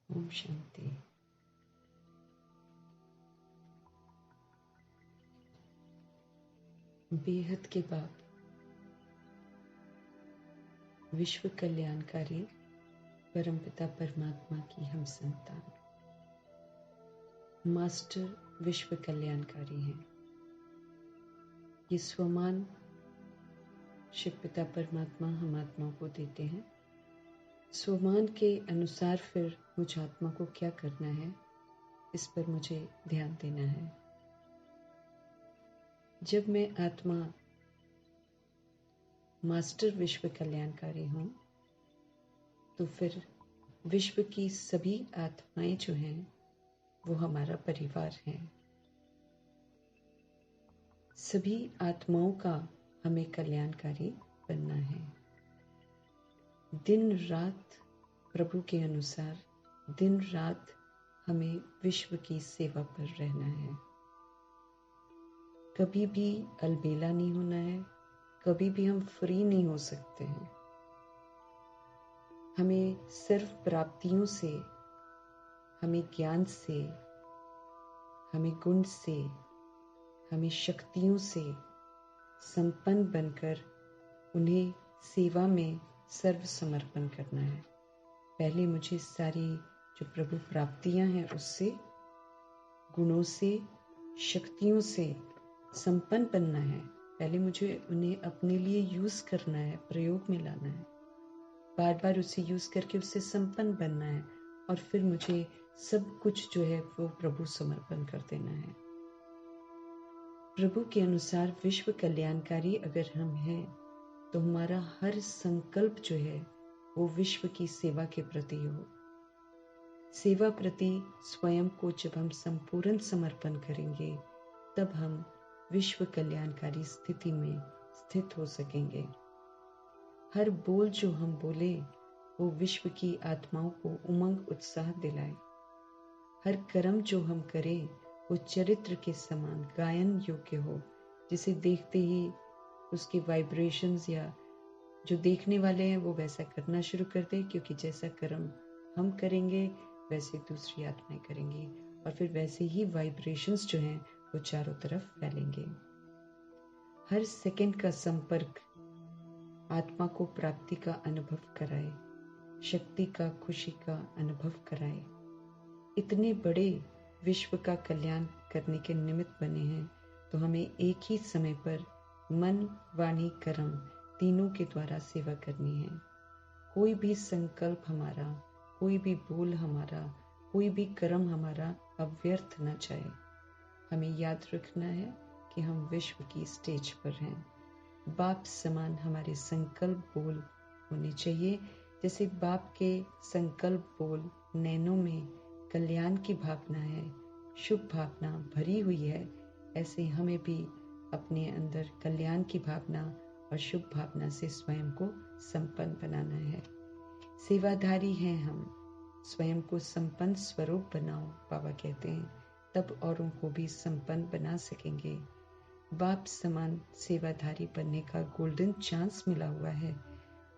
ओम शांति। बेहद के बाप, विश्व कल्याणकारी परमपिता परमात्मा की हम संतान, मास्टर विश्व कल्याणकारी हैं। ये स्वमान शिव पिता परमात्मा हम आत्मा को देते हैं। स्वमान के अनुसार फिर मुझ आत्मा को क्या करना है, इस पर मुझे ध्यान देना है। जब मैं आत्मा मास्टर विश्व कल्याणकारी हूँ, तो फिर विश्व की सभी आत्माएं जो हैं वो हमारा परिवार हैं। सभी आत्माओं का हमें कल्याणकारी बनना है। दिन रात प्रभु के अनुसार, दिन रात हमें विश्व की सेवा पर रहना है। कभी भी अलबेला नहीं होना है, कभी भी हम फ्री नहीं हो सकते हैं। हमें सिर्फ प्राप्तियों से, हमें ज्ञान से, हमें गुण से, हमें शक्तियों से संपन्न बनकर उन्हें सेवा में सर्व समर्पण करना है। पहले मुझे सारी जो प्रभु प्राप्तियां हैं उससे, गुणों से, शक्तियों से संपन्न बनना है। पहले मुझे उन्हें अपने लिए यूज करना है, प्रयोग में लाना है, बार बार उसे यूज करके उससे संपन्न बनना है, और फिर मुझे सब कुछ जो है वो प्रभु समर्पण कर देना है। प्रभु के अनुसार विश्व कल्याणकारी अगर हम हैं, तो हमारा हर संकल्प जो है वो विश्व की सेवा के प्रति हो। सेवा प्रति स्वयं को जब हम संपूर्ण समर्पण करेंगे, तब हम विश्व कल्याणकारी स्थिति में स्थित हो सकेंगे। हर बोल जो हम बोले वो विश्व की आत्माओं को उमंग उत्साह दिलाए। हर कर्म जो हम करें वो चरित्र के समान गायन योग्य हो, जिसे देखते ही उसके वाइब्रेशंस या जो देखने वाले हैं वो वैसा करना शुरू कर दे, क्योंकि जैसा कर्म हम करेंगे वैसे दूसरी आत्माएं करेंगी, और फिर वैसे ही वाइब्रेशंस जो हैं वो चारों तरफ फैलेंगे। हर सेकंड का संपर्क आत्मा को प्राप्ति का अनुभव कराए, शक्ति का, खुशी का अनुभव कराए। इतने बड़े विश्व का कल्याण करने के निमित्त बने हैं, तो हमें एक ही समय पर मन, वाणी, कर्म तीनों के द्वारा सेवा करनी है। कोई भी संकल्प हमारा, कोई भी बोल हमारा, कोई भी कर्म हमारा अव्यर्थ न जाए। हमें याद रखना है कि हम विश्व की स्टेज पर हैं। बाप समान हमारे संकल्प बोल होने चाहिए। जैसे बाप के संकल्प बोल नैनों में कल्याण की भावना है, शुभ भावना भरी हुई है, ऐसे हमें भी अपने अंदर कल्याण की भावना और शुभ भावना से स्वयं को संपन्न बनाना है। सेवाधारी हैं हम, स्वयं को संपन्न स्वरूप बनाओ, बाबा कहते हैं, तब औरों को भी संपन्न बना सकेंगे। बाप समान सेवाधारी बनने का गोल्डन चांस मिला हुआ है,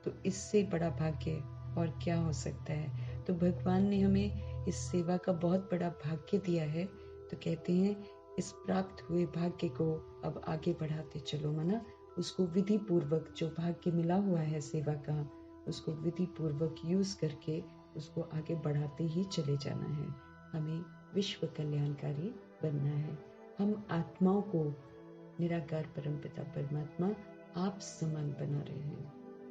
तो इससे बड़ा भाग्य और क्या हो सकता है। तो भगवान ने हमें इस सेवा का बहुत बड़ा भाग्य दिया है, तो कहते हैं इस प्राप्त हुए भाग्य को अब आगे बढ़ाते चलो। मना उसको विधि पूर्वक, जो भाग्य मिला हुआ है सेवा का, उसको विधि पूर्वक यूज करके उसको आगे बढ़ाते ही चले जाना है। हमें विश्व कल्याणकारी बनना है। हम आत्माओं को निराकार परमपिता परमात्मा आप समान बना रहे हैं,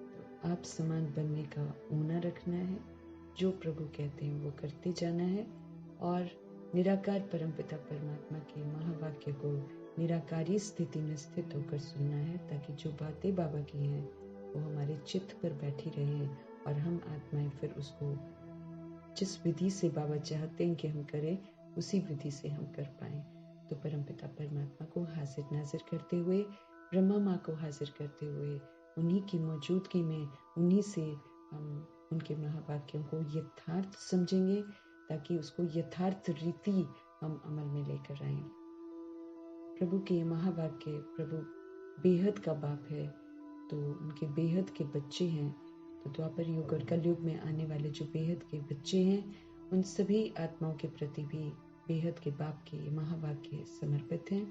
तो आप समान बनने का ऊना रखना है। जो प्रभु कहते हैं वो करते जाना है, और निराकार परमपिता परमात्मा के महावाक्य को निराकारी स्थिति में स्थित होकर सुनना है, ताकि जो बातें बाबा की हैं वो हमारे चित्त पर बैठी रहे, और हम आत्माएं फिर उसको जिस विधि से बाबा चाहते हैं कि हम करें, उसी विधि से हम कर पाएं। तो परमपिता परमात्मा को हाजिर नाजिर करते हुए, ब्रह्मा माँ को हाजिर करते हुए, उन्हीं की मौजूदगी में उन्हीं से हम उनके महावाक्यों को यथार्थ समझेंगे, ताकि उसको यथार्थ रीति हम अमल में लेकर आएं। प्रभु के महावाक्य, प्रभु बेहद का बाप है, तो उनके बेहद के बच्चे हैं। तो द्वापर युग और कलयुग में आने वाले जो बेहद के बच्चे हैं, उन सभी आत्माओं के प्रति भी बेहद के बाप के ये महावाक्य समर्पित हैं।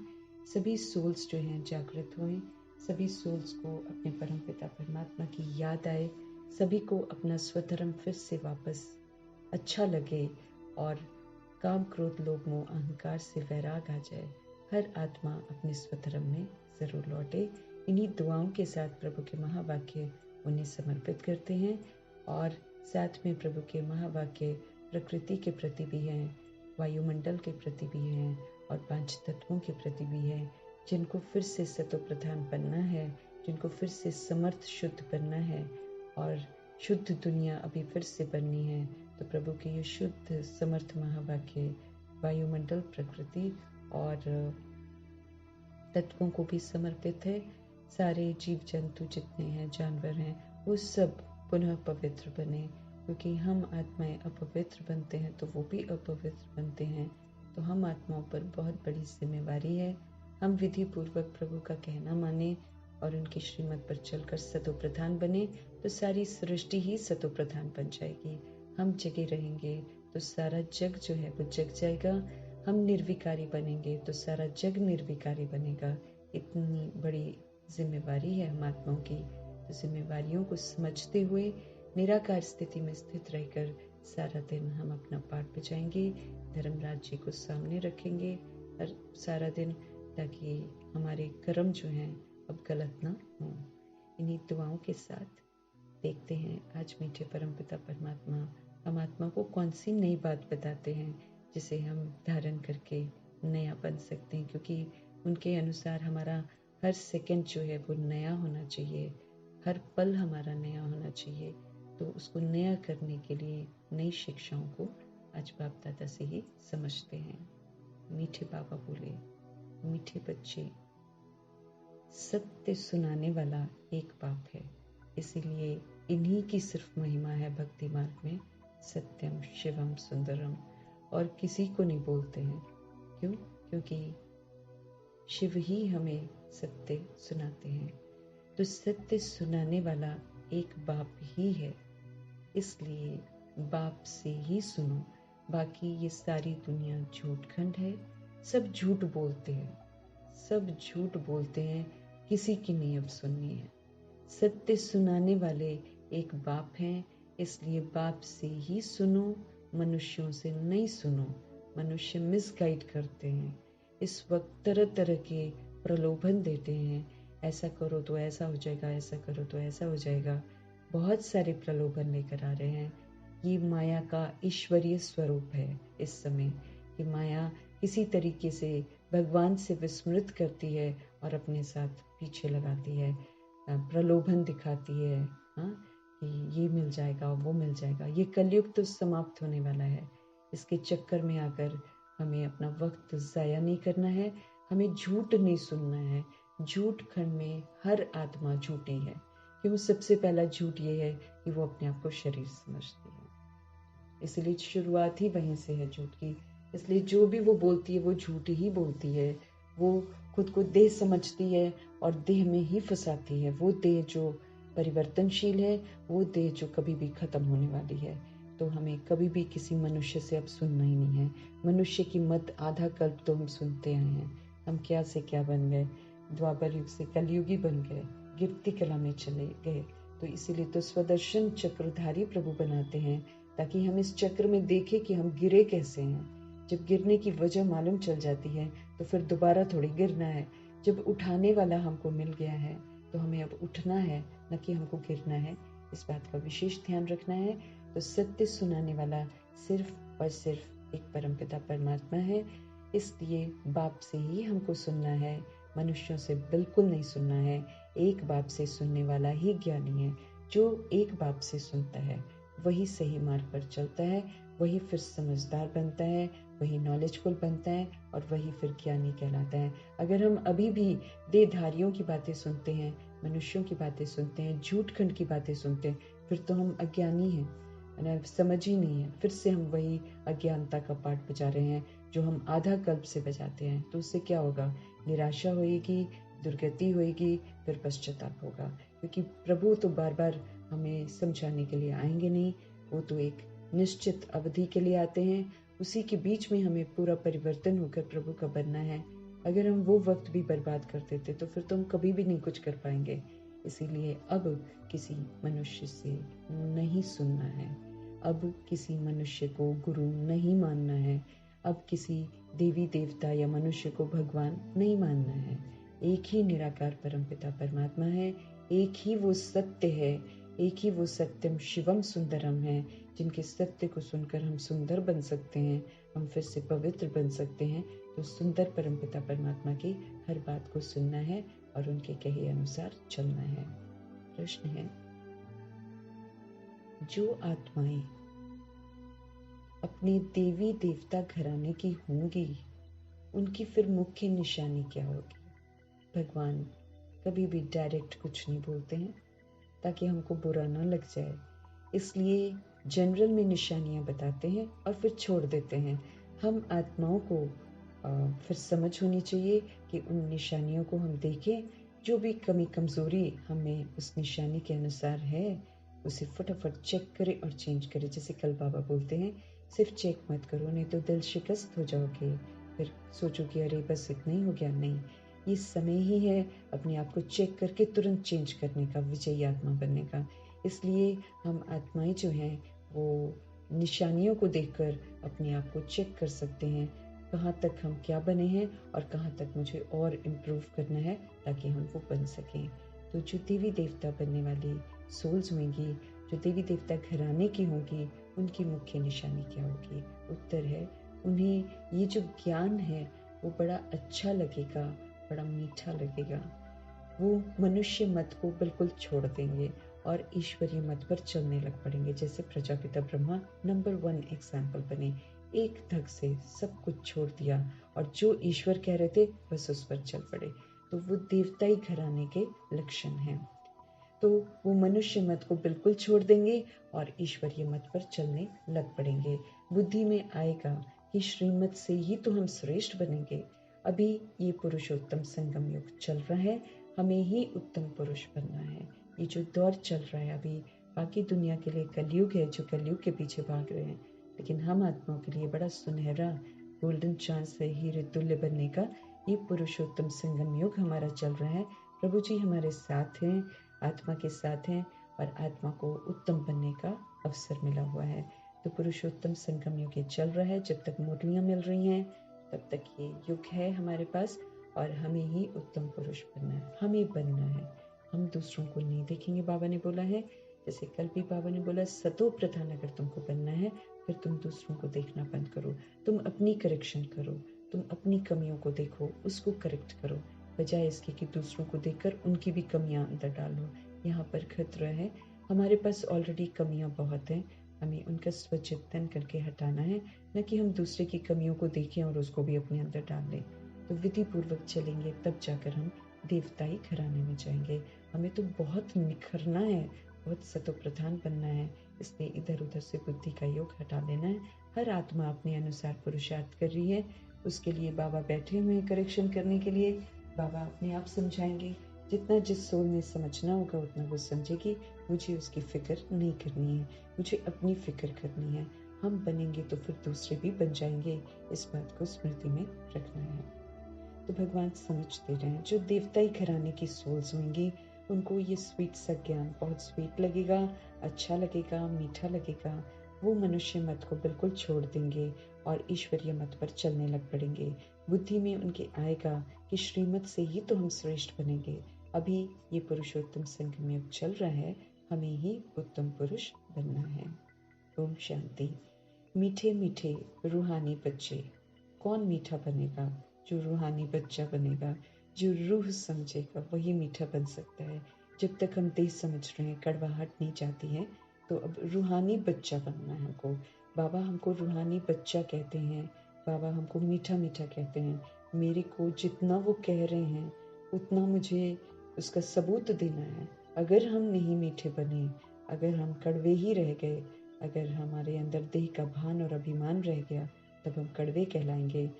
सभी सोल्स जो हैं जागृत हुए, सभी सोल्स को अपने परमपिता परमात्मा की याद आए, सभी को अपना स्वधर्म फिर से वापस अच्छा लगे और काम क्रोध लोभ मोह अहंकार से वैराग आ जाए। हर आत्मा अपने स्वधर्म में जरूर लौटे। इन्हीं दुआओं के साथ प्रभु के महावाक्य उन्हें समर्पित करते हैं और साथ में प्रभु के महावाक्य प्रकृति के प्रति भी हैं, वायुमंडल के प्रति भी हैं और पांच तत्वों के प्रति भी हैं, जिनको फिर से सतो प्रधान बनना है, जिनको फिर से समर्थ शुद्ध बनना है और शुद्ध दुनिया अभी फिर से बननी है। तो प्रभु के ये शुद्ध समर्थ महावाक्य वायुमंडल, प्रकृति और तत्वों को भी समर्पित है। सारे जीव जंतु जितने हैं, जानवर हैं, वो सब पुनः पवित्र बने, क्योंकि हम आत्माएं अपवित्र बनते हैं तो वो भी अपवित्र बनते हैं। तो हम आत्माओं पर बहुत बड़ी जिम्मेवारी है। हम विधि पूर्वक प्रभु का कहना माने और उनकी श्रीमत पर चलकर सतो प्रधान बने तो सारी सृष्टि ही सतो प्रधान बन जाएगी। हम जगे रहेंगे तो सारा जग जो है वो जग जाएगा। हम निर्विकारी बनेंगे तो सारा जग निर्विकारी बनेगा। इतनी बड़ी जिम्मेवारी है हम आत्माओं की। तो जिम्मेवारियों को समझते हुए निराकार स्थिति में स्थित रहकर सारा दिन हम अपना पाठ बजाएंगे, धर्म राज्य को सामने रखेंगे हर सारा दिन, ताकि हमारे कर्म जो हैं अब गलत ना हो। इन्हीं दुआओं के साथ देखते हैं आज मीठे परमपिता परमात्मा हम आत्मा को कौन सी नई बात बताते हैं जिसे हम धारण करके नया बन सकते हैं, क्योंकि उनके अनुसार हमारा हर सेकंड जो है वो नया होना चाहिए, हर पल हमारा नया होना चाहिए। तो उसको नया करने के लिए नई शिक्षाओं को आज बाप दादा से ही समझते हैं। मीठे बाबा बोले, मीठे बच्चे, सत्य सुनाने वाला एक बाप है, इसीलिए इन्हीं की सिर्फ महिमा है भक्ति मार्ग में, सत्यम शिवम सुंदरम, और किसी को नहीं बोलते हैं। क्यों? क्योंकि शिव ही हमें सत्य सुनाते हैं। तो सत्य सुनाने वाला एक बाप ही है, इसलिए बाप से ही सुनो। बाकी ये सारी दुनिया झूठखंड है, सब झूठ बोलते हैं, सब झूठ बोलते हैं, किसी की नहीं अब सुननी है। सत्य सुनाने वाले एक बाप हैं, इसलिए बाप से ही सुनो, मनुष्यों से नहीं सुनो। मनुष्य मिसगाइड करते हैं, इस वक्त तरह तरह के प्रलोभन देते हैं, ऐसा करो तो ऐसा हो जाएगा, ऐसा करो तो ऐसा हो जाएगा। बहुत सारे प्रलोभन लेकर आ रहे हैं। ये माया का ईश्वरीय स्वरूप है इस समय। कि माया किसी तरीके से भगवान से विस्मृत करती है और अपने साथ पीछे लगाती है, प्रलोभन दिखाती है, हाँ, कि ये मिल जाएगा, वो मिल जाएगा। ये कलयुग तो समाप्त होने वाला है। इसके चक्कर में आकर हमें अपना वक्त ज़ाया नहीं करना है, हमें झूठ नहीं सुनना है। झूठ खंड में हर आत्मा झूठी है, क्यों? सबसे पहला झूठ ये है कि वो अपने आप को शरीर समझती है, इसलिए शुरुआत ही वहीं से है झूठ की। इसलिए जो भी वो बोलती है वो झूठ ही बोलती है। वो खुद को देह समझती है और देह में ही फंसाती है। वो देह जो परिवर्तनशील है, वो देह जो कभी भी खत्म होने वाली है। तो हमें कभी भी किसी मनुष्य से अब सुनना ही नहीं है। मनुष्य की मत आधा कल्प तो हम सुनते आए हैं। हम क्या से क्या बन गए, द्वापर युग से कलयुगी बन गए, गिरती कला में चले गए। तो इसीलिए तो स्वदर्शन चक्रधारी प्रभु बनाते हैं, ताकि हम इस चक्र में देखें कि हम गिरे कैसे हैं। जब गिरने की वजह मालूम चल जाती है तो फिर दोबारा थोड़ी गिरना है। जब उठाने वाला हमको मिल गया है तो हमें अब उठना है, न कि हमको गिरना है। इस बात का विशेष ध्यान रखना है। तो सत्य सुनाने वाला सिर्फ और सिर्फ एक परमपिता परमात्मा है, इसलिए बाप से ही हमको सुनना है, मनुष्यों से बिल्कुल नहीं सुनना है। एक बाप से सुनने वाला ही ज्ञानी है। जो एक बाप से सुनता है वही सही मार्ग पर चलता है, वही फिर समझदार बनता है, वही नॉलेजफुल बनता है और वही फिर ज्ञानी कहलाता है। अगर हम अभी भी देहधारियों की बातें सुनते हैं, मनुष्यों की बातें सुनते हैं, झूठ खंड की बातें सुनते हैं, फिर तो हम अज्ञानी हैं, समझ ही नहीं है। फिर से हम वही अज्ञानता का पाठ बजा रहे हैं जो हम आधा कल्प से बजाते हैं। तो उससे क्या होगा? निराशा होएगी, दुर्गति होएगी, फिर पश्चाताप होगा। क्योंकि प्रभु तो बार बार हमें समझाने के लिए आएंगे नहीं, वो तो एक निश्चित अवधि के लिए आते हैं, उसी के बीच में हमें पूरा परिवर्तन होकर प्रभु का बनना है। अगर हम वो वक्त भी बर्बाद कर देते तो फिर तो हम कभी भी नहीं कुछ कर पाएंगे। इसीलिए अब किसी मनुष्य से नहीं सुनना है, अब किसी मनुष्य को गुरु नहीं मानना है, अब किसी देवी देवता या मनुष्य को भगवान नहीं मानना है। एक ही निराकार परमपिता परमात्मा है, एक ही वो सत्य है, एक ही वो सत्यम शिवम सुंदरम है, जिनके सत्य को सुनकर हम सुंदर बन सकते हैं, हम फिर से पवित्र बन सकते हैं। तो सुंदर परमपिता परमात्मा की हर बात को सुनना है और उनके कहे अनुसार चलना है। प्रश्न है, जो आत्माएं अपने देवी देवता घराने की होंगी, उनकी फिर मुख्य निशानी क्या होगी? भगवान कभी भी डायरेक्ट कुछ नहीं बोलते हैं ताकि हमको बुरा ना लग जाए, इसलिए जनरल में निशानियां बताते हैं और फिर छोड़ देते हैं। हम आत्माओं को फिर समझ होनी चाहिए कि उन निशानियों को हम देखें, जो भी कमी कमजोरी हमें उस निशानी के अनुसार है उसे फटाफट चेक करें और चेंज करें। जैसे कल बाबा बोलते हैं, सिर्फ चेक मत करो, नहीं तो दिल शिकस्त हो जाओगे, फिर सोचो कि अरे बस इतना ही हो गया। नहीं, ये समय ही है अपने आप को चेक करके तुरंत चेंज करने का, विजयी आत्मा बनने का। इसलिए हम आत्माएं जो हैं वो निशानियों को देखकर अपने आप को चेक कर सकते हैं, कहाँ तक हम क्या बने हैं और कहाँ तक मुझे और इम्प्रूव करना है ताकि हम वो बन सकें। तो जो देवी देवता बनने वाली सोल्स होंगी, जो देवी देवता घराने की होंगी, उनकी मुख्य निशानी क्या होगी? उत्तर है, उन्हें ये जो ज्ञान है वो बड़ा अच्छा लगेगा, बड़ा मीठा लगेगा। वो मनुष्य मत को बिल्कुल छोड़ देंगे और ईश्वरीय मत पर चलने लग पड़ेंगे। जैसे प्रजापिता ब्रह्मा नंबर 1 एग्जाम्पल बने, एक धक से सब कुछ छोड़ दिया और जो ईश्वर कह रहे थे बस उस पर चल पड़े। तो वो देवताई घराने के लक्षण हैं। तो वो मनुष्य मत को बिल्कुल छोड़ देंगे और ईश्वरीय मत पर चलने लग पड़ेंगे। बुद्धि में आएगा कि श्रीमत से ही तो हम श्रेष्ठ बनेंगे। अभी ये पुरुषोत्तम संगम युग चल रहा है, हमें ही उत्तम पुरुष बनना है। ये जो दौर चल रहा है अभी, बाकी दुनिया के लिए कलयुग है, जो कलयुग के पीछे भाग रहे हैं, लेकिन हम आत्माओं के लिए बड़ा सुनहरा गोल्डन चांस है हीरे तुल्य बनने का। ये पुरुषोत्तम संगम युग हमारा चल रहा है। प्रभु जी हमारे साथ हैं, आत्मा के साथ हैं और आत्मा को उत्तम बनने का अवसर मिला हुआ है। तो पुरुषोत्तम संगम युग ये चल रहा है, जब तक मुरलियां मिल रही हैं तब तक ये युग है हमारे पास और हमें ही उत्तम पुरुष बनना है, हमें बनना है। हम दूसरों को नहीं देखेंगे, बाबा ने बोला है। जैसे कल भी बाबा ने बोला, सतो प्रधान अगर तुमको बनना है फिर तुम दूसरों को देखना बंद करो, तुम अपनी करेक्शन करो, तुम अपनी कमियों को देखो, उसको करेक्ट करो, बजाय इसके कि दूसरों को देखकर उनकी भी कमियां अंदर डालो। यहाँ पर खतरा है, हमारे पास ऑलरेडी कमियां बहुत हैं, हमें उनका स्वचिंतन करके हटाना है, न कि हम दूसरे की कमियों को देखें और उसको भी अपने अंदर डाल लें। तो विधि पूर्वक चलेंगे तब जाकर हम देवताई घराने में जाएंगे। हमें तो बहुत निखरना है, बहुत सतो प्रधान बनना है, इसलिए इधर उधर से बुद्धि का योग हटा लेना है। हर आत्मा अपने अनुसार पुरुषार्थ कर रही है, उसके लिए बाबा बैठे हुए हैं करेक्शन करने के लिए। बाबा अपने आप समझाएंगे, जितना जिस सोल में समझना होगा उतना वो समझेगी। मुझे उसकी फिक्र नहीं करनी है, मुझे अपनी फिक्र करनी है। हम बनेंगे तो फिर दूसरे भी बन जाएंगे, इस बात को स्मृति में रखना है। तो भगवान समझ दे रहे हैं, जो देवताई घराने की सोल्स होंगी उनको ये स्वीट सा ज्ञान बहुत स्वीट लगेगा, अच्छा लगेगा, मीठा लगेगा। वो मनुष्य मत को बिल्कुल छोड़ देंगे और ईश्वरीय मत पर चलने लग पड़ेंगे। बुद्धि में उनके आएगा कि श्रीमत से ही तो हम श्रेष्ठ बनेंगे। अभी ये पुरुषोत्तम संगम युग चल रहा है, हमें ही उत्तम पुरुष बनना है। ओम शांति। मीठे मीठे रूहानी बच्चे, कौन मीठा बनेगा? जो रूहानी बच्चा बनेगा, जो रूह समझेगा वही मीठा बन सकता है। जब तक हम देह समझ रहे हैं, कड़वाहट नहीं जाती है, तो अब रूहानी बच्चा बनना है हमको। बाबा हमको रूहानी बच्चा कहते हैं, बाबा हमको मीठा मीठा कहते हैं। मेरे को जितना वो कह रहे हैं उतना मुझे उसका सबूत देना है। अगर हम नहीं मीठे बने, अगर हम कड़वे ही रह गए, अगर हमारे अंदर देह का भान और अभिमान रह गया, तब हम कड़वे कहलाएंगे।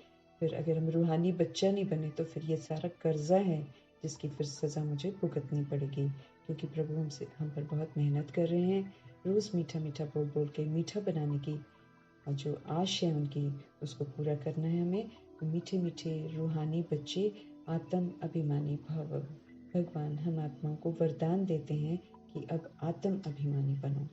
फिर अगर हम रूहानी बच्चा नहीं बने तो फिर ये सारा कर्जा है जिसकी फिर सज़ा मुझे भुगतनी पड़ेगी, क्योंकि प्रभु हम पर बहुत मेहनत कर रहे हैं। रोज़ मीठा मीठा बोल बोल के मीठा बनाने की और जो आश है उनकी उसको पूरा करना है हमें। मीठे मीठे रूहानी बच्चे आत्म अभिमानी भव। भगवान हम आत्माओं को वरदान देते हैं कि अब आत्म अभिमानी बनो।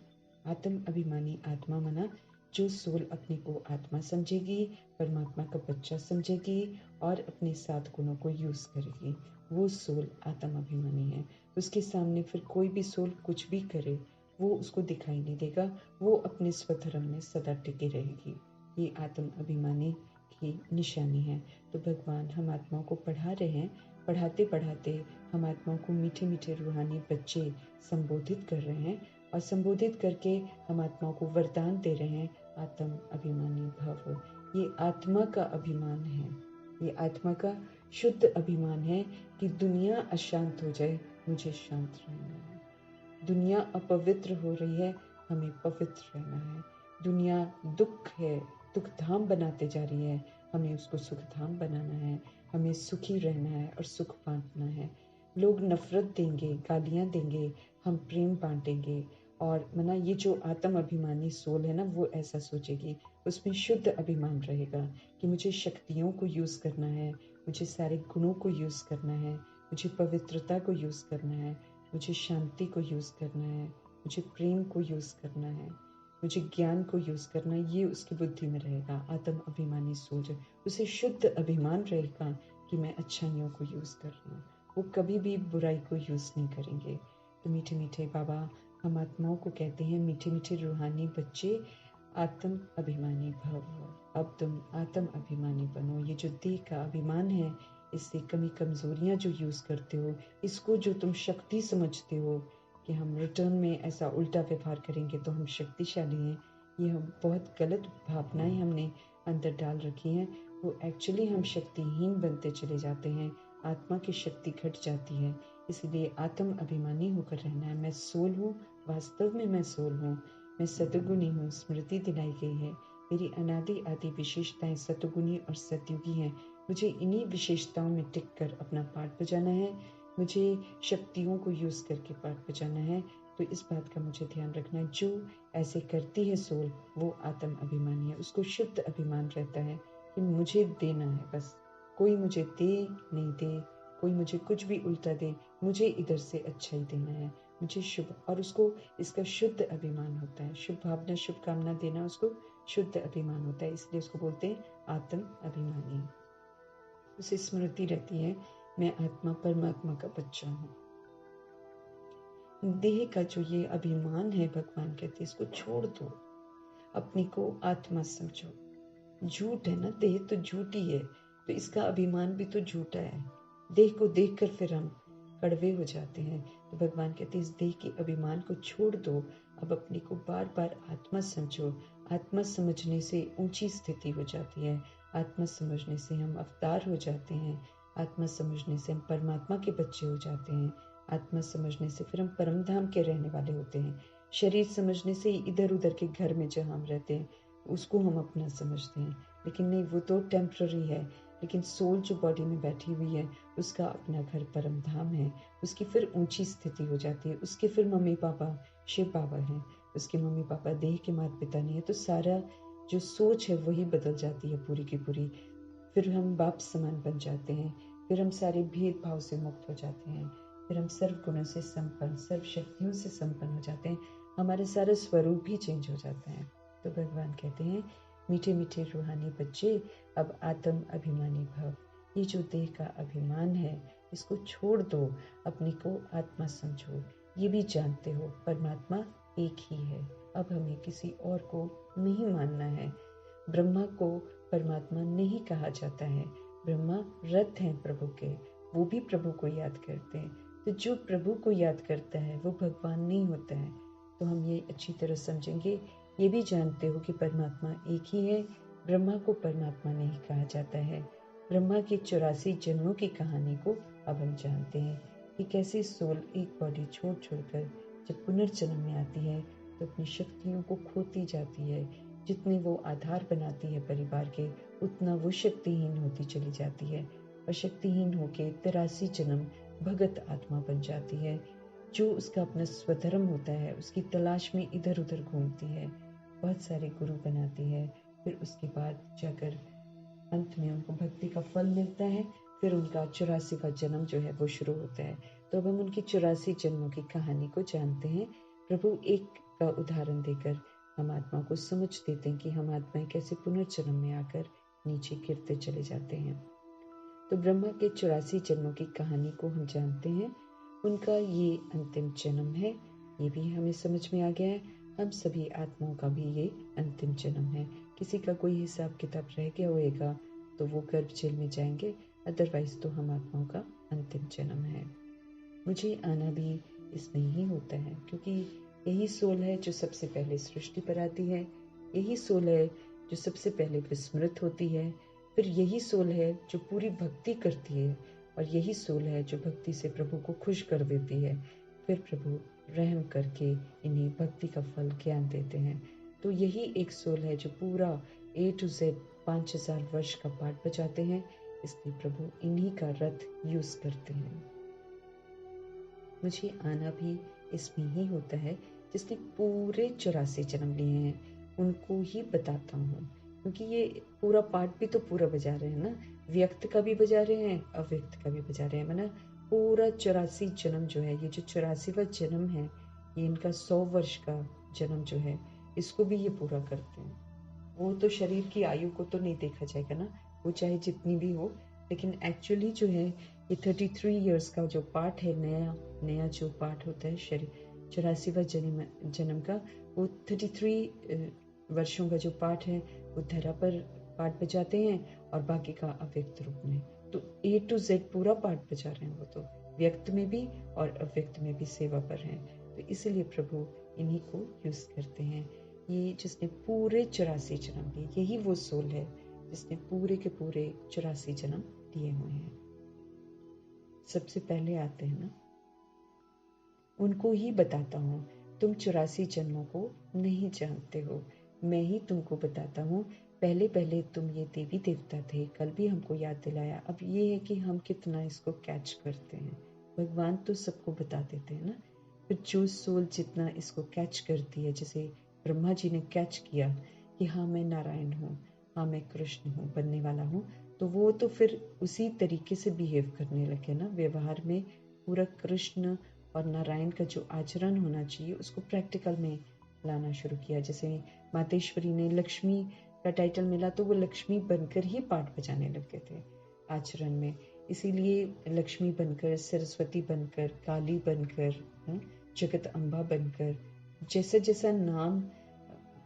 आत्म अभिमानी आत्मा मना जो सोल अपने को आत्मा समझेगी, परमात्मा का बच्चा समझेगी और अपने 7 गुणों को यूज़ करेगी, वो सोल आत्म अभिमानी है। उसके सामने फिर कोई भी सोल कुछ भी करे वो उसको दिखाई नहीं देगा, वो अपने स्वधर्म में सदा टिकी रहेगी। ये आत्म अभिमानी की निशानी है। तो भगवान हम आत्माओं को पढ़ा रहे हैं, पढ़ाते पढ़ाते हम आत्माओं को मीठे मीठे रूहानी बच्चे संबोधित कर रहे हैं और संबोधित करके हम आत्माओं को वरदान दे रहे हैं, आत्म अभिमानी भव। ये आत्मा का अभिमान है, ये आत्मा का शुद्ध अभिमान है कि दुनिया अशांत हो जाए, मुझे शांत रहना है। दुनिया अपवित्र हो रही है, हमें पवित्र रहना है। दुनिया दुख है, दुख धाम बनाते जा रही है, हमें उसको सुख धाम बनाना है। हमें सुखी रहना है और सुख बांटना है। लोग नफरत देंगे, गालियाँ देंगे, हम प्रेम बांटेंगे। और मना ये जो आत्म अभिमानी सोल है ना, वो ऐसा सोचेगी, उसमें शुद्ध अभिमान रहेगा कि मुझे शक्तियों को यूज़ करना है, मुझे सारे गुणों को यूज़ करना है, मुझे पवित्रता को यूज़ करना है, मुझे शांति को यूज़ करना है, मुझे प्रेम को यूज़ करना है, मुझे ज्ञान को यूज़ करना है। ये उसकी बुद्धि में रहेगा। आत्म अभिमानी सोच, उसे शुद्ध अभिमान रहेगा कि मैं अच्छाइयों को यूज़ कर रहा हूँ। वो कभी भी बुराई को यूज़ नहीं करेंगे। तो मीठे मीठे बाबा हम आत्माओं को कहते हैं, मीठे मीठे रूहानी बच्चे आत्म अभिमानी भव। अब तुम आत्म अभिमानी बनो। ये जो देह का अभिमान है, इससे कमी कमज़ोरियाँ जो यूज़ करते हो, इसको जो तुम शक्ति समझते हो कि हम रिटर्न में ऐसा उल्टा व्यवहार करेंगे तो हम शक्तिशाली हैं, ये हम बहुत गलत भावनाएं हमने अंदर डाल रखी हैं। वो एक्चुअली हम शक्तिहीन बनते चले जाते हैं, आत्मा की शक्ति घट जाती है। इसलिए आत्म अभिमानी होकर रहना है। मैं सोल हूँ, वास्तव में मैं सोल हूँ, मैं सतुगुणी हूँ, स्मृति दिलाई गई है। मेरी अनादि आदि विशेषताएं सतुगुणी और सतयुगी हैं। मुझे इन्हीं विशेषताओं में टिक कर अपना पाठ बजाना है, मुझे शक्तियों को यूज़ करके पाठ बजाना है। तो इस बात का मुझे ध्यान रखना है। जो ऐसे करती है सोल, वो आत्म अभिमानी है। उसको शुद्ध अभिमान रहता है कि मुझे देना है, बस कोई मुझे दे नहीं दे, कोई मुझे कुछ भी उल्टा दे, मुझे इधर से अच्छा ही देना है, मुझे शुभ। और उसको इसका शुद्ध अभिमान होता है। शुभ भावना, शुभकामना देना उसको शुद्ध अभिमान होता है। इसलिए उसको बोलते हैं आत्म अभिमानी। उसे स्मृति रहती है, मैं आत्मा परमात्मा का बच्चा हूँ। देह का जो ये अभिमान है, भगवान कहते हैं इसको छोड़ दो, अपने को आत्मा समझो। झूठ है ना, देह तो झूठी है, तो इसका अभिमान भी तो झूठा है। देह को देखकर फिर हम कड़वे हो जाते हैं। तो भगवान कहते हैं इस देह के अभिमान को छोड़ दो, अब अपने को बार बार आत्मा समझो। आत्मा समझने से ऊंची स्थिति हो जाती है, आत्मा समझने से हम अवतार हो जाते हैं, आत्मा समझने से हम परमात्मा के बच्चे हो जाते हैं, आत्मा समझने से फिर हम परम धाम के रहने वाले होते हैं। शरीर समझने से इधर उधर के घर में जहाँ हम रहते हैं उसको हम अपना समझते हैं, लेकिन नहीं, वो तो टेम्पररी है। लेकिन सोल जो बॉडी में बैठी हुई है, उसका अपना घर परम धाम है। उसकी फिर ऊंची स्थिति हो जाती है। उसके फिर मम्मी पापा शिव बाबा हैं, उसके मम्मी पापा देह के माता पिता नहीं है। तो सारा जो सोच है वही बदल जाती है पूरी की पूरी। फिर हम बाप समान बन जाते हैं, फिर हम सारे भेदभाव से मुक्त हो जाते हैं, फिर हम सर्व गुणों से संपन्न, सर्व शक्तियों से संपन्न हो जाते हैं। हमारा सारा स्वरूप भी चेंज हो जाता है। तो भगवान कहते हैं मीठे मीठे रूहानी बच्चे, अब आत्म अभिमानी भव। ये जो देह का अभिमान है, इसको छोड़ दो, अपने को आत्मा समझो। ये भी जानते हो परमात्मा एक ही है। अब हमें किसी और को नहीं मानना है। ब्रह्मा को परमात्मा नहीं कहा जाता है। ब्रह्मा रथ हैं प्रभु के, वो भी प्रभु को याद करते हैं। तो जो प्रभु को याद करता है वो भगवान नहीं होता है। तो हम ये अच्छी तरह समझेंगे। ये भी जानते हो कि परमात्मा एक ही है। ब्रह्मा को परमात्मा नहीं कहा जाता है। ब्रह्मा के 84 जन्मों की कहानी को अब हम जानते हैं कि कैसे सोल एक बॉडी छोड़ छोड़कर जब पुनर्जन्म में आती है तो अपनी शक्तियों को खोती जाती है। जितने वो आधार बनाती है परिवार के, उतना वो शक्तिहीन होती चली जाती है और शक्तिहीन होके 83 जन्म भगत आत्मा बन जाती है। जो उसका अपना स्वधर्म होता है उसकी तलाश में इधर उधर घूमती है, बहुत सारे गुरु बनाती है, फिर उसके बाद जाकर अंत में उनको भक्ति का फल मिलता है, फिर उनका 84वां जन्म जो है वो शुरू होता है। तो अब हम उनकी 84 जन्मों की कहानी को जानते हैं। प्रभु एक का उदाहरण देकर हम आत्मा को समझ देते हैं कि हम आत्माएं कैसे पुनर्जन्म में आकर नीचे गिरते चले जाते हैं। तो ब्रह्मा के 84 जन्मों की कहानी को हम जानते हैं। उनका ये अंतिम जन्म है, ये भी हमें समझ में आ गया है। हम सभी आत्माओं का भी ये अंतिम जन्म है। किसी का कोई हिसाब किताब रह गया होएगा तो वो गर्भ जेल में जाएंगे, अदरवाइज तो हम आत्माओं का अंतिम जन्म है। मुझे आना भी इसमें ही होता है, क्योंकि यही सोल है जो सबसे पहले सृष्टि पर आती है, यही सोल है जो सबसे पहले विस्मृत होती है, फिर यही सोल है जो पूरी भक्ति करती है, और यही सोल है जो भक्ति से प्रभु को खुश कर देती है। फिर प्रभु रहम करके इन्हें भक्ति का फल ज्ञान देते हैं। तो यही एक सोल है जो पूरा A to Z 5000 वर्ष का पाठ बजाते हैं, इसलिए प्रभु इन्हीं का रथ यूज करते हैं। मुझे आना भी इसमें ही होता है, जिसने पूरे 84 जन्म लिए हैं उनको ही बताता हूँ, क्योंकि ये पूरा पाठ भी तो पूरा बजा रहे हैं ना, व्यक्त का भी बजा रहे हैं, अव्यक्त का भी बजा रहे हैं, मतलब पूरा 84 जन्म जो है, ये जो 84वां जन्म है, ये इनका 100 वर्ष का जन्म जो है, इसको भी ये पूरा करते हैं। वो तो शरीर की आयु को तो नहीं देखा जाएगा ना, वो चाहे जितनी भी हो, लेकिन एक्चुअली जो है ये 33 इयर्स का जो पार्ट है, नया जो पार्ट होता है शरीर 84वां जन्म का, वो 33 वर्षों का जो पार्ट है वो धरा पर पार्ट बजाते हैं, और बाकी का अव्यक्त रूप में। तो A to Z पूरा पार्ट बजा रहे हैं, वो तो व्यक्त में भी और अव्यक्त में भी सेवा पर हैं। तो इसीलिए प्रभु इन्हीं को यूज करते हैं। ये जिसने पूरे 84 जन्म लिए, यही वो सोल है जिसने पूरे के पूरे 84 जन्म लिए हुए हैं। सबसे पहले आते हैं ना, उनको ही बताता हूँ, तुम 84 जन्मों को नहीं जानते हो, मैं ही तुमको बताता हूँ। पहले पहले तुम ये देवी देवता थे, कल भी हमको याद दिलाया। अब ये है कि हम कितना इसको कैच करते हैं। भगवान तो सबको बता देते हैं ना, फिर जो सोल जितना इसको कैच करती है, जैसे ब्रह्मा जी ने कैच किया कि हाँ मैं नारायण हूँ, हाँ मैं कृष्ण हूँ, बनने वाला हूँ, तो वो तो फिर उसी तरीके से बिहेव करने लगे ना, व्यवहार में पूरा कृष्ण और नारायण का जो आचरण होना चाहिए उसको प्रैक्टिकल में लाना शुरू किया। जैसे मातेश्वरी ने लक्ष्मी का टाइटल मिला तो वो लक्ष्मी बनकर ही पाठ बजाने लगे थे आचरण में। इसीलिए लक्ष्मी बनकर, सरस्वती बनकर, काली बनकर, जगत अम्बा बनकर, जैसा जैसा नाम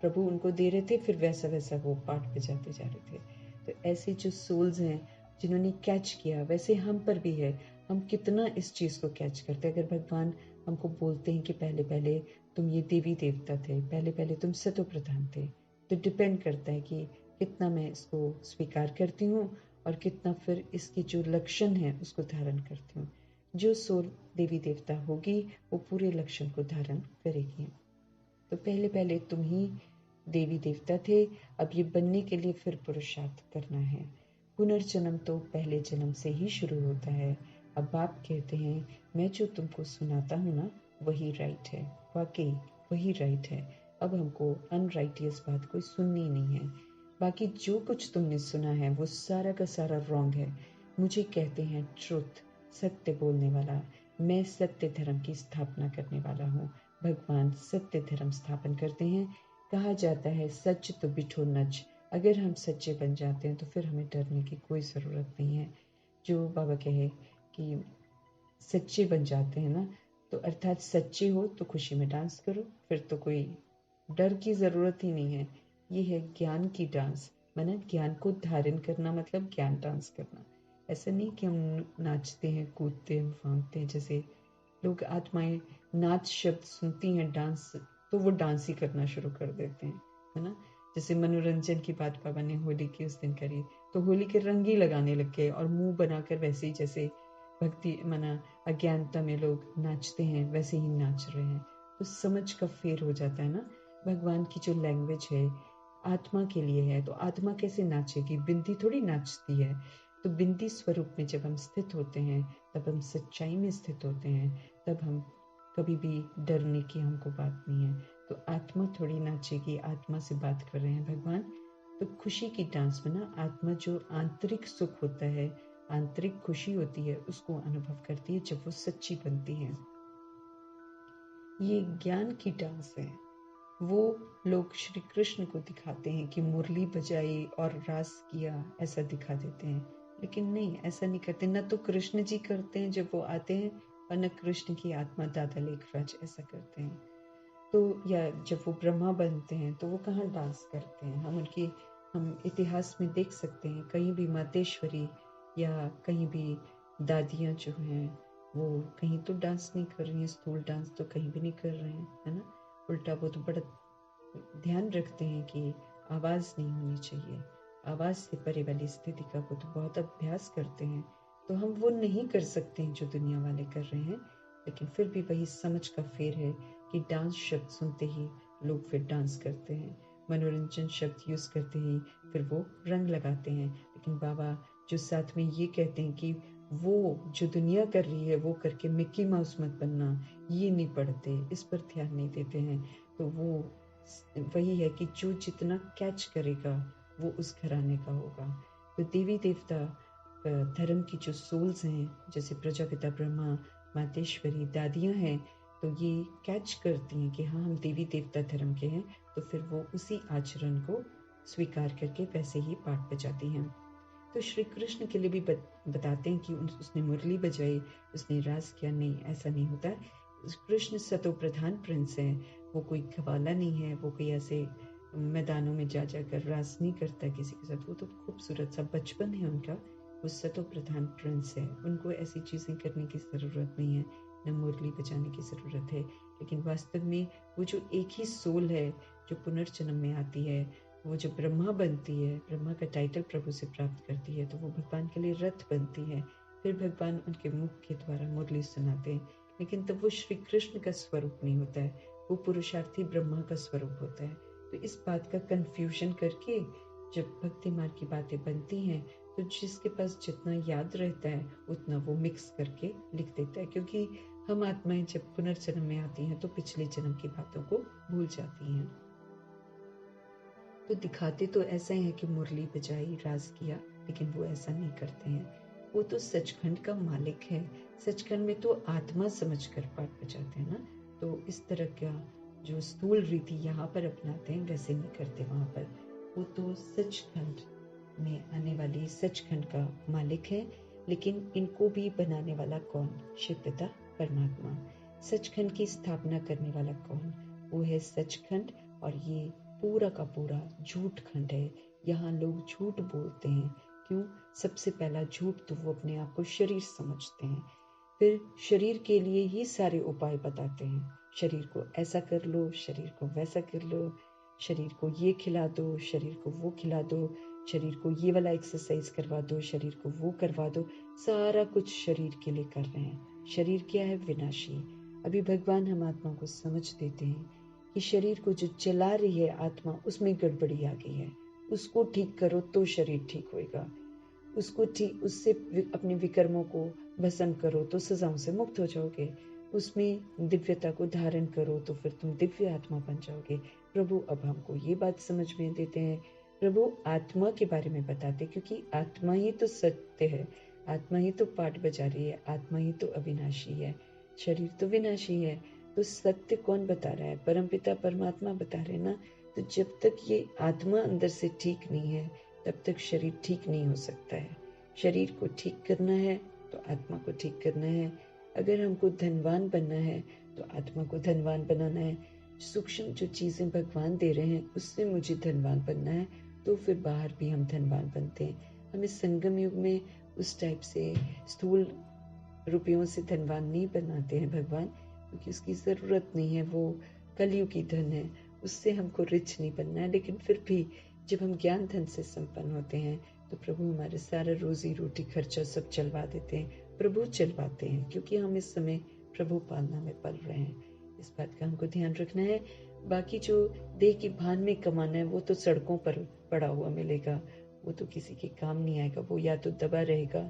प्रभु उनको दे रहे थे, फिर वैसा वैसा वो पाठ बजाते जा रहे थे। तो ऐसे जो सोल्स हैं जिन्होंने कैच किया, वैसे हम पर भी है। हम कितना इस चीज़ को कैच करते हैं। अगर भगवान हमको बोलते हैं कि पहले पहले तुम ये देवी देवता थे, पहले पहले तुम सतो प्रधान थे, तो डिपेंड करता है कि कितना मैं इसको स्वीकार करती हूँ और कितना फिर इसके जो लक्षण है उसको धारण करती हूँ। जो सोल देवी देवता होगी वो पूरे लक्षण को धारण करेगी। तो पहले पहले तुम ही देवी देवता थे, अब ये बनने के लिए फिर पुरुषार्थ करना है। पुनर्जन्म तो पहले जन्म से ही शुरू होता है। अब बाप कहते हैं मैं जो तुमको सुनाता हूँ ना वही राइट है, वाकई वही राइट है। अब हमको अनराइटियस बात कोई सुननी नहीं है। बाकी जो कुछ तुमने सुना है वो सारा का सारा रॉन्ग है। मुझे कहते हैं ट्रुथ, सत्य बोलने वाला। मैं सत्य धर्म की स्थापना करने वाला हूँ। भगवान सत्य धर्म स्थापन करते हैं। कहा जाता है सच तो बिठो नच। अगर हम सच्चे बन जाते हैं तो फिर हमें डरने की कोई ज़रूरत नहीं है। जो बाबा कहे कि सच्चे बन जाते हैं ना, तो अर्थात सच्चे हो तो खुशी में डांस करो, फिर तो कोई डर की ज़रूरत ही नहीं है। ये है ज्ञान की डांस, माना ज्ञान को धारण करना मतलब ज्ञान डांस करना। ऐसा नहीं कि हम नाचते हैं, कूदते हैं, फांगते हैं। जैसे लोग आत्माएं नाच शब्द सुनती हैं, डांस, तो वो डांस ही करना शुरू कर देते हैं, है ना। जैसे मनोरंजन की बात बाबा ने होली की उस दिन करी, तो होली के रंग ही लगाने लग गए और मुंह बनाकर वैसे ही जैसे भक्ति मना अज्ञानता में लोग नाचते हैं वैसे ही नाच रहे हैं। तो समझ का फेर हो जाता है ना। भगवान की जो लैंग्वेज है आत्मा के लिए है, तो आत्मा कैसे नाचेगी? बिंदी थोड़ी नाचती है। तो बिंदी स्वरूप में जब हम स्थित होते हैं तब हम सच्चाई में स्थित होते हैं, तब हम कभी भी डरने की हमको बात नहीं है। तो आत्मा थोड़ी नाचेगी, आत्मा से बात कर रहे हैं भगवान। तो खुशी की डांस में ना आत्मा जो आंतरिक सुख होता है, आंतरिक खुशी होती है, उसको अनुभव करती है जब वो सच्ची बनती है। ये ज्ञान की डांस है। वो लोग श्री कृष्ण को दिखाते हैं कि मुरली बजाई और रास किया, ऐसा दिखा देते हैं, लेकिन नहीं, ऐसा नहीं करते। न तो कृष्ण जी करते हैं जब वो आते हैं, और न कृष्ण की आत्मा दादा लेखराज ऐसा करते हैं। तो या जब वो ब्रह्मा बनते हैं तो वो कहाँ डांस करते हैं। हम इतिहास में देख सकते हैं, कहीं भी मातेश्वरी या कहीं भी दादियाँ जो हैं वो कहीं तो डांस नहीं कर रही हैं, स्थूल डांस तो कहीं भी नहीं कर रहे हैं, है ना। उल्टा वो तो बड़ा ध्यान रखते हैं कि आवाज़ नहीं होनी चाहिए, आवाज़ से परे वाली स्थिति का वो तो बहुत अभ्यास करते हैं। तो हम वो नहीं कर सकते हैं जो दुनिया वाले कर रहे हैं, लेकिन फिर भी वही समझ का फेर है कि डांस शब्द सुनते ही लोग फिर डांस करते हैं, मनोरंजन शब्द यूज़ करते ही फिर वो रंग लगाते हैं। लेकिन बाबा जो साथ में ये कहते हैं कि वो जो दुनिया कर रही है वो करके मिक्की माउस मत बनना, ये नहीं पढ़ते, इस पर ध्यान नहीं देते हैं। तो वो वही है कि जो जितना कैच करेगा वो उस घराने का होगा। तो देवी देवता धर्म की जो सोल्स हैं, जैसे प्रजापिता ब्रह्मा, मातेश्वरी, दादियाँ हैं, तो ये कैच करती हैं कि हाँ, हम देवी देवता धर्म के हैं, तो फिर वो उसी आचरण को स्वीकार करके वैसे ही पाठ बजाती हैं। तो श्री कृष्ण के लिए भी बताते हैं कि उसने मुरली बजाई, उसने रास किया, नहीं, ऐसा नहीं होता। कृष्ण सतो प्रधान प्रिंस है, वो कोई खवाला नहीं है, वो कोई ऐसे मैदानों में जा जाकर रास नहीं करता किसी के साथ। वो तो खूबसूरत सा बचपन है उनका, वो सतो प्रधान प्रिंस है, उनको ऐसी चीज़ें करने की ज़रूरत नहीं है, न मुरली बजाने की ज़रूरत है। लेकिन वास्तव में वो जो एक ही सोल है जो पुनर्जन्म में आती है, वो जो ब्रह्मा बनती है, ब्रह्मा का टाइटल प्रभु से प्राप्त करती है, तो वो भगवान के लिए रथ बनती है। फिर भगवान उनके मुख के द्वारा मुरली सुनाते हैं, लेकिन तब वो श्री कृष्ण का स्वरूप नहीं होता है, वो पुरुषार्थी ब्रह्मा का स्वरूप होता है। तो इस बात का कंफ्यूजन करके जब भक्ति मार्ग की बातें बनती हैं, तो जिसके पास जितना याद रहता है उतना वो मिक्स करके लिख देता है, क्योंकि हम आत्माएं जब पुनर्जन्म में आती हैं तो पिछले जन्म की बातों को भूल जाती हैं। तो दिखाते तो ऐसा है कि मुरली बजाई, राज किया, लेकिन वो ऐसा नहीं करते हैं। वो तो सचखंड का मालिक है, सचखंड में तो आत्मा समझकर पाठ बजाते हैं ना। तो इस तरह का जो स्थूल रीति यहाँ पर अपनाते हैं वैसे नहीं करते वहाँ पर। वो तो सचखंड में आने वाली सचखंड का मालिक है। लेकिन इनको भी बनाने वाला कौन? शिव पिता परमात्मा। सचखंड की स्थापना करने वाला कौन? वो है सचखंड। और ये पूरा का पूरा झूठ खंड है। यहाँ लोग झूठ बोलते हैं। क्यों? सबसे पहला झूठ तो वो अपने आप को शरीर समझते हैं, फिर शरीर के लिए ही सारे उपाय बताते हैं। शरीर को ऐसा कर लो, शरीर को वैसा कर लो, शरीर को ये खिला दो, शरीर को वो खिला दो, शरीर को ये वाला एक्सरसाइज करवा दो, शरीर को वो करवा दो। सारा कुछ शरीर के लिए कर रहे हैं। शरीर क्या है? विनाशी। अभी भगवान हम आत्मा को समझ देते हैं कि शरीर को जो चला रही है आत्मा, उसमें गड़बड़ी आ गई है, उसको ठीक करो तो शरीर ठीक होएगा। उससे अपने विकर्मों को भस्म करो तो सजाओं से मुक्त हो जाओगे। उसमें दिव्यता को धारण करो तो फिर तुम दिव्य आत्मा बन जाओगे। प्रभु अब हमको ये बात समझ में देते हैं। प्रभु आत्मा के बारे में बताते, क्योंकि आत्मा ही तो सत्य है, आत्मा ही तो पाठ बजा रही है, आत्मा ही तो अविनाशी है, शरीर तो विनाशी है। तो सत्य कौन बता रहा है? परमपिता परमात्मा बता रहे ना। तो जब तक ये आत्मा अंदर से ठीक नहीं है तब तक शरीर ठीक नहीं हो सकता है। शरीर को ठीक करना है तो आत्मा को ठीक करना है। अगर हमको धनवान बनना है तो आत्मा को धनवान बनाना है। सूक्ष्म जो चीज़ें भगवान दे रहे हैं उससे मुझे धनवान बनना है, तो फिर बाहर भी हम धनवान बनते हैं। हम इस संगम युग में उस टाइप से स्थूल रुपयों से धनवान नहीं बनाते हैं भगवान, क्योंकि उसकी ज़रूरत नहीं है। वो कलयुग की धन है, उससे हमको रिच नहीं बनना है। लेकिन फिर भी जब हम ज्ञान धन से संपन्न होते हैं तो प्रभु हमारे सारा रोजी रोटी खर्चा सब चलवा देते हैं। प्रभु चलवाते हैं, क्योंकि हम इस समय प्रभु पालना में पल रहे हैं। इस बात का हमको ध्यान रखना है। बाकी जो देह की भान में कमाना है वो तो सड़कों पर पड़ा हुआ मिलेगा, वो तो किसी के काम नहीं आएगा। वो या तो दबा रहेगा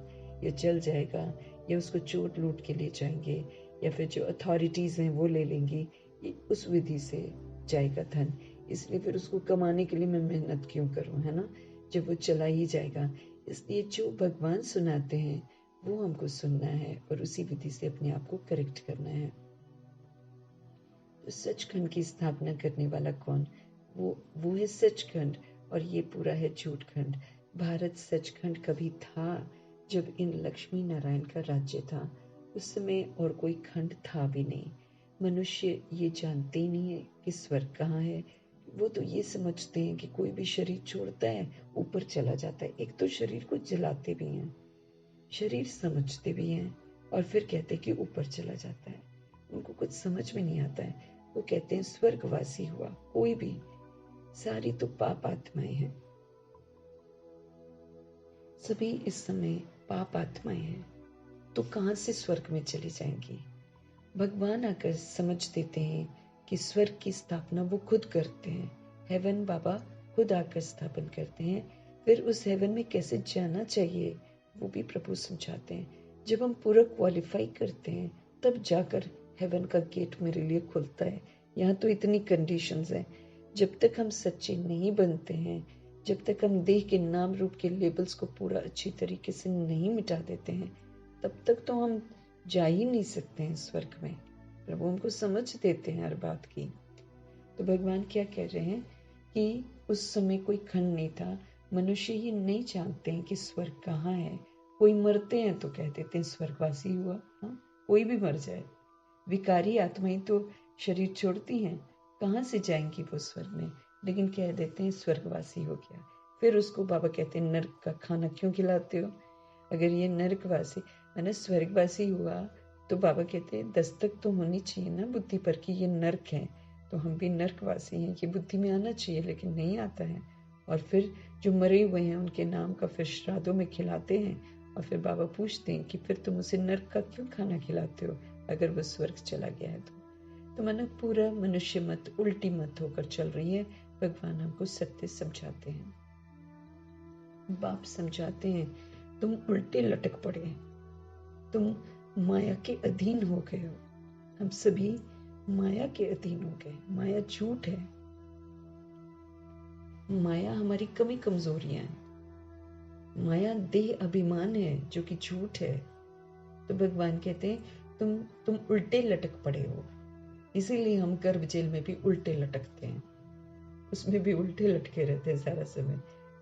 या जल जाएगा, या उसको चोट लूट के ले जाएंगे, या फिर जो अथॉरिटीज़ हैं वो ले लेंगी, ये उस विधि से जाएगा धन। इसलिए फिर उसको कमाने के लिए मैं मेहनत क्यों करूं, है ना, जब वो चला ही जाएगा। इसलिए जो भगवान सुनाते हैं वो हमको सुनना है और उसी विधि से अपने आप को करेक्ट करना है। तो सचखंड की स्थापना करने वाला कौन? वो है सचखंड, और ये पूरा है झूठखंड। भारत सचखंड कभी था जब इन लक्ष्मी नारायण का राज्य था। उस समय और कोई खंड था भी नहीं। मनुष्य ये जानते ही नहीं है कि स्वर्ग कहाँ है। वो तो ये समझते हैं कि कोई भी शरीर छोड़ता है ऊपर चला जाता है। एक तो शरीर को जलाते भी हैं, शरीर समझते भी हैं, और फिर कहते हैं कि ऊपर चला जाता है। उनको कुछ समझ में नहीं आता है। वो कहते हैं स्वर्गवासी हुआ। कोई भी, सारी तो पाप आत्माएं हैं। सभी इस समय पाप आत्माएं हैं, तो कहां से स्वर्ग में चली जाएंगी? भगवान आकर समझ देते हैं कि स्वर्ग की स्थापना वो खुद करते हैं। हेवन बाबा खुद आकर स्थापन करते हैं। फिर उस हेवन में कैसे जाना चाहिए वो भी प्रभु समझाते हैं। जब हम पूरा क्वालिफाई करते हैं तब जाकर हेवन का गेट मेरे लिए खुलता है। यहाँ तो इतनी कंडीशंस हैं। जब तक हम सच्चे नहीं बनते हैं, जब तक हम देह के नाम रूप के लेबल्स को पूरा अच्छी तरीके से नहीं मिटा देते हैं, तब तक तो हम जा ही नहीं सकते हैं स्वर्ग में। प्रभु हमको समझ देते हैं हर बात की। तो भगवान क्या कह रहे हैं कि उस समय कोई खंड नहीं था। मनुष्य ये नहीं जानते हैं कि स्वर्ग कहाँ है। कोई मरते हैं तो कह देते हैं स्वर्गवासी हुआ। हाँ, कोई भी मर जाए, विकारी आत्माएं तो शरीर छोड़ती हैं, कहाँ से जाएंगी वो स्वर्ग में, लेकिन कह देते हैं स्वर्गवासी हो गया। फिर उसको बाबा कहते हैं नर्क का खाना क्यों खिलाते हो? अगर ये नर्कवासी मैंने स्वर्गवासी हुआ तो बाबा कहते हैं दस्तक तो होनी चाहिए ना बुद्धि पर कि ये नर्क है, तो हम भी नर्कवासी हैं, ये बुद्धि में आना चाहिए, लेकिन नहीं आता है। और फिर जो मरे हुए हैं उनके नाम का फिर श्राद्धों में खिलाते हैं, और फिर बाबा पूछते हैं कि फिर तुम उसे नर्क का क्यों खाना खिलाते हो अगर वो स्वर्ग चला गया है तो मानो पूरा मनुष्य मत उल्टी मत होकर चल रही है। भगवान हमको सत्य समझाते हैं, बाप समझाते हैं तुम उल्टे लटक पड़े, तुम माया के अधीन हो गए हो। हम सभी माया के अधीन हो गए। माया झूठ है, माया हमारी कमी कमजोरियां हैं, माया देह अभिमान है जो कि झूठ है। तो भगवान कहते हैं तुम उल्टे लटक पड़े हो। इसीलिए हम गर्भ जेल में भी उल्टे लटकते हैं, उसमें भी उल्टे लटके रहते हैं सारा समय।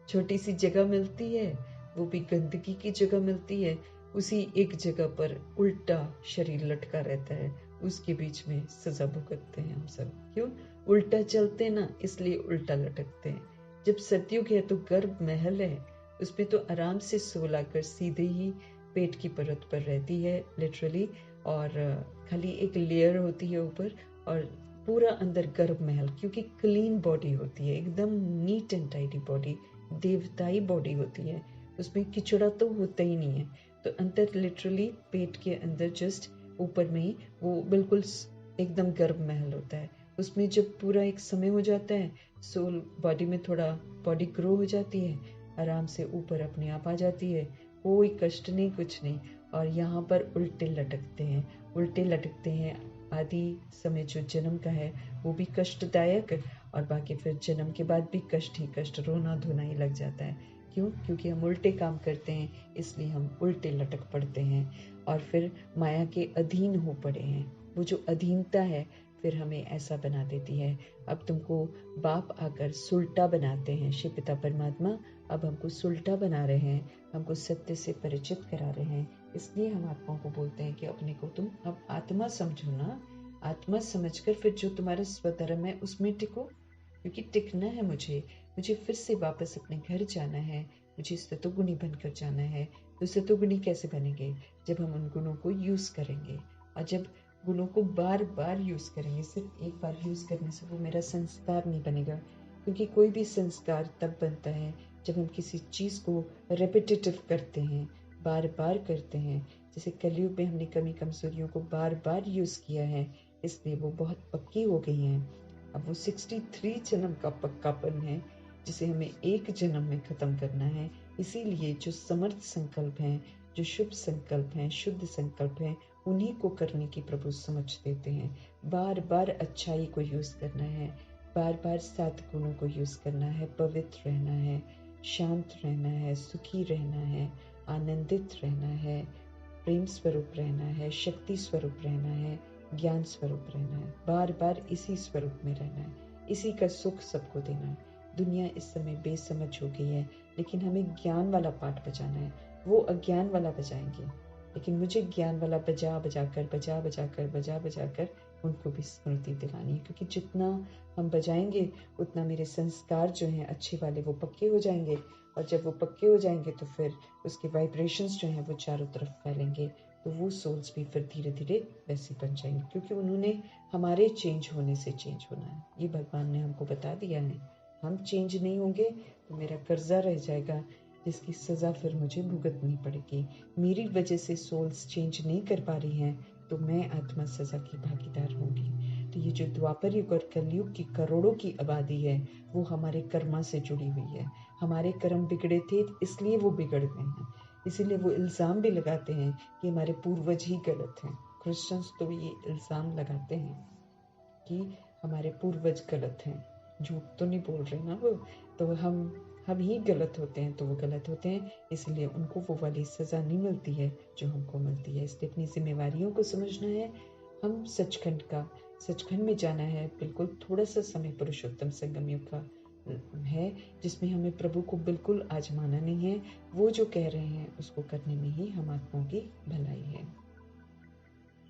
छोटी सी जगह मिलती है, वो भी गंदगी की जगह मिलती है, उसी एक जगह पर उल्टा शरीर लटका रहता है, उसके बीच में सजा भुगतते हैं हम सब। क्यों? उल्टा चलते ना, इसलिए उल्टा लटकते हैं। जब सतयुग है तो गर्भ महल है, उसमें तो आराम से सो लाकर सीधे ही पेट की परत पर रहती है लिटरली, और खाली एक लेयर होती है ऊपर, और पूरा अंदर गर्भ महल, क्योंकि क्लीन बॉडी होती है, एकदम नीट एंड टाइडी बॉडी, देवताई बॉडी होती है, उसमें किचड़ा तो होता ही नहीं है। तो अंदर लिटरली पेट के अंदर जस्ट ऊपर में ही वो बिल्कुल एकदम गर्भ महल होता है। उसमें जब पूरा एक समय हो जाता है, सोल बॉडी में थोड़ा बॉडी ग्रो हो जाती है, आराम से ऊपर अपने आप आ जाती है, कोई कष्ट नहीं, कुछ नहीं। और यहाँ पर उल्टे लटकते हैं, उल्टे लटकते हैं। आदि समय जो जन्म का है वो भी कष्टदायक, और बाकी फिर जन्म के बाद भी कष्ट ही कष्ट, रोना धोना ही लग जाता है। क्यों? क्योंकि हम उल्टे काम करते हैं, इसलिए हम उल्टे लटक पड़ते हैं और फिर माया के अधीन हो पड़े हैं। वो जो अधीनता है फिर हमें ऐसा बना देती है। अब तुमको बाप आकर सुलटा बनाते हैं, शिव पिता परमात्मा अब हमको सुलटा बना रहे हैं, हमको सत्य से परिचित करा रहे हैं। इसलिए हम आत्माओं को बोलते हैं कि अपने को तुम अब आत्मा समझो ना, आत्मा समझकर फिर जो तुम्हारा स्वधर्म है उसमें टिको, क्योंकि टिकना है मुझे फिर से वापस अपने घर जाना है, मुझे सतोगुणी बनकर जाना है। तो सतोगुणी कैसे बनेंगे? जब हम उन गुणों को यूज करेंगे, और जब गुणों को बार बार यूज करेंगे, सिर्फ एक बार यूज करने से वो मेरा संस्कार नहीं बनेगा, क्योंकि कोई भी संस्कार तब बनता है जब हम किसी चीज को रेपिटेटिव करते हैं, बार बार करते हैं। जैसे कलयुग में हमने कमी कमजोरियों को बार बार यूज किया है, इसलिए वो बहुत पक्की हो गई हैं। अब वो 63 जन्म का पक्कापन है जिसे हमें एक जन्म में खत्म करना है। इसीलिए जो समर्थ संकल्प हैं, जो शुभ संकल्प हैं, शुद्ध संकल्प हैं, उन्हीं को करने की प्रभु समझ देते हैं। बार बार अच्छाई को यूज करना है, बार बार 7 गुणों को यूज करना है, पवित्र रहना है, शांत रहना है, सुखी रहना है, आनंदित रहना है, प्रेम स्वरूप रहना है, शक्ति स्वरूप रहना है, ज्ञान स्वरूप रहना है। बार बार इसी स्वरूप में रहना है, इसी का सुख सबको देना है। दुनिया इस समय बेसमझ हो गई है, लेकिन हमें ज्ञान वाला पाठ बजाना है। वो अज्ञान वाला बजाएंगे, लेकिन मुझे ज्ञान वाला बजा बजा कर उनको भी स्मृति दिलानी है, क्योंकि जितना हम बजाएंगे उतना मेरे संस्कार जो हैं अच्छे वाले वो पक्के हो जाएंगे, और जब वो पक्के हो जाएंगे तो फिर उसके वाइब्रेशंस जो हैं वो चारों तरफ फैलेंगे, तो वो सोल्स भी फिर धीरे धीरे वैसे बन जाएंगे, क्योंकि उन्होंने हमारे चेंज होने से चेंज होना है। ये भगवान ने हमको बता दिया है। हम चेंज नहीं होंगे तो मेरा कर्जा रह जाएगा, जिसकी सज़ा फिर मुझे भुगतनी पड़ेगी। मेरी वजह से सोल्स चेंज नहीं कर पा रही हैं, तो मैं आत्मा सज़ा की भागीदार होंगी। तो ये जो द्वापर युग और कलयुग की करोड़ों की आबादी है, वो हमारे कर्मा से जुड़ी हुई है। हमारे कर्म बिगड़े थे, इसलिए वो बिगड़ गए हैं। इसीलिए वो इल्ज़ाम भी लगाते हैं कि हमारे पूर्वज ही गलत हैं। क्रिश्चियंस तो ये इल्ज़ाम लगाते हैं कि हमारे पूर्वज गलत हैं। झूठ तो नहीं बोल रहे ना वो, तो हम ही गलत होते हैं, तो वो गलत होते हैं, इसलिए उनको वो वाली सज़ा नहीं मिलती है जो हमको मिलती है। इसलिए अपनी जिम्मेवारियों को समझना है। हम सचखंड में जाना है। बिल्कुल थोड़ा सा समय पुरुषोत्तम संगम युग का है, जिसमें हमें प्रभु को बिल्कुल आजमाना नहीं है। वो जो कह रहे हैं उसको करने में ही हम आत्माओं की भलाई है।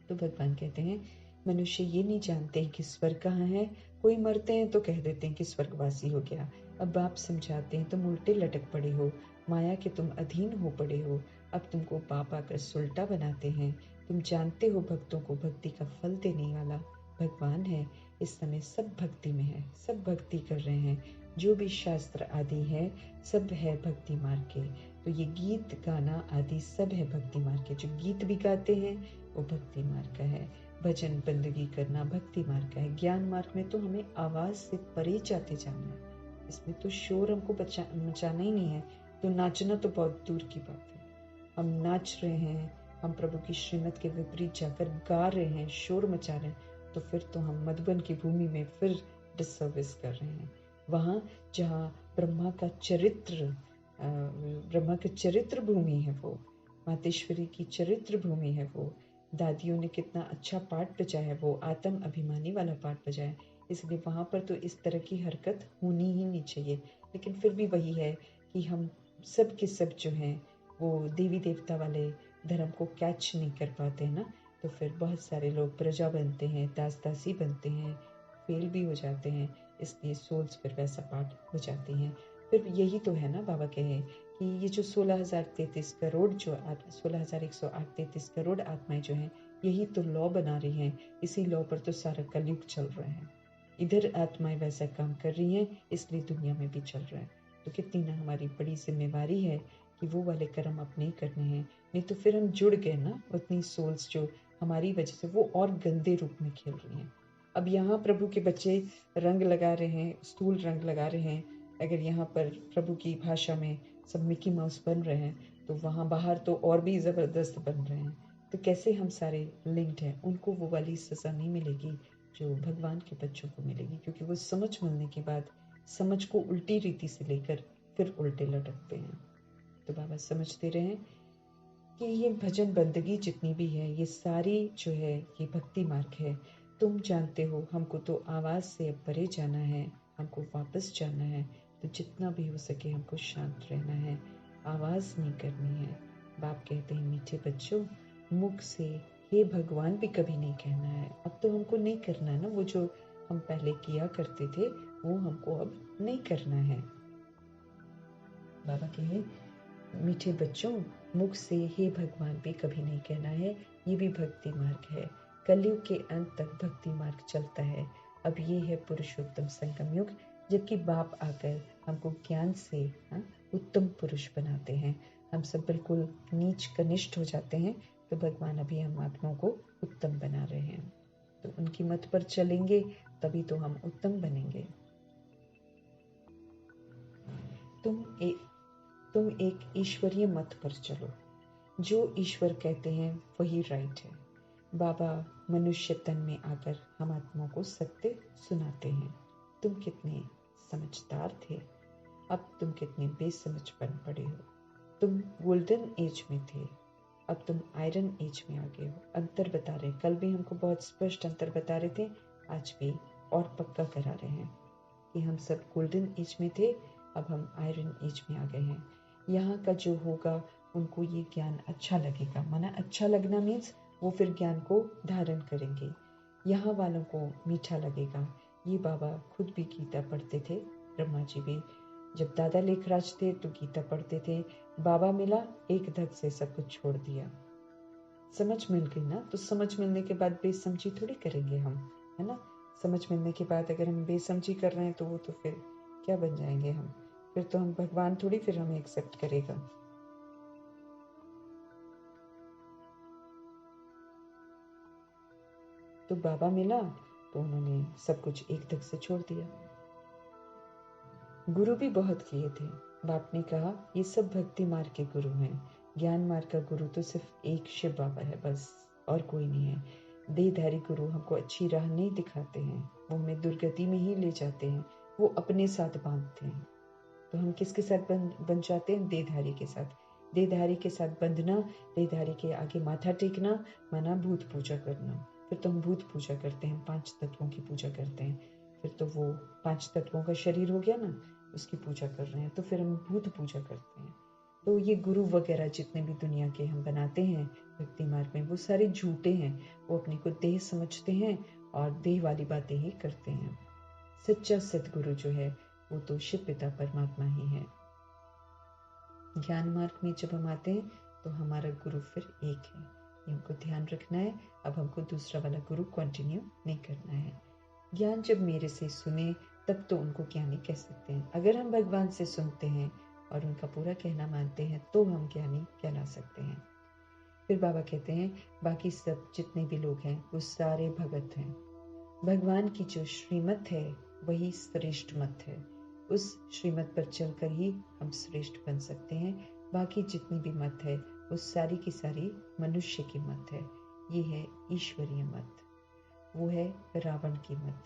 तो भगवान कहते हैं, मनुष्य ये नहीं जानते कि स्वर्ग कहाँ है। कोई मरते हैं तो कह देते हैं कि स्वर्गवासी हो गया। अब बाप समझाते हैं, तुम उल्टे लटक पड़े हो, माया के तुम अधीन हो पड़े हो। अब तुमको पाप आकर सुलटा बनाते हैं। तुम जानते हो भक्तों को भक्ति का फल देने वाला भगवान है। इस समय सब भक्ति में है, सब भक्ति कर रहे हैं। जो भी शास्त्र आदि है सब है भक्ति मार्ग के। तो ये गीत गाना आदि सब है भक्ति मार्ग के। जो गीत भी गाते हैं वो भक्ति मार्ग का है। भजन बंदगी करना भक्ति मार्ग का है। ज्ञान मार्ग में तो हमें आवाज से परे जाते जाना है। इसमें तो शोर हमको मचाना ही नहीं है, तो नाचना तो बहुत दूर की बात है। हम नाच रहे हैं, हम प्रभु की श्रीमत के विपरीत जाकर गा रहे हैं, शोर मचा रहे हैं, तो फिर तो हम मधुबन की भूमि में फिर डिसर्विस कर रहे हैं। वहाँ जहाँ ब्रह्मा का चरित्र भूमि है, वो मातेश्वरी की चरित्र भूमि है। वो दादियों ने कितना अच्छा पाठ बजाया है, वो आत्म अभिमानी वाला पाठ बजाया है। इसलिए वहाँ पर तो इस तरह की हरकत होनी ही नहीं चाहिए। लेकिन फिर भी वही है कि हम सब के सब जो हैं वो देवी देवता वाले धर्म को कैच नहीं कर पाते हैं ना, तो फिर बहुत सारे लोग प्रजा बनते हैं, दास दासी बनते हैं, फेल भी हो जाते हैं। इसलिए सोल्स फिर वैसा पाठ बजाती हैं। फिर यही तो है ना, बाबा कहे कि ये जो 16,033 करोड़ जो 16,133 करोड़ आत्माएं जो हैं, यही तो लॉ बना रही हैं। इसी लॉ पर तो सारा कलयुग चल रहा है। इधर आत्माएं वैसा काम कर रही हैं, इसलिए दुनिया में भी चल रहा है। तो कितनी ना हमारी बड़ी जिम्मेवारी है कि वो वाले कर्म अपने करने हैं। नहीं तो फिर हम जुड़ गए ना, उतनी सोल्स जो हमारी वजह से वो और गंदे रूप में खेल रही हैं। अब यहाँ प्रभु के बच्चे रंग लगा रहे हैं, स्थूल रंग लगा रहे हैं। अगर यहाँ पर प्रभु की भाषा में सब मिकी माउस बन रहे हैं, तो वहाँ बाहर तो और भी ज़बरदस्त बन रहे हैं। तो कैसे हम सारे लिंक्ड हैं। उनको वो वाली सज़ा नहीं मिलेगी जो भगवान के बच्चों को मिलेगी, क्योंकि वो समझ मिलने के बाद समझ को उल्टी रीति से लेकर फिर उल्टे लटकते हैं। तो बाबा समझते रहे कि ये भजन बंदगी जितनी भी है, ये सारी जो है ये भक्ति मार्ग है। तुम जानते हो हमको तो आवाज़ से अब परे जाना है, हमको वापस जाना है। तो जितना भी हो सके हमको शांत रहना है, आवाज़ नहीं करनी है। बाप कहते हैं, मीठे बच्चों, मुख से हे भगवान भी कभी नहीं कहना है। अब तो हमको नहीं करना है ना, वो जो हम पहले किया करते थे वो हमको अब नहीं करना है। बाबा कहे, मीठे बच्चों, मुख से हे भगवान भी कभी नहीं कहना है। ये भी भक्ति मार्ग है। कलयुग के अंत तक भक्ति मार्ग चलता है। अब ये है पुरुषोत्तम संगम युग, जबकि बाप आकर हमको ज्ञान से उत्तम पुरुष बनाते हैं। हम सब बिल्कुल नीच कनिष्ठ हो जाते हैं, तो भगवान अभी हम आत्माओं को उत्तम बना रहे हैं। तो उनकी मत पर चलेंगे तभी तो हम उत्तम बनेंगे। तुम एक ईश्वरीय मत पर चलो। जो ईश्वर कहते हैं वही राइट है। बाबा मनुष्य तन में आकर हम आत्माओं को सत्य सुनाते हैं। तुम कितने समझदार थे, अब तुम कितने बेसमझ बन पड़े हो। तुम गोल्डन एज में थे, अब तुम आयरन एज में आ गए हो। अंतर बता रहे, कल भी हमको बहुत स्पष्ट अंतर बता रहे थे, आज भी और पक्का करा रहे हैं कि हम सब गोल्डन एज में थे, अब हम आयरन एज में आ गए हैं। यहाँ का जो होगा उनको ये ज्ञान अच्छा लगेगा। माना अच्छा लगना मीन्स वो फिर ज्ञान को धारण करेंगे। यहाँ वालों को मीठा लगेगा। ये बाबा खुद भी गीता पढ़ते थे, ब्रह्मा जी भी जब दादा लेखराज थे तो गीता पढ़ते थे। बाबा मिला, एक धक से सब कुछ छोड़ दिया। समझ मिल गई ना, तो समझ मिलने के बाद बेसमझी थोड़ी करेंगे हम, है ना। समझ मिलने के बाद अगर हम बेसमझी कर रहे हैं तो वो तो फिर क्या बन जाएंगे हम, फिर तो हम भगवान थोड़ी फिर हमें एक्सेप्ट करेगा। तो बाबा मिला तो उन्होंने सब कुछ एक धक से छोड़ दिया। गुरु भी बहुत किए थे। बाप ने कहा ये सब भक्ति मार्ग के गुरु हैं, ज्ञान मार्ग का गुरु तो सिर्फ एक शिव बाबा है, बस और कोई नहीं है। देहधारी गुरु हमको अच्छी राह नहीं दिखाते हैं, वो हमें दुर्गति में ही ले जाते हैं, वो अपने साथ बांधते हैं। तो हम किसके साथ बन जाते हैं? देहधारी के साथ। देहधारी के साथ बंधना, देहधारी के आगे माथा टेकना, माना भूत पूजा करना। फिर तो हम भूत पूजा करते हैं, 5 तत्वों की पूजा करते हैं। फिर तो वो 5 तत्वों का शरीर हो गया ना, उसकी पूजा कर रहे हैं, तो फिर हम भूत पूजा करते हैं। तो ये गुरु वगैरह जितने भी दुनिया के हम बनाते हैं भक्ति मार्ग में, वो सारे झूठे हैं। वो अपने को देह समझते हैं और देह वाली बातें ही करते हैं। सच्चा सदगुरु जो है वो तो शिव पिता परमात्मा ही है। ज्ञान मार्ग में जब हम आते हैं तो हमारा गुरु फिर एक है, ये हमको ध्यान रखना है। अब हमको दूसरा वाला गुरु कंटिन्यू नहीं करना है। ज्ञान जब मेरे से सुने तब तो उनको ज्ञानी कह सकते हैं। अगर हम भगवान से सुनते हैं और उनका पूरा कहना मानते हैं तो हम ज्ञानी कहला सकते हैं। फिर बाबा कहते हैं बाकी सब जितने भी लोग हैं वो सारे भगत हैं। भगवान की जो श्रीमत है वही श्रेष्ठ मत है। उस श्रीमत पर चलकर ही हम श्रेष्ठ बन सकते हैं। बाकी जितनी भी मत है वो सारी की सारी मनुष्य की मत है। ये है ईश्वरीय मत, वो है रावण की मत,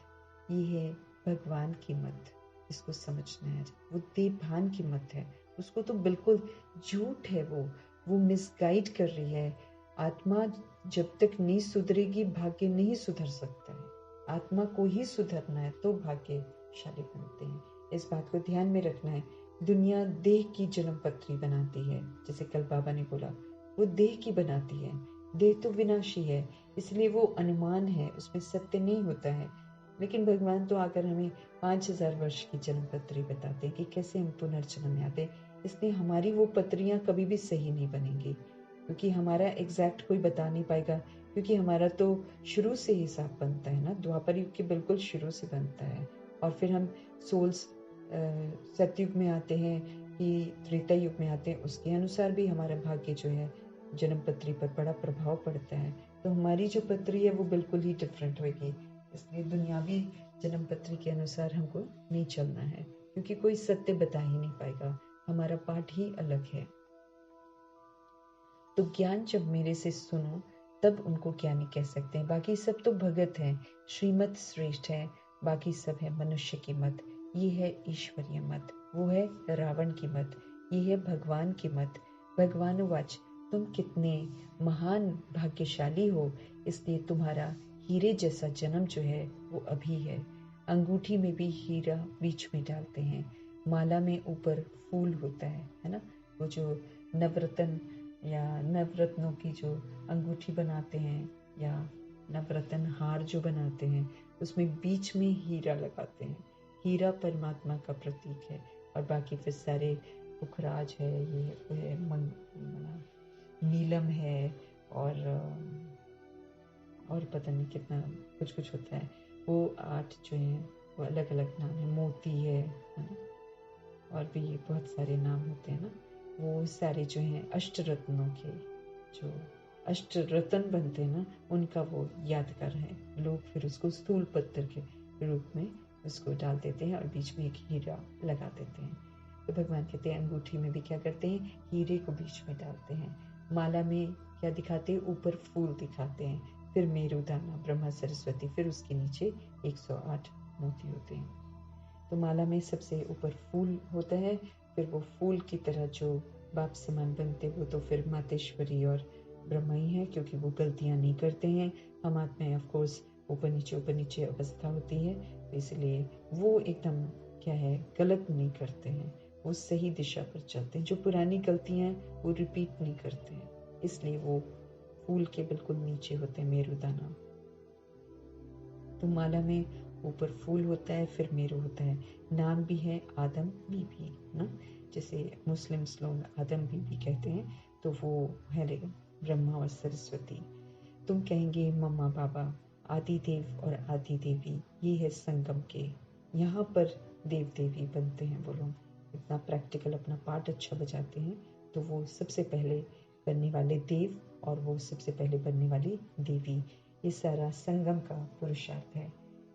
ये है भगवान की मत। इसको समझना है। वो देवभान की मत है, उसको तो बिल्कुल झूठ है। वो मिसगाइड कर रही है। आत्मा जब तक नहीं सुधरेगी भाग्य नहीं सुधर सकता है। आत्मा को ही सुधरना है तो भाग्यशाली बनते हैं। इस बात को ध्यान में रखना है। दुनिया देह की जन्म पत्री बनाती है, जैसे कल बाबा ने बोला, वो देह की बनाती है। देह तो विनाशी है, इसलिए वो अनुमान है, उसमें सत्य नहीं होता है। लेकिन भगवान तो आकर हमें 5000 वर्ष की जन्म पत्री बताते हैं कि कैसे हम पुनर्जन्म में आते हैं। इसलिए हमारी वो पत्रियां कभी भी सही नहीं बनेंगी, क्योंकि हमारा एग्जैक्ट कोई बता नहीं पाएगा। क्योंकि हमारा तो शुरू से हिसाब बनता है ना, द्वापर युग के बिल्कुल शुरू से बनता है। और फिर हम सोल्स सतयुग में आते हैं कि त्रेता युग में आते हैं, उसके अनुसार भी हमारा भाग्य जो है जन्म पत्री पर बड़ा प्रभाव पड़ता है। तो हमारी जो पत्री है वो बिल्कुल ही डिफरेंट होगी। इसलिए दुनियावी जन्म पत्री के अनुसार हमको नहीं चलना है, क्योंकि कोई सत्य बता ही नहीं पाएगा। हमारा पाठ ही अलग है। तो ज्ञान जब मेरे से सुनो तब उनको ज्ञानी कह सकते हैं। बाकी सब तो भगत हैं। श्रीमत श्रेष्ठ है, बाकी सब है मनुष्य की मत। ये है ईश्वरीय मत, वो है रावण की मत, ये है भगवान की मत। भगवानुवाच तुम कितने महान भाग्यशाली हो, इसलिए तुम्हारा हीरे जैसा जन्म जो है वो अभी है। अंगूठी में भी हीरा बीच में डालते हैं, माला में ऊपर फूल होता है ना। वो जो नवरत्न या नवरत्नों की जो अंगूठी बनाते हैं या नवरत्न हार जो बनाते हैं, उसमें बीच में हीरा लगाते हैं। हीरा परमात्मा का प्रतीक है। और बाकी फिर सारे पुखराज है, ये है नीलम है, और पता नहीं कितना कुछ कुछ होता है। वो 8 जो हैं वो अलग अलग नाम है। मोती है ना, और भी बहुत सारे नाम होते हैं ना। वो सारे जो हैं अष्टरत्नों के जो अष्टरत्न बनते हैं ना, उनका वो यादगार है। लोग फिर उसको स्थूल पत्थर के रूप में उसको डाल देते हैं और बीच में एक हीरा लगा देते हैं। तो भगवान कहते हैं अंगूठी में भी क्या करते हैं, हीरे को बीच में डालते हैं। माला में क्या दिखाते हैं, ऊपर फूल दिखाते हैं। फिर मेरुदाना, ब्रह्मा सरस्वती, फिर उसके नीचे 108 मोती होते हैं। तो माला में सबसे ऊपर फूल होता है, फिर वो फूल की तरह जो बाप समान बनते वो तो फिर मातेश्वरी और ब्रह्मा ही है, क्योंकि वो गलतियां नहीं करते हैं। हम आत्माएं ऑफ कोर्स ऊपर नीचे अवस्था होती है, तो इसलिए वो एकदम क्या है, गलत नहीं करते हैं, वो सही दिशा पर चलते हैं। जो पुरानी गलतियां हैं वो रिपीट नहीं करते हैं, इसलिए वो फूल के बिल्कुल नीचे होते हैं, मेरुदाना। तो माला में ऊपर फूल होता है, फिर मेरू होता है। नाम भी है आदम बीबी ना, जैसे मुस्लिम्स लोग आदम बीबी कहते हैं, तो वो है ब्रह्मा और सरस्वती। तुम कहेंगे मम्मा पापा, आदि देव और आदि देवी, ये है संगम के, यहाँ पर देव देवी बनते हैं। वो लोग इतना प्रैक्टिकल अपना पार्ट अच्छा बजाते हैं, तो वो सबसे पहले बनने वाले देव और वो सबसे पहले बनने वाली देवी, ये सारा संगम का पुरुषार्थ है।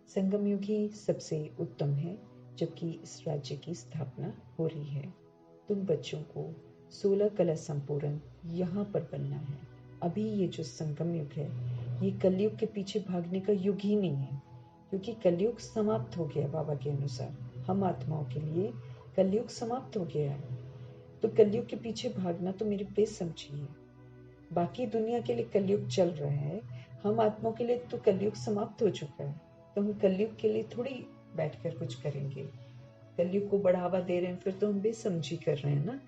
संगम युग ही सबसे उत्तम है, जबकि इस राज्य की स्थापना हो रही है। तुम बच्चों को 16 कला संपूर्ण यहाँ पर बनना है। अभी ये जो संगम युग है, ये कलयुग के पीछे भागने का युग ही नहीं है, क्योंकि कलयुग समाप्त हो गया। बाबा के अनुसार हम आत्माओं के लिए कलयुग समाप्त हो गया है, तो कलयुग के पीछे भागना तो मेरी बेसमझी है। बाकी दुनिया के लिए कलयुग चल रहा है, हम आत्माओं के लिए तो कलयुग समाप्त हो चुका है, तो हम कलयुग के लिए थोड़ी बैठकर कुछ करेंगे। कलयुग को बढ़ावा दे रहे हैं, फिर तो हम बेसमझी कर रहे हैं ना।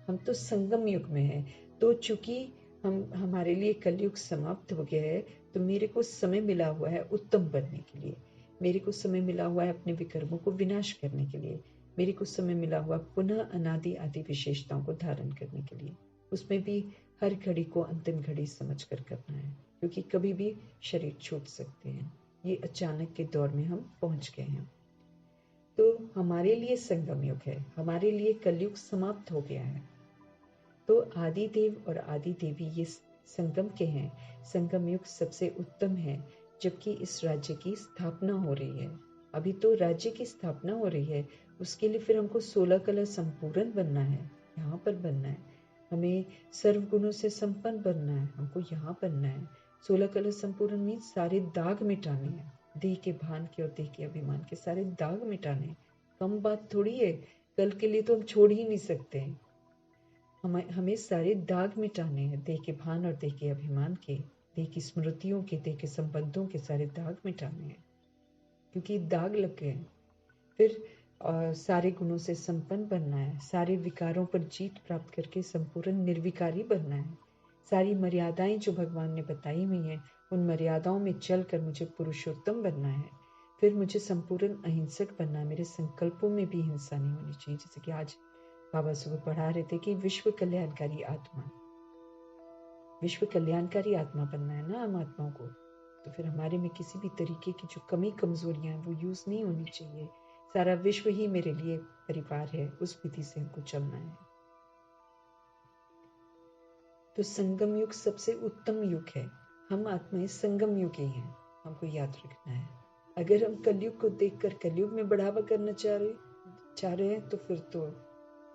हम तो संगम युग में हैं, तो चूंकि हमारे लिए कलयुग समाप्त हो गया है, तो मेरे को समय मिला हुआ है उत्तम बनने के लिए। मेरे को समय मिला हुआ है अपने विकर्मों को विनाश करने के लिए। मेरे को समय मिला हुआ पुनः अनादि आदि विशेषताओं को धारण करने के लिए। उसमें भी हर घड़ी को अंतिम घड़ी समझकर करना है, क्योंकि कभी भी शरीर छूट सकते हैं। ये अचानक के दौर में हम पहुंच गए हैं। तो हमारे लिए संगम युग है, हमारे लिए कलयुग समाप्त हो गया है। तो आदि देव और आदि देवी ये संगम के हैं। संगम युग सबसे उत्तम है, जबकि इस राज्य की स्थापना हो रही है। अभी तो राज्य की स्थापना हो रही है, उसके लिए फिर हमको 16 कला संपूर्ण बनना है, यहाँ पर बनना है। हमें सर्वगुणों से संपन्न बनना है, हमको यहाँ बनना है। 16 कला संपूर्ण मीन सारे दाग मिटाने हैं, देह के भान के और देह के अभिमान के सारे दाग मिटाने हैं। कम बात थोड़ी है, कल के लिए तो हम छोड़ ही नहीं सकते हैं। हमें सारे दाग मिटाने हैं, देह के भान और देह के अभिमान के, देह की स्मृतियों के, देह के संबंधों के सारे दाग मिटाने हैं, क्योंकि दाग लग गए हैं। फिर सारे गुणों से संपन्न बनना है, सारे विकारों पर जीत प्राप्त करके संपूर्ण निर्विकारी बनना है। सारी मर्यादाएं जो भगवान ने बताई हुई हैं, उन मर्यादाओं में चलकर मुझे पुरुषोत्तम बनना है। फिर मुझे संपूर्ण अहिंसक बनना है, मेरे संकल्पों में भी हिंसा नहीं होनी चाहिए। जैसे कि आज बाबा सुबह पढ़ा रहे थे कि विश्व कल्याणकारी आत्मा, विश्व कल्याणकारी आत्मा बनना है ना हम आत्माओं को। तो फिर हमारे में किसी भी तरीके की जो कमी कमजोरियां हैं वो यूज नहीं होनी चाहिए। सारा विश्व ही मेरे लिए परिवार है, उस विधि से हमको चलना है। तो संगम युग सबसे उत्तम युग है। हम आत्माएं संगम युग ही हैं, हमको याद रखना है। अगर हम कलयुग को देखकर कलयुग में बढ़ावा करना चाह रहे हैं, तो फिर तो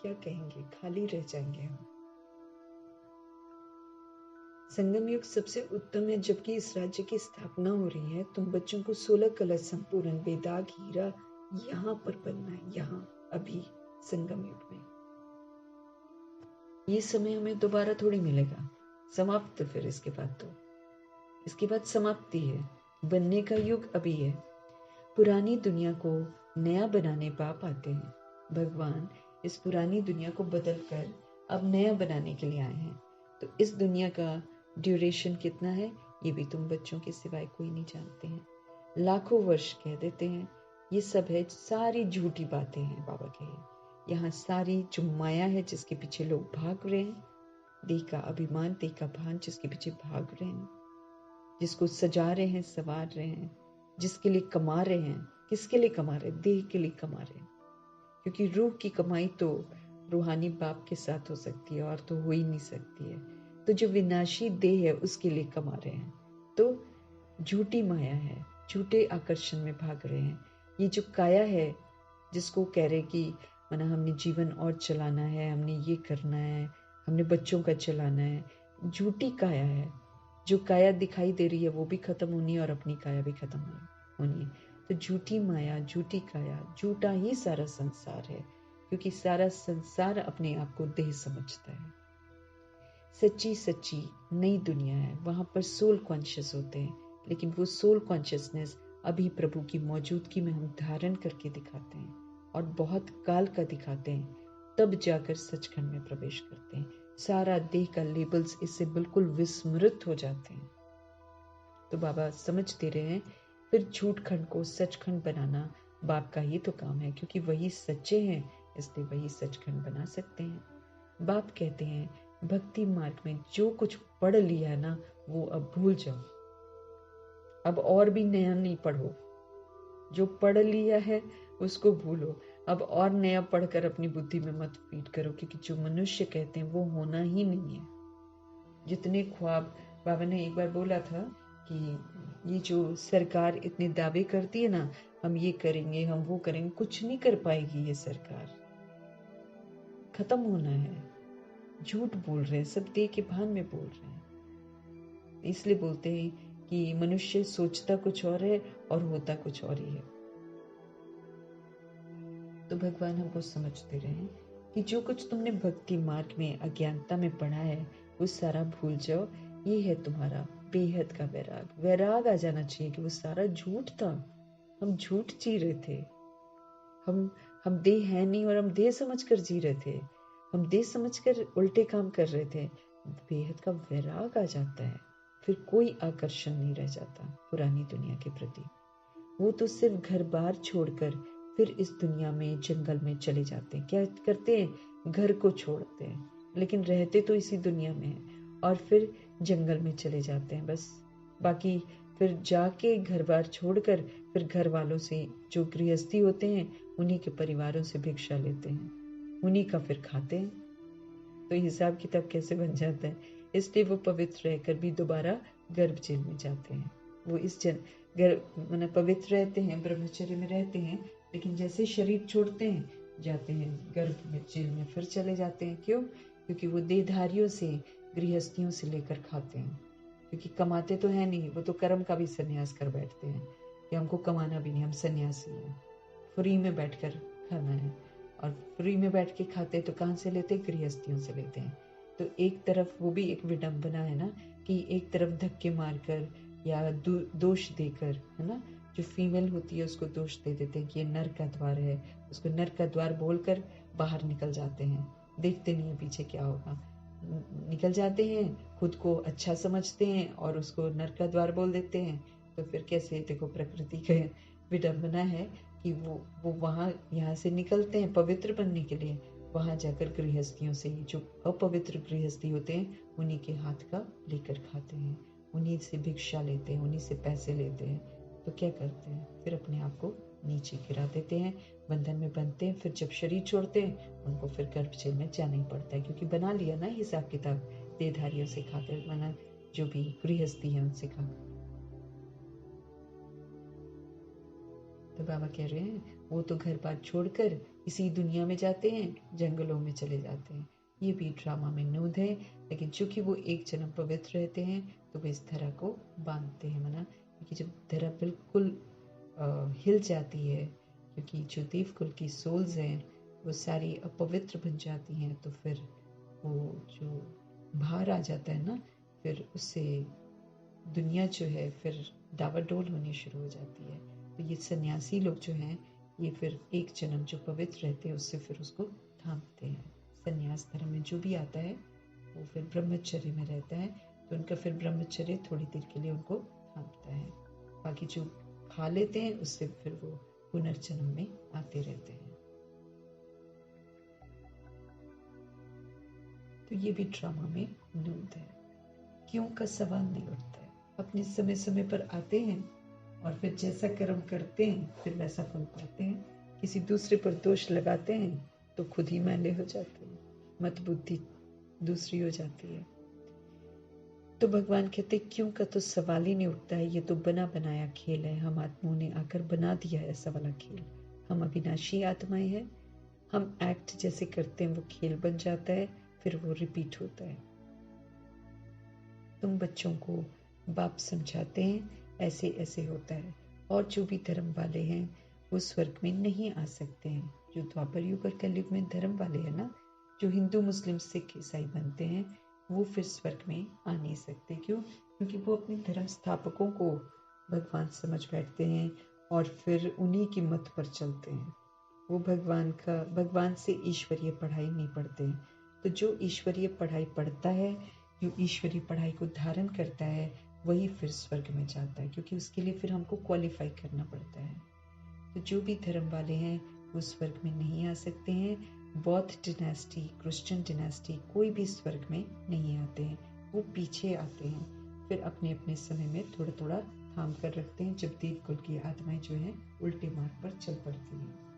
क्या कहेंगे, खाली रह जाएंगे हम। संगम युग सबसे उत्तम है, जबकि इस राज्य की स्थापना हो रही है। तुम बच्चों को 16 कला संपूर्ण बेदाग हीरा यहाँ पर बनना है, यहाँ अभी संगम युग में। ये समय हमें दोबारा थोड़ी मिलेगा, समाप्त। फिर इसके बाद समाप्ति है। बनने का युग अभी है। पुरानी दुनिया को नया बनाने बाप आते हैं। भगवान इस पुरानी दुनिया को बदलकर अब नया बनाने के लिए आए हैं। तो इस दुनिया का ड्यूरेशन कितना है, ये भी तुम बच्चों के सिवाय कोई नहीं जानते हैं। लाखों वर्ष कह देते हैं, ये सब है, सारी झूठी बातें हैं बाबा के। यहाँ सारी जो माया है जिसके पीछे लोग भाग रहे हैं, देह का अभिमान, देह का भान जिसके पीछे भाग रहे हैं, जिसको सजा रहे हैं, संवार रहे हैं, जिसके लिए कमा रहे हैं। किसके लिए कमा रहे हैं? देह के लिए कमा रहे हैं, क्योंकि रूह की कमाई तो रूहानी बाप के साथ हो सकती है और तो हो ही नहीं सकती है। तो जो विनाशी देह है उसके लिए कमा रहे हैं। तो झूठी माया है, झूठे आकर्षण में भाग रहे हैं। ये जो काया है जिसको कह रहे कि मना हमने जीवन और चलाना है, हमने ये करना है, हमने बच्चों का चलाना है, झूठी काया है। जो काया दिखाई दे रही है वो भी खत्म होनी है और अपनी काया भी खत्म होनी है। तो झूठी माया, झूठी काया, झूठा ही सारा संसार है, क्योंकि सारा संसार अपने आप को देह समझता है। सच्ची सच्ची नई दुनिया है, वहां पर सोल कॉन्शियस होते हैं, लेकिन वो सोल कॉन्शियसनेस अभी प्रभु की मौजूदगी में हम धारण करके दिखाते हैं और बहुत काल का दिखाते हैं, तब जाकर सचखंड में प्रवेश करते हैं। सारा देह का लेबल्स इससे बिल्कुल विस्मृत हो जाते हैं। तो बाबा समझ दे रहे हैं, फिर झूठ खंड को सचखंड बनाना बाप का ही तो काम है, क्योंकि वही सच्चे हैं, इसलिए वही सचखंड बना सकते हैं। बाप कहते हैं भक्ति मार्ग में जो कुछ पढ़ लिया है ना, वो अब भूल जाओ, अब और भी नया नहीं पढ़ो। जो पढ़ लिया है उसको भूलो, अब और नया पढ़कर अपनी बुद्धि में मत फीड करो, क्योंकि जो मनुष्य कहते हैं वो होना ही नहीं है। जितने ख्वाब, बाबा ने एक बार बोला था कि ये जो सरकार इतने दावे करती है ना, हम ये करेंगे, हम वो करेंगे, कुछ नहीं कर पाएगी ये सरकार, खत्म होना है। झूठ बोल रहे हैं, सब देह के भान में बोल रहे हैं। इसलिए बोलते हैं कि मनुष्य सोचता कुछ और है और होता कुछ और ही है। तो भगवान हमको समझते रहे कि जो कुछ तुमने भक्ति मार्ग में अज्ञानता में पढ़ा है वो सारा भूल जाओ। ये है तुम्हारा बेहद का वैराग। वैराग आ जाना चाहिए कि वो सारा झूठ था, हम झूठ जी रहे थे, हम देह है नहीं और हम देह समझकर जी रहे थे, हम देह समझकर उल्टे काम कर रहे थे। बेहद का वैराग आ जाता है, फिर कोई आकर्षण नहीं रह जाता पुरानी दुनिया के प्रति। वो तो सिर्फ घर बार छोड़कर फिर इस दुनिया में जंगल में चले जाते हैं। क्या करते हैं? घर को छोड़ते हैं, लेकिन रहते तो इसी दुनिया में है, और फिर जंगल में चले जाते हैं बस। बाकी फिर जाके घर बार छोड़कर फिर घर वालों से, जो गृहस्थी होते हैं, उन्हीं के परिवारों से भिक्षा लेते हैं, उन्हीं का फिर खाते हैं। तो हिसाब किताब कैसे बन जाता है? इसलिए वो पवित्र रहकर भी दोबारा गर्भ जेल में जाते हैं। वो इस मैंने पवित्र रहते हैं, ब्रह्मचर्य में रहते हैं, लेकिन जैसे शरीर छोड़ते हैं, जाते हैं गर्भ में जेल में फिर चले जाते हैं। क्यों? क्योंकि वो देहधारियों से, गृहस्थियों से लेकर खाते हैं, क्योंकि कमाते तो है नहीं। वो तो कर्म का भी संन्यास कर बैठते हैं कि हमको कमाना भी नहीं, हम सन्यासी हैं, फ्री में बैठकर खाना है। और फ्री में बैठ के खाते तो कहाँ से लेते? गृहस्थियों से लेते हैं। तो एक तरफ वो भी एक विडंबना है ना, कि एक तरफ धक्के मारकर या दोष देकर, है ना, जो फीमेल होती है उसको दोष दे देते हैं कि ये नर का द्वार है, उसको नर का द्वार बोलकर बाहर निकल जाते हैं, देखते नहीं है पीछे क्या होगा, निकल जाते हैं, खुद को अच्छा समझते हैं और उसको नर का द्वार बोल देते हैं। तो फिर कैसे? देखो, प्रकृति का विडंबना है कि वो वहाँ यहाँ से निकलते हैं पवित्र बनने के लिए, वहाँ जाकर गृहस्थियों से, जो अपवित्र गृहस्थी होते हैं, उन्हीं के हाथ का लेकर खाते हैं, उन्हीं से भिक्षा लेते हैं, उन्हीं से पैसे लेते हैं। तो क्या करते हैं? फिर अपने आप को नीचे गिरा देते हैं, बंधन में बंधते हैं। फिर जब शरीर छोड़ते हैं, उनको फिर गर्भ जेल में जाना ही पड़ता है, क्योंकि बना लिया ना हिसाब किताब, देहधारियों से खाकर, माना जो भी गृहस्थी है उनसे खाकर। तो बाबा कह रहे हैं वो तो घर बार छोड़कर इसी दुनिया में जाते हैं, जंगलों में चले जाते हैं। ये भी ड्रामा में नूद है, लेकिन चूंकि वो एक जन्म पवित्र रहते हैं तो वे इस धरा को बांधते हैं, मना, क्योंकि जब धरा बिल्कुल हिल जाती है, क्योंकि जो देव कुल की सोल्स हैं वो सारी अपवित्र बन जाती हैं, तो फिर वो जो भार आ जाता है ना, फिर उससे दुनिया जो है फिर डावाडोल होनी शुरू हो जाती है। तो ये सन्यासी लोग जो हैं, ये फिर एक जन्म जो पवित्र रहते हैं उससे फिर उसको थामते हैं। सन्यास धर्म में जो भी आता है वो फिर ब्रह्मचर्य में रहता है, तो उनका फिर ब्रह्मचर्य थोड़ी देर के लिए उनको थामता है। बाकी जो खा लेते हैं उससे फिर वो पुनर्जन्म में आते रहते हैं। तो ये भी ड्रामा में नूद है। क्यों का सवाल नहीं उठता है। अपने समय समय पर आते हैं और फिर जैसा कर्म करते हैं फिर वैसा फल पाते हैं। किसी दूसरे पर दोष लगाते हैं तो खुद ही मैले हो जाते हैं, मत बुद्धि दूसरी हो जाती है। तो भगवान कहते क्यों का तो सवाल ही नहीं उठता है। ये तो बना बनाया खेल है, हम आत्माओं ने आकर बना दिया है ऐसा वाला खेल। हम अविनाशी आत्माएं हैं, हम एक्ट जैसे करते हैं वो खेल बन जाता है, फिर वो रिपीट होता है। तुम बच्चों को बाप समझाते हैं ऐसे ऐसे होता है, और जो भी धर्म वाले हैं वो स्वर्ग में नहीं आ सकते हैं। जो द्वापर युग और कलयुग में धर्म वाले हैं ना, जो हिंदू मुस्लिम सिख ईसाई बनते हैं, वो फिर स्वर्ग में आ नहीं सकते। क्यों? क्योंकि वो अपने धर्म स्थापकों को भगवान समझ बैठते हैं और फिर उन्हीं की मत पर चलते हैं। वो भगवान से ईश्वरीय पढ़ाई नहीं पढ़ते हैं। तो जो ईश्वरीय पढ़ाई पढ़ता है, जो ईश्वरीय पढ़ाई को धारण करता है, वही फिर स्वर्ग में जाता है, क्योंकि उसके लिए फिर हमको क्वालिफाई करना पड़ता है। तो जो भी धर्म वाले हैं वो स्वर्ग में नहीं आ सकते हैं। बौद्ध डिनेस्टी, क्रिश्चियन डिनेस्टी, कोई भी स्वर्ग में नहीं आते हैं, वो पीछे आते हैं। फिर अपने अपने समय में थोड़ा थोड़ा थाम कर रखते हैं, जब देवकुल की आत्माएं जो हैं उल्टे मार्ग पर चल पड़ती हैं।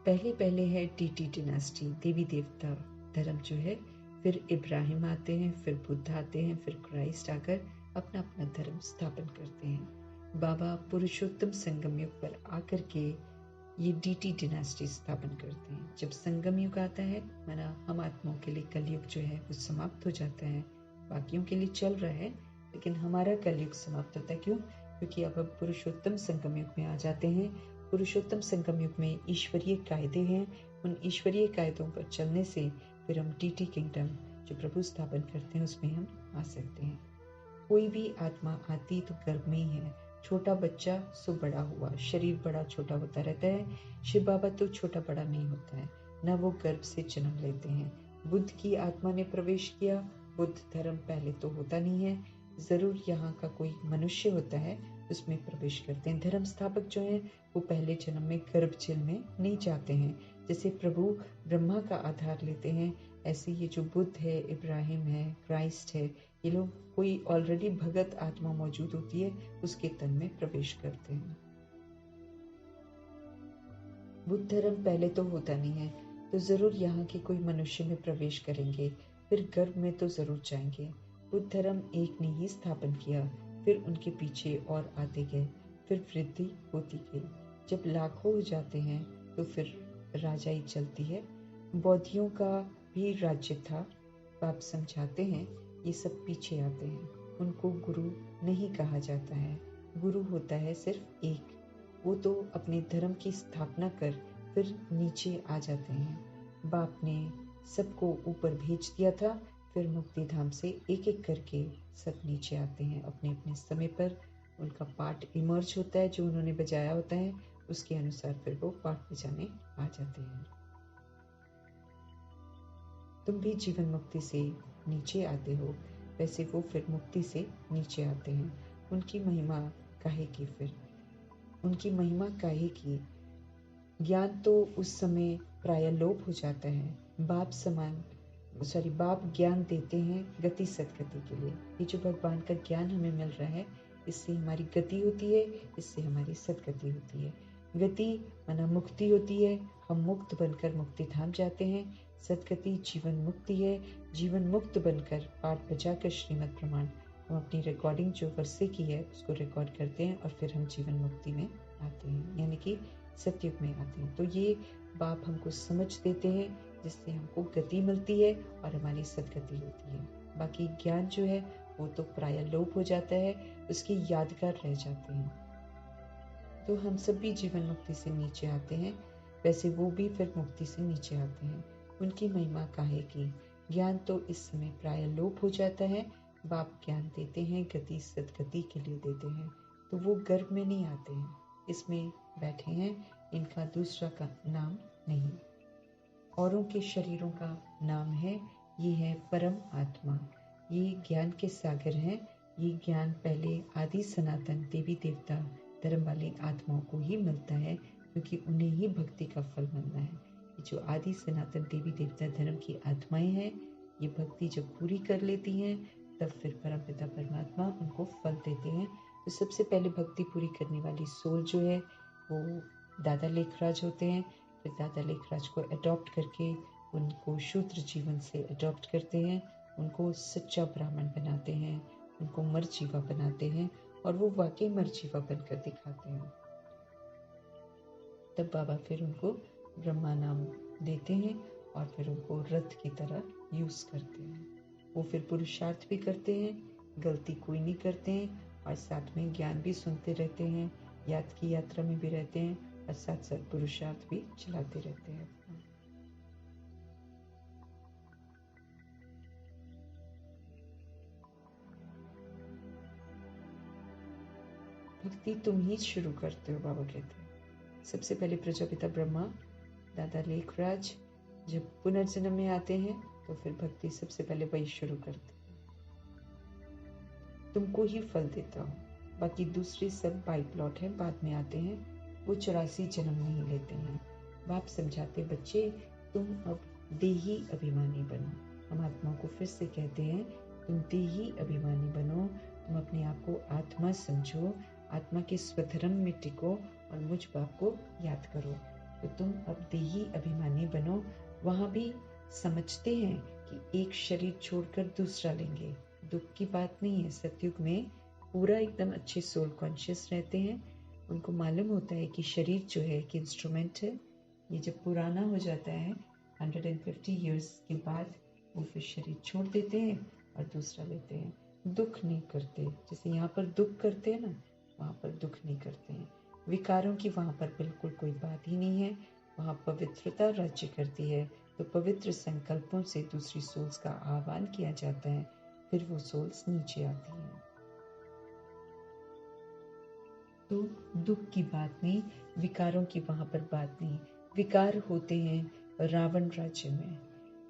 पहले पहले है टीटी डिनेस्टी, देवी देवता धर्म जो है। फिर इब्राहिम आते हैं, फिर बुद्ध आते हैं, फिर क्राइस्ट आकर अपना अपना धर्म स्थापन करते हैं। बाबा पुरुषोत्तम संगम युग पर आकर के ये डीटी डिनेस्टी स्थापन करते हैं। जब संगम युग आता है, माना हम आत्माओं के लिए कलयुग जो है वो समाप्त हो जाता है। बाकियों के लिए चल रहा है, लेकिन हमारा कलयुग समाप्त होता है। क्यों? क्योंकि अब हम पुरुषोत्तम संगम युग में आ जाते हैं। पुरुषोत्तम संगम युग में ईश्वरीय कायदे हैं। उन ईश्वरीय कायदों पर चलने से फिर हम डीटी किंगडम जो प्रभु स्थापन करते हैं उसमें हम आ सकते हैं। कोई भी आत्मा आती तो गर्भ में ही है। छोटा बच्चा सो बड़ा हुआ, शरीर बड़ा छोटा होता रहता है। शिव बाबा तो छोटा बड़ा नहीं होता है, न वो गर्भ से जन्म लेते हैं। बुद्ध की आत्मा ने प्रवेश किया। बुद्ध धर्म पहले तो होता नहीं है, जरूर यहाँ का कोई मनुष्य होता है, उसमें प्रवेश करते हैं। धर्म स्थापक जो हैं वो पहले जन्म में गर्भ जल में नहीं जाते हैं। जैसे प्रभु ब्रह्मा का आधार लेते हैं, ऐसे ये जो बुद्ध है, इब्राहिम है, क्राइस्ट है, ये लोग कोई ऑलरेडी भगत आत्मा मौजूद होती है, उसके तन में प्रवेश करते हैं। बुद्ध धर्म पहले तो होता नहीं है, तो जरूर यहाँ के कोई मनुष्य में प्रवेश करेंगे, फिर गर्भ में तो जरूर जाएंगे। बुद्ध धर्म एक ने ही स्थापन किया, फिर उनके पीछे और आते गए, फिर वृद्धि होती गई। जब लाखों हो जाते हैं तो फिर राजाई चलती है। बौद्धियों का भी राज्य था। बाप समझाते हैं ये सब पीछे आते हैं, उनको गुरु नहीं कहा जाता है। गुरु होता है सिर्फ एक, वो तो अपने धर्म की स्थापना कर फिर नीचे आ जाते हैं। बाप ने सबको ऊपर भेज दिया था, फिर मुक्ति धाम से एक एक करके सब नीचे आते हैं अपने अपने समय पर। उनका पाठ इमर्ज होता है, जो उन्होंने बजाया होता है उसके अनुसार फिर वो पाठ बजाने आ जाते हैं। तुम भी जीवन मुक्ति से नीचे आते हो, वैसे वो फिर मुक्ति से नीचे आते हैं। उनकी महिमा काहे की? फिर उनकी महिमा काहे की? ज्ञान तो उस समय प्राय लोप हो जाता है। बाप ज्ञान देते हैं गति सदगति के लिए। ये जो भगवान का ज्ञान हमें मिल रहा है, इससे हमारी गति होती है, इससे हमारी सदगति होती है। गति माना मुक्ति होती है, हम मुक्त बनकर मुक्ति धाम जाते हैं। सदगति जीवन मुक्ति है, जीवन मुक्त बनकर पाठ बजाकर श्रीमद् प्रमाण हम अपनी रिकॉर्डिंग जो वर्षे की है उसको रिकॉर्ड करते हैं और फिर हम जीवन मुक्ति में आते हैं, यानी कि सतयुग में आते हैं। तो ये बाप हमको समझ देते हैं, जिससे हमको गति मिलती है और हमारी सदगति होती है। बाकी ज्ञान जो है वो तो प्राय लोप हो जाता है, उसके यादगार रह जाते हैं। तो हम सब भी जीवन मुक्ति से नीचे आते हैं, वैसे वो भी फिर मुक्ति से नीचे आते हैं। उनकी महिमा काहे की? ज्ञान तो इस समय प्राय लोप हो जाता है। बाप ज्ञान देते हैं, गति सदगति के लिए देते हैं, तो वो गर्भ में नहीं आते हैं, इसमें बैठे हैं, इनका दूसरा का नाम नहीं। औरों के शरीरों का नाम है, ये है परम आत्मा। ये ज्ञान के सागर हैं। ये ज्ञान पहले आदि सनातन देवी देवता धर्म वाली आत्माओं को ही मिलता है, क्योंकि उन्हें ही भक्ति का फल मिलना है। ये जो आदि सनातन देवी देवता धर्म की आत्माएं हैं, ये भक्ति जब पूरी कर लेती हैं तब फिर परमपिता परमात्मा उनको फल देते हैं। तो सबसे पहले भक्ति पूरी करने वाली सोल जो है वो दादा लेखराज होते हैं। फिर दादा लेखराज को अडॉप्ट करके उनको शूद्र जीवन से अडॉप्ट करते हैं, उनको सच्चा ब्राह्मण बनाते हैं, उनको मरजीवा बनाते हैं और वो वाकई मरजीवा बनकर दिखाते हैं। तब बाबा फिर उनको ब्रह्मा नाम देते हैं और फिर उनको रथ की तरह यूज करते हैं। वो फिर पुरुषार्थ भी करते हैं, गलती कोई नहीं करते हैं, और साथ में ज्ञान भी सुनते रहते हैं, याद की यात्रा में भी रहते हैं, और साथ साथ पुरुषार्थ भी चलाते रहते हैं। भक्ति तुम ही शुरू करते हो, बाबा कहते हैं। सबसे पहले प्रजापिता ब्रह्मा, दादा लेखराज जब पुनर्जन्म में आते हैं तो फिर भक्ति सबसे पहले वही शुरू करते हैं। तुमको ही फल देता हूँ, बाकी दूसरे सब बाई प्लॉट है, बाद में आते हैं, वो 84 जन्म नहीं लेते हैं। बाप समझाते, बच्चे तुम अब देही अभिमानी बनो। हम आत्मा को फिर से कहते हैं, तुम देही अभिमानी बनो, तुम अपने आप को आत्मा समझो, आत्मा के स्वधर्म में टिको और मुझ बाप को याद करो। तो तुम अब देही अभिमानी बनो। वहां भी समझते हैं कि एक शरीर छोड़कर दूसरा लेंगे, दुख की बात नहीं है। सतयुग में पूरा एकदम अच्छे सोल कॉन्शियस रहते हैं। उनको मालूम होता है कि शरीर जो है कि इंस्ट्रूमेंट है, ये जब पुराना हो जाता है 150 ईयर्स के बाद वो फिर शरीर छोड़ देते हैं और दूसरा लेते हैं। दुख नहीं करते, जैसे यहाँ पर दुख करते हैं ना, वहाँ पर दुख नहीं करते हैं। विकारों की वहाँ पर बिल्कुल कोई बात ही नहीं है। वहाँ पवित्रता राज्य करती है। तो पवित्र संकल्पों से दूसरी सोल्स का आह्वान किया जाता है, फिर वो सोल्स नीचे आती हैं। तो दुख की बात नहीं, विकारों की वहाँ पर बात नहीं। विकार होते हैं रावण राज्य में।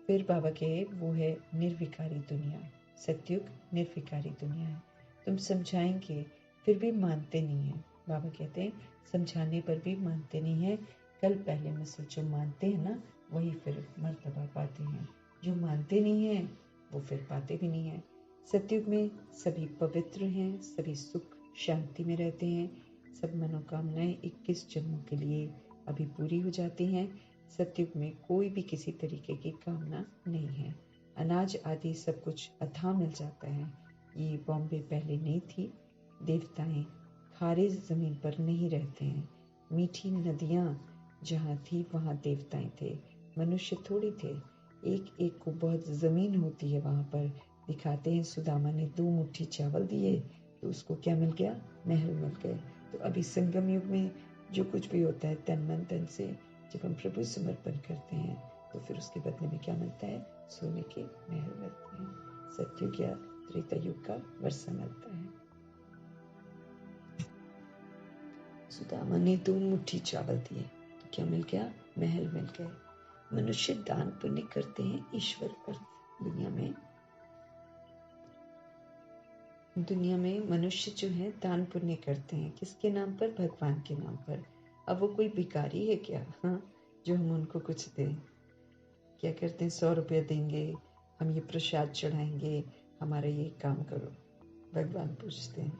फिर बाबा कहे वो है निर्विकारी दुनिया। सतयुग निर्विकारी दुनिया है। तुम समझाएंगे फिर भी मानते नहीं है। बाबा कहते हैं समझाने पर भी मानते नहीं है। कल पहले में से जो मानते हैं ना, वही फिर मर्तबा पाते हैं। जो मानते नहीं है वो फिर पाते भी नहीं है। सतयुग में सभी पवित्र हैं, सभी सुख शांति में रहते हैं। सब मनोकामनाएं 21 जन्मों के लिए अभी पूरी हो जाती हैं। सतयुग में कोई भी किसी तरीके की कामना नहीं है। अनाज आदि सब कुछ अथाह मिल जाता है। ये बॉम्बे पहले नहीं थी। देवताएं खारे जमीन पर नहीं रहते हैं। मीठी नदियां जहाँ थी वहाँ देवताएं थे, मनुष्य थोड़ी थे। एक एक को बहुत जमीन होती है वहाँ पर। दिखाते हैं सुदामा ने 2 मुट्ठी चावल दिए तो उसको क्या मिल गया? महल मिल गए। तो अभी संगम युग में जो कुछ भी होता है तन मन धन से जब हम प्रभु समर्पण करते हैं तो फिर उसके बदले में क्या मिलता है? सोने के महल मिलते हैं। सतयुग या त्रेता युग का वर्षा मिलता है। सुदामा ने 2 मुट्ठी चावल दिए तो क्या मिल गया? महल मिल गए। मनुष्य दान पुण्य करते हैं ईश्वर पर। दुनिया में मनुष्य जो है दान पुण्य करते हैं, किसके नाम पर? भगवान के नाम पर। अब वो कोई भिखारी है क्या? हाँ, जो हम उनको कुछ दें। क्या करते हैं? 100 रुपया देंगे, हम ये प्रसाद चढ़ाएंगे, हमारा ये काम करो। भगवान पूछते हैं।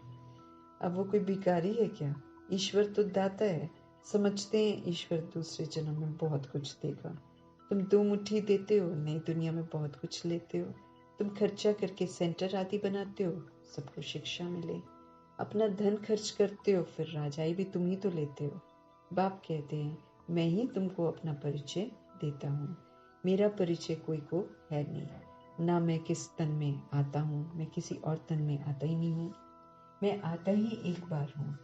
अब वो कोई भिखारी है क्या? ईश्वर तो दाता है। समझते हैं ईश्वर दूसरे जन्म में बहुत कुछ देगा। तुम 2 मुट्ठी देते हो, नई दुनिया में बहुत कुछ लेते हो। तुम खर्चा करके सेंटर आदि बनाते हो, सबको शिक्षा मिले। अपना धन खर्च करते हो, फिर राजाई भी तुम ही तो लेते हो। बाप कहते हैं मैं ही तुमको अपना परिचय देता हूँ। मेरा परिचय कोई को है नहीं। ना मैं किस तन में आता हूँ, मैं किसी और तन में आता ही नहीं हूँ। मैं आता ही एक बार हूँ।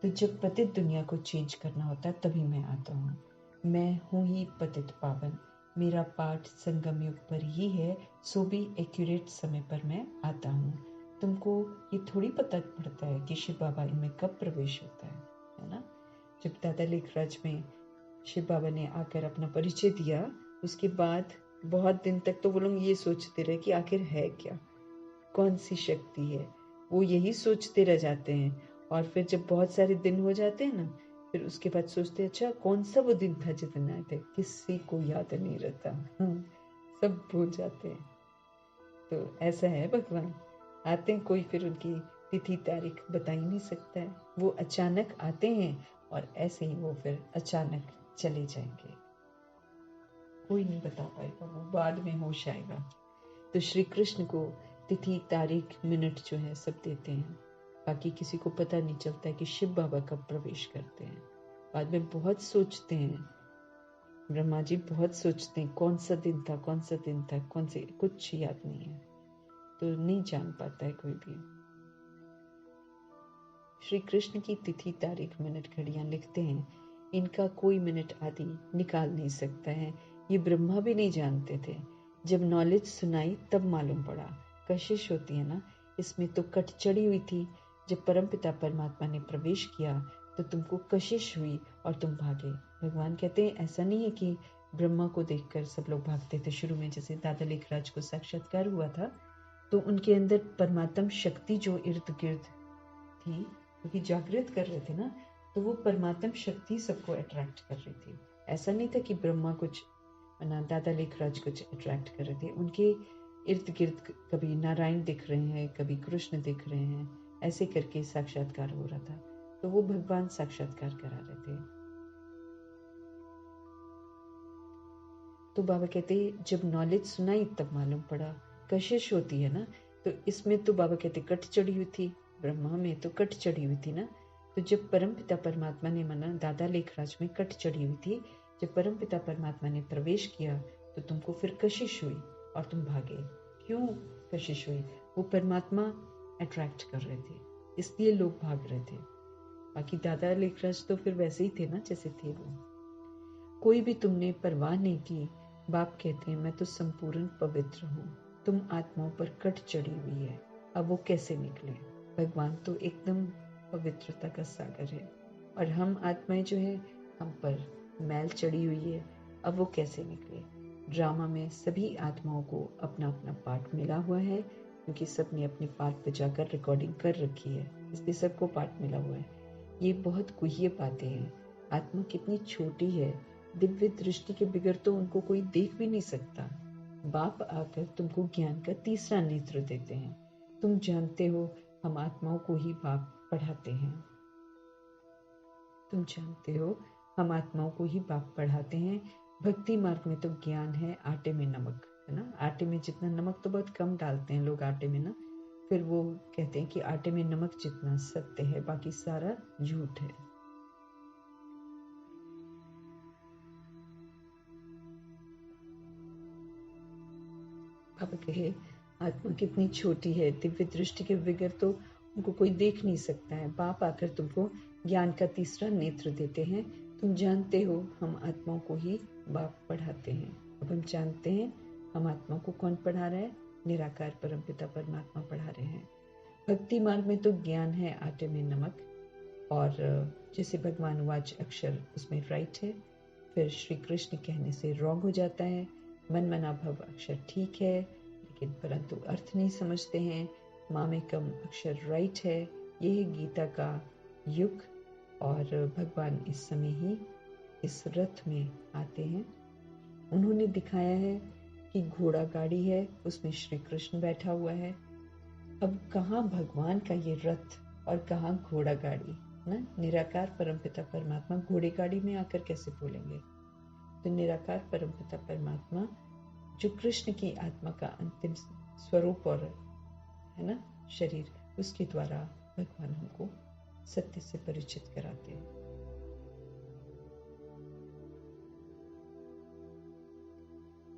तो जब पतित दुनिया को चेंज करना होता है तभी मैं आता हूँ। मैं हूँ ही पतित पावन। मेरा पाठ संगम युग पर ही है, सो भी एक्यूरेट समय पर मैं आता हूँ। तुमको ये थोड़ी पता पड़ता है कि शिव बाबा इनमें कब प्रवेश होता है ना? जब दादा लेखराज में शिव बाबा ने आकर अपना परिचय दिया, उसके बाद बहुत दिन तक तो वो लोग ये सोचते रहे कि आखिर है क्या, कौन सी शक्ति है। वो यही सोचते रह जाते हैं। और फिर जब बहुत सारे दिन हो जाते हैं ना, फिर उसके बाद सोचते हैं अच्छा कौन सा वो दिन था जिस दिन आए थे, किसी को याद नहीं रहता। सब भूल जाते हैं। तो ऐसा है भगवान, आते हैं कोई फिर उनकी तिथि तारीख बता ही नहीं सकता है। वो अचानक आते हैं और ऐसे ही वो फिर अचानक चले जाएंगे। कोई नहीं बता पाएगा, वो बाद में होश आएगा। तो श्री कृष्ण को तिथि तारीख मिनट जो है सब देते हैं। बाकी किसी को पता नहीं चलता है कि शिव बाबा कब प्रवेश करते हैं। बाद में बहुत सोचते हैं ब्रह्मा जी बहुत सोचते हैं कौन सा दिन था, कौन सा दिन था, कौन से, कुछ याद नहीं है, तो नहीं जान पाता है कोई भी। श्री कृष्ण की तिथि तारीख मिनट घड़ियां लिखते हैं, इनका कोई मिनट आदि निकाल नहीं सकता है, ये ब्रह्मा भी नहीं जानते थे। जब नॉलेज सुनाई तब मालूम पड़ा। कशिश होती है ना, इसमें तो कट चढ़ी हुई थी। जब परमपिता परमात्मा ने प्रवेश किया तो तुमको कशिश हुई और तुम भागे। भगवान कहते हैं ऐसा नहीं है कि ब्रह्मा को देखकर सब लोग भागते थे। शुरू में जैसे दादा लेखराज को साक्षात्कार हुआ था तो उनके अंदर परमात्म शक्ति जो इर्द गिर्द थी, क्योंकि जागृत कर रहे थे ना, तो वो परमात्म शक्ति सबको अट्रैक्ट कर रही थी। ऐसा नहीं था कि ब्रह्मा कुछ, ना दादा लेखराज कुछ अट्रैक्ट कर रहे थे। उनके इर्द गिर्द कभी नारायण दिख रहे हैं, कभी कृष्ण दिख रहे हैं, ऐसे करके साक्षात्कार हो रहा था। तो वो भगवान साक्षात्कार करा रहे थे। तो बाबा कहते जब नॉलेज सुनाई तब मालूम पड़ा। कशिश होती है ना, तो इसमें तो बाबा कहते कट चढ़ी हुई थी, ब्रह्मा में तो कट चढ़ी हुई थी ना। तो जब परमपिता परमात्मा ने मना, दादा लेखराज में कट चढ़ी हुई थी, जब परमपिता परमात्मा ने प्रवेश किया तो तुमको फिर कशिश हुई और तुम भागे। क्यों कशिश हुई? वो परमात्मा अट्रैक्ट कर रहे थे, इसलिए लोग भाग रहे थे। बाकी दादा लेखराज तो फिर वैसे ही थे ना जैसे थे वो। कोई भी तुमने परवाह नहीं की। बाप कहते हैं मैं तो संपूर्ण पवित्र हूँ, तुम आत्माओं पर कट चढ़ी हुई है, अब वो कैसे निकले? भगवान तो एकदम पवित्रता का सागर है और हम आत्माएं जो है, हम पर मैल चढ़ी हुई है, अब वो कैसे निकले? ड्रामा में सभी आत्माओं को अपना अपना पार्ट मिला हुआ है, क्योंकि सबने अपने पार्ट पे जाकर रिकॉर्डिंग कर रखी है, इसलिए सबको पार्ट मिला हुआ है। ये बहुत गुह्य बातें हैं। आत्मा कितनी छोटी है, दिव्य दृष्टि के बिगड़ तो उनको कोई देख भी नहीं सकता। बाप आकर तुमको ज्ञान का तीसरा नेत्र देते हैं। तुम जानते हो हम आत्माओं को ही बाप पढ़ाते हैं। तुम जानते हो हम आत्माओं को ही बाप पढ़ाते हैं। भक्ति मार्ग में तो ज्ञान है आटे में नमक, है ना। आटे में जितना नमक तो बहुत कम डालते हैं लोग आटे में ना, फिर वो कहते हैं कि आटे में नमक जितना सत्य है बाकी सारा झूठ है। अब कहे आत्मा कितनी छोटी है, दिव्य दृष्टि के बगैर तो उनको कोई देख नहीं सकता है। बाप आकर तुमको ज्ञान का तीसरा नेत्र देते हैं। तुम जानते हो हम आत्माओं को ही बाप पढ़ाते हैं। अब हम जानते हैं हम आत्मा को कौन पढ़ा रहा है? निराकार परमपिता परमात्मा पढ़ा रहे हैं। भक्ति मार्ग में तो ज्ञान है आटे में नमक, और जैसे भगवान वाच अक्षर उसमें राइट है, फिर श्री कृष्ण कहने से रॉन्ग हो जाता है। मन मना भव अक्षर ठीक है, लेकिन परंतु अर्थ नहीं समझते हैं। माँ में कम अक्षर राइट है। ये है गीता का युग, और भगवान इस समय ही इस रथ में आते हैं। उन्होंने दिखाया है कि घोड़ा गाड़ी है, उसमें श्री कृष्ण बैठा हुआ है। अब कहाँ भगवान का ये रथ और कहाँ घोड़ा गाड़ी ना। निराकार परमपिता परमात्मा घोड़े गाड़ी में आकर कैसे बोलेंगे? तो निराकार परमपिता परमात्मा जो कृष्ण की आत्मा का अंतिम स्वरूप और है ना शरीर, उसके द्वारा भगवान हमको सत्य से परिचित कराते हैं।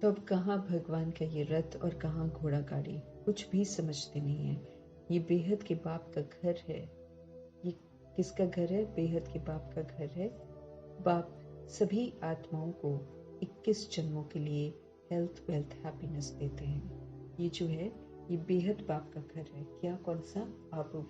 तो अब कहाँ भगवान का ये रथ और कहाँ घोड़ा गाड़ी, कुछ भी समझते नहीं है। ये बेहद के बाप का घर है। ये किसका घर है? बेहद के बाप का घर है। बाप सभी आत्माओं को 21 जन्मों के लिए हेल्थ वेल्थ हैप्पीनेस देते हैं। ये जो है ये बेहद बाप का घर है। क्या? कौन सा? आबू,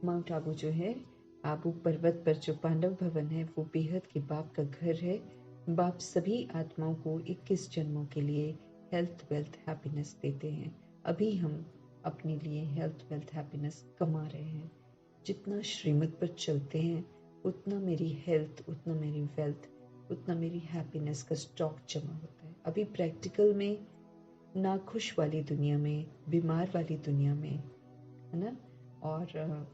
माउंट आबू जो है, आबू पर्वत पर जो पांडव भवन है, वो बेहद के बाप का घर है। बाप सभी आत्माओं को 21 जन्मों के लिए हेल्थ वेल्थ हैप्पीनेस देते हैं। अभी हम अपने लिए हेल्थ वेल्थ हैप्पीनेस कमा रहे हैं। जितना श्रीमत पर चलते हैं उतना मेरी हेल्थ, उतना मेरी वेल्थ, उतना मेरी हैप्पीनेस का स्टॉक जमा होता है। अभी प्रैक्टिकल में नाखुश वाली दुनिया में, बीमार वाली दुनिया में, है ना, और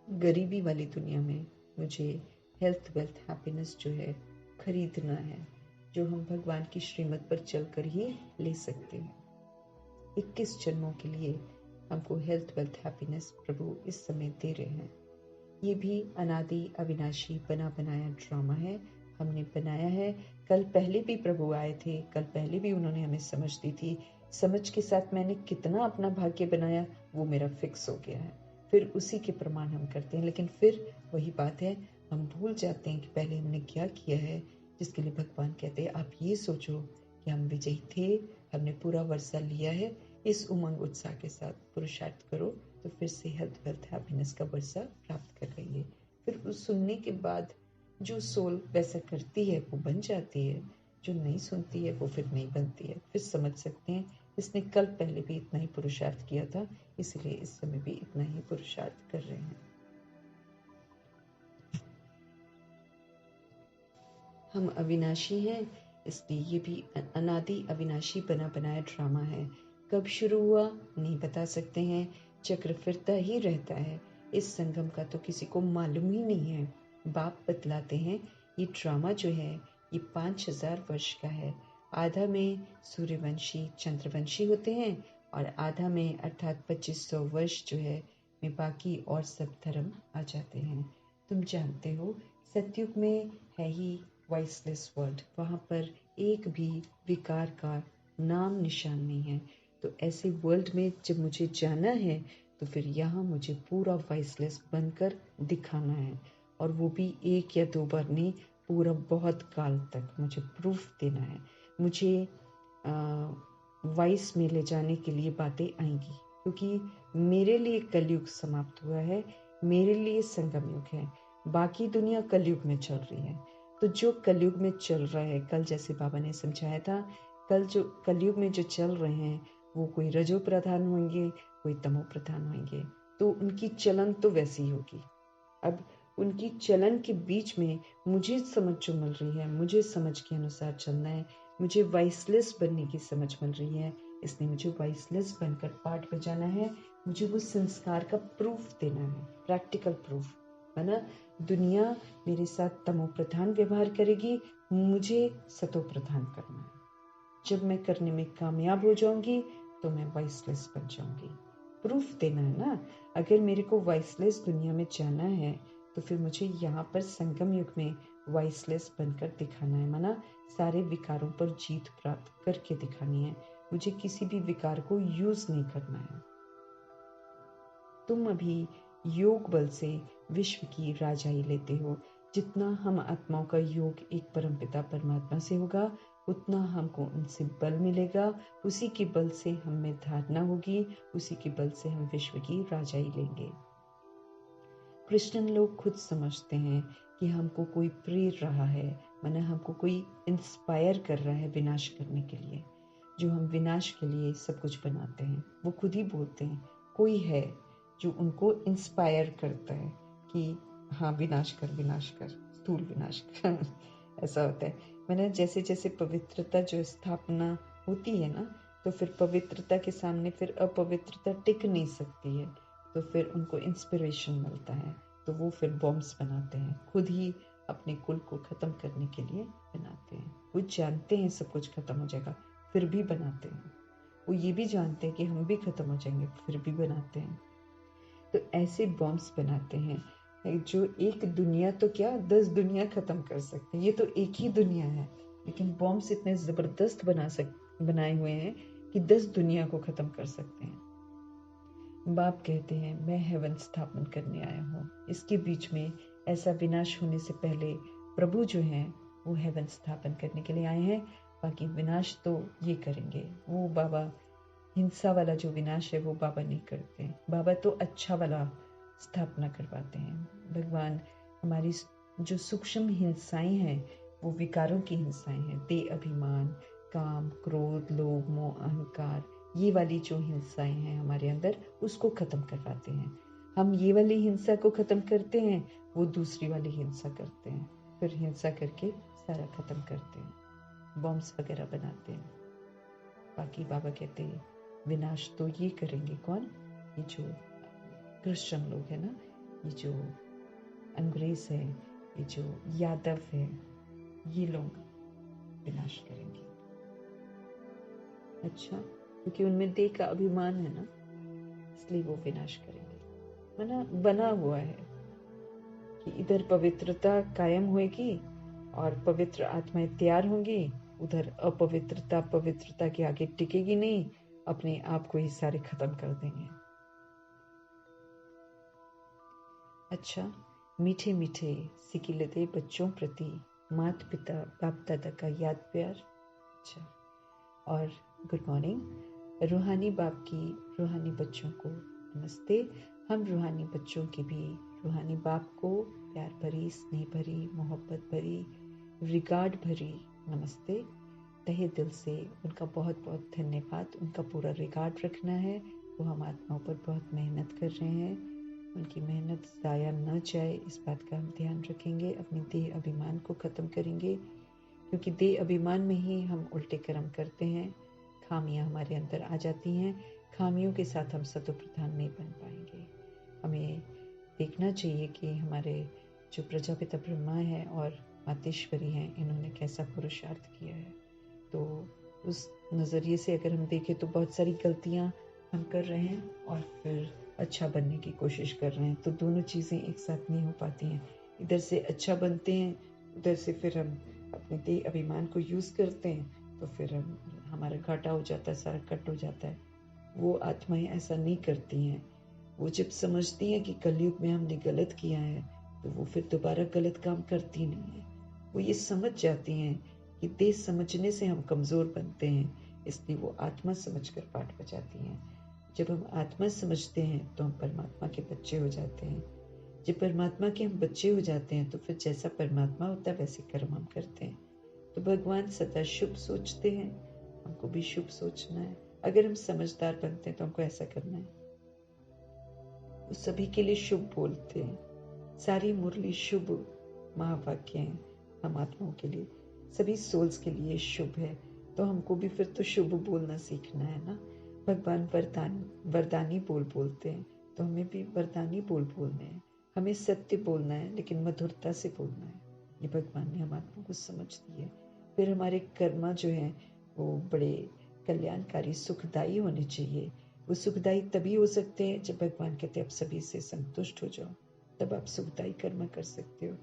गरीबी वाली दुनिया में मुझे हेल्थ वेल्थ हैप्पीनेस जो है खरीदना है, जो हम भगवान की श्रीमत पर चलकर ही ले सकते हैं। 21 जन्मों के लिए हमको हेल्थ वेल्थ हैप्पीनेस प्रभु इस समय दे रहे हैं। ये भी अनादि अविनाशी बना बनाया ड्रामा है। हमने बनाया है, कल पहले भी प्रभु आए थे, कल पहले भी उन्होंने हमें समझ दी थी। समझ के साथ मैंने कितना अपना भाग्य बनाया वो मेरा फिक्स हो गया है। फिर उसी के प्रमाण हम करते हैं, लेकिन फिर वही बात है, हम भूल जाते हैं कि पहले हमने क्या किया है, जिसके लिए भगवान कहते हैं आप ये सोचो कि हम विजयी थे, हमने पूरा वर्षा लिया है, इस उमंग उत्साह के साथ पुरुषार्थ करो तो फिर सेहत, वेल्थ, हैप्पीनेस का वर्षा प्राप्त कर लेंगे। फिर उस सुनने के बाद जो सोल वैसा करती है वो बन जाती है, जो नहीं सुनती है वो फिर नहीं बनती है। फिर समझ सकते हैं इसने कल पहले भी इतना ही पुरुषार्थ किया था, इसलिए इस समय भी इतना ही पुरुषार्थ कर रहे हैं। हम अविनाशी हैं, इसलिए ये भी अनादि अविनाशी बना बनाया ड्रामा है। कब शुरू हुआ नहीं बता सकते हैं, चक्र फिरता ही रहता है। इस संगम का तो किसी को मालूम ही नहीं है। बाप बतलाते हैं ये ड्रामा जो है ये 5000 वर्ष का है। आधा में सूर्यवंशी चंद्रवंशी होते हैं और आधा में अर्थात 2500 वर्ष जो है में बाकी और सब धर्म आ जाते हैं। तुम जानते हो सतयुग में है ही वॉइसलेस वर्ल्ड, वहाँ पर एक भी विकार का नाम निशान नहीं है। तो ऐसे वर्ल्ड में जब मुझे जाना है तो फिर यहाँ मुझे पूरा वॉइसलेस बनकर दिखाना है, और वो भी एक या दो बार नहीं, पूरा बहुत काल तक मुझे प्रूफ देना है। मुझे वॉइस में ले जाने के लिए बातें आएंगी, क्योंकि मेरे लिए कलयुग समाप्त हुआ है, मेरे लिए संगम युग है। बाकी दुनिया कलयुग में चल रही है। तो जो कलयुग में चल रहा है, कल जैसे बाबा ने समझाया था, कल जो कलयुग में जो चल रहे हैं वो कोई रजो प्रधान होंगे, कोई तमो प्रधान होंगे, तो उनकी चलन तो वैसी ही होगी। अब उनकी चलन के बीच में मुझे समझ जो मिल रही है, मुझे समझ के अनुसार चलना है, मुझे वॉइसलेस बनने की समझ मिल रही है, इसलिए मुझे वॉइसलेस बनकर पाठ बजाना है। मुझे वो संस्कार का प्रूफ देना है, प्रैक्टिकल प्रूफ, है ना। दुनिया मेरे साथ तमो प्रधान व्यवहार करेगी, मुझे सतो प्रधान करना है। जब मैं करने में कामयाब हो जाऊंगी तो मैं वॉइसलेस बन जाऊंगी। प्रूफ देना है ना। अगर मेरे को वॉइसलेस दुनिया में जाना है तो फिर मुझे यहाँ पर संगम युग में वॉइसलेस बनकर दिखाना है, माना सारे विकारों पर जीत प्राप्त करके दिखानी है। मुझे किसी भी विकार को यूज नहीं करना है। तुम अभी योग बल से विश्व की राजाई लेते हो। जितना हम आत्माओं का योग एक परमपिता परमात्मा से होगा, उतना हमको उनसे बल मिलेगा, उसी के बल से हम में धारणा होगी, उसी के बल से हम विश्व की राजाई लेंगे। क्रिश्चियन लोग खुद समझते हैं कि हमको कोई प्रेर रहा है, माना हमको कोई इंस्पायर कर रहा है विनाश करने के लिए। जो हम विनाश के लिए सब कुछ बनाते हैं, वो खुद ही बोलते हैं कोई है जो उनको इंस्पायर करता है कि हाँ विनाश कर स्थूल विनाश कर ऐसा होता है। मैंने जैसे जैसे पवित्रता जो स्थापना होती है ना, तो फिर पवित्रता के सामने फिर अपवित्रता टिक नहीं सकती है, तो फिर उनको इंस्पिरेशन मिलता है, तो वो फिर बॉम्ब्स बनाते हैं, खुद ही अपने कुल को खत्म करने के लिए बनाते हैं। वो जानते हैं सब कुछ खत्म हो जाएगा फिर भी बनाते हैं। वो ये भी जानते हैं कि हम भी खत्म हो जाएंगे फिर भी बनाते हैं। तो ऐसे बॉम्ब्स बनाते हैं जो एक दुनिया तो क्या 10 दुनिया खत्म कर सकते हैं। ये तो एक ही दुनिया है, लेकिन बॉम्ब्स इतने जबरदस्त बनाए हुए हैं कि 10 दुनिया को खत्म कर सकते हैं। बाप कहते हैं मैं हेवन स्थापन करने आया हूँ। इसके बीच में ऐसा विनाश होने से पहले प्रभु जो हैं वो हेवन स्थापन करने के लिए आए हैं। बाकी विनाश तो ये करेंगे, वो बाबा हिंसा वाला जो विनाश है वो बाबा नहीं करते। बाबा तो अच्छा वाला स्थापना करवाते हैं। भगवान हमारी जो सूक्ष्म हिंसाएं हैं वो विकारों की हिंसाएं हैं, देह अभिमान, काम, क्रोध, लोभ, मोह, अहंकार, ये वाली जो हिंसाएं हैं हमारे अंदर उसको खत्म करवाते हैं। हम ये वाली हिंसा को खत्म करते हैं, वो दूसरी वाली हिंसा करते हैं, फिर हिंसा करके सारा खत्म करते हैं, बॉम्ब्स वगैरह बनाते हैं। बाकी बाबा कहते हैं विनाश तो ये करेंगे कौन, ये जो क्रिश्चियन लोग है ना, ये जो अंग्रेज है, ये जो यादव है, ये लोग विनाश करेंगे। अच्छा, क्योंकि उनमें देह का अभिमान है ना, इसलिए वो विनाश करेंगे। बना हुआ है कि इधर पवित्रता कायम होएगी और पवित्र आत्माएं तैयार होंगी, उधर अपवित्रता पवित्रता के आगे टिकेगी नहीं, अपने आप को ही सारे खत्म कर देंगे। अच्छा, मीठे मीठे सिकिलते बच्चों प्रति माता पिता बाप दादा का याद प्यार। अच्छा, और गुड मॉर्निंग रूहानी बाप की रूहानी बच्चों को नमस्ते। हम रूहानी बच्चों की भी रूहानी बाप को प्यार भरी, स्नेह भरी, मोहब्बत भरी, रिगार्ड भरी नमस्ते। तहे दिल से उनका बहुत बहुत धन्यवाद। उनका पूरा रिगार्ड रखना है। वो हम आत्माओं पर बहुत मेहनत कर रहे हैं, उनकी मेहनत ज़ाया न जाए इस बात का हम ध्यान रखेंगे। अपनी देह अभिमान को ख़त्म करेंगे, क्योंकि देह अभिमान में ही हम उल्टे कर्म करते हैं, खामियां हमारे अंदर आ जाती हैं। खामियों के साथ हम सतोप्रधान नहीं बन पाएंगे। हमें देखना चाहिए कि हमारे जो प्रजापिता ब्रह्मा है और मातेश्वरी हैं, इन्होंने कैसा पुरुषार्थ किया है। तो उस नज़रिए से अगर हम देखें तो बहुत सारी गलतियां हम कर रहे हैं और फिर अच्छा बनने की कोशिश कर रहे हैं, तो दोनों चीज़ें एक साथ नहीं हो पाती हैं। इधर से अच्छा बनते हैं, उधर से फिर हम अपने देह अभिमान को यूज़ करते हैं, तो फिर हमारा घाटा हो जाता है, सारा कट हो जाता है। वो आत्माएं ऐसा नहीं करती हैं। वो जब समझती हैं कि कलयुग में हमने गलत किया है, तो वो फिर दोबारा गलत काम करती नहीं है। वो ये समझ जाती हैं कि देह समझने से हम कमज़ोर बनते हैं, इसलिए वो आत्मा समझकर पाठ बजाती हैं। जब हम आत्मा समझते हैं तो हम परमात्मा के बच्चे हो जाते हैं। जब परमात्मा के हम बच्चे हो जाते हैं तो फिर जैसा परमात्मा होता है वैसे कर्म हम करते हैं। तो भगवान सदा शुभ सोचते हैं, हमको भी शुभ सोचना है। अगर हम समझदार बनते हैं तो हमको ऐसा करना है। वो सभी के लिए शुभ बोलते हैं, सारी मुरली शुभ महावाक्य हैं हम आत्माओं के लिए, सभी सोल्स के लिए शुभ है। तो हमको भी फिर तो शुभ बोलना सीखना है ना। भगवान वरदानी बोल बोलते हैं, तो हमें भी वरदानी बोल बोलने हैं। हमें सत्य बोलना है, लेकिन मधुरता से बोलना है। ये भगवान ने हम आत्मा को समझ दी है। फिर हमारे कर्मा जो हैं वो बड़े कल्याणकारी सुखदायी होने चाहिए। वो सुखदायी तभी हो सकते हैं जब भगवान कहते हैं आप सभी से संतुष्ट हो जाओ, तब आप सुखदायी कर्म कर सकते हो।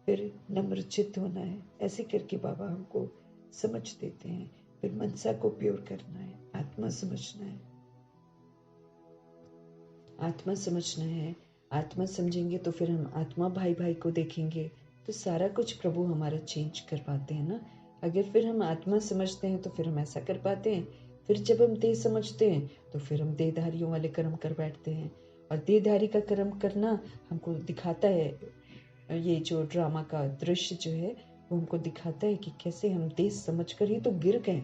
फिर नम्र चित्त होना है, ऐसे करके बाबा हमको समझ देते हैं। फिर मनसा को प्योर करना है, आत्मा समझना है, आत्मा समझना है। आत्मा समझेंगे तो फिर हम आत्मा भाई भाई को देखेंगे, तो सारा कुछ प्रभु हमारा चेंज कर पाते हैं ना। अगर फिर हम आत्मा समझते हैं तो फिर हम ऐसा कर पाते हैं। फिर जब हम देह समझते हैं तो फिर हम देहधारियों वाले कर्म कर बैठते हैं, और देहधारी का कर्म करना हमको दिखाता है, ये जो ड्रामा का दृश्य जो है वो हमको दिखाता है कि कैसे हम देह समझकर ही तो गिर गए।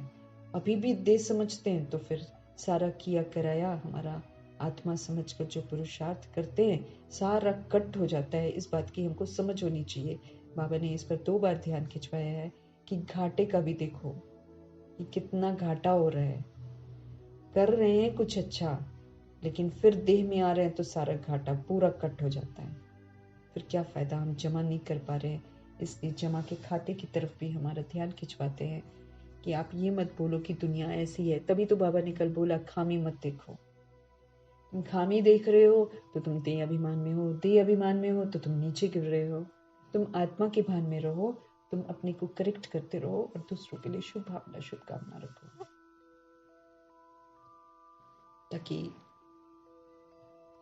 अभी भी देह समझते हैं तो फिर सारा किया कराया हमारा आत्मा समझकर जो पुरुषार्थ करते हैं सारा कट हो जाता है। इस बात की हमको समझ होनी चाहिए। बाबा ने इस पर 2 बार ध्यान खिंचवाया है कि घाटे का भी देखो कि कितना घाटा हो रहा है। कर रहे हैं कुछ अच्छा, लेकिन फिर देह में आ रहे हैं तो सारा घाटा पूरा कट हो जाता है। फिर क्या फ़ायदा, हम जमा नहीं कर पा रहे हैं। इसलिए जमा के खाते की तरफ भी हमारा ध्यान खिंचवाते हैं कि आप ये मत बोलो कि दुनिया ऐसी है। तभी तो बाबा ने कल बोला खामी मत देखो। तुम खामी देख रहे हो तो तुम देह अभिमान में हो, देह अभिमान में हो तो तुम नीचे गिर रहे हो। तुम आत्मा के भान में रहो, तुम अपने को करेक्ट करते रहो और दूसरों के लिए शुभ भावना शुभकामना रखो, ताकि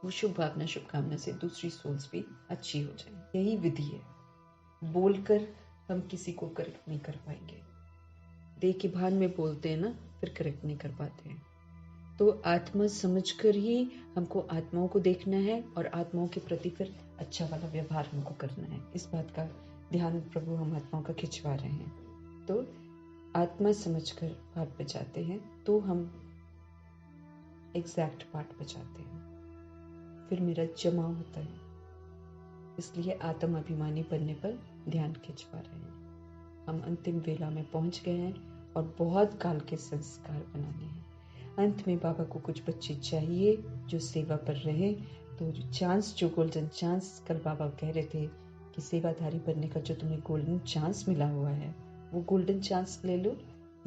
वो शुभ भावना शुभकामना से दूसरी सोल्स भी अच्छी हो जाए। यही विधि है। बोलकर हम किसी को करेक्ट नहीं कर पाएंगे। देह के भान में बोलते हैं ना, फिर करेक्ट नहीं कर पाते हैं। तो आत्मा समझकर ही हमको आत्माओं को देखना है और आत्माओं के प्रति फिर अच्छा वाला व्यवहार हमको करना है। इस बात का ध्यान प्रभु हम आत्माओं का खिंचवा रहे हैं। तो आत्मा समझकर पाठ बजाते हैं तो हम एग्जैक्ट पाठ बजाते हैं, फिर मेरा जमा होता है। इसलिए आत्म अभिमानी बनने पर ध्यान खिंचवा रहे हैं। हम अंतिम वेला में पहुंच गए हैं और बहुत काल के संस्कार बनाने हैं। अंत में बाबा को कुछ बच्चे चाहिए जो सेवा पर रहे। तो चांस, जो गोल्डन चांस कल बाबा कह रहे थे कि सेवाधारी बनने का जो तुम्हें गोल्डन चांस मिला हुआ है, वो गोल्डन चांस ले लो।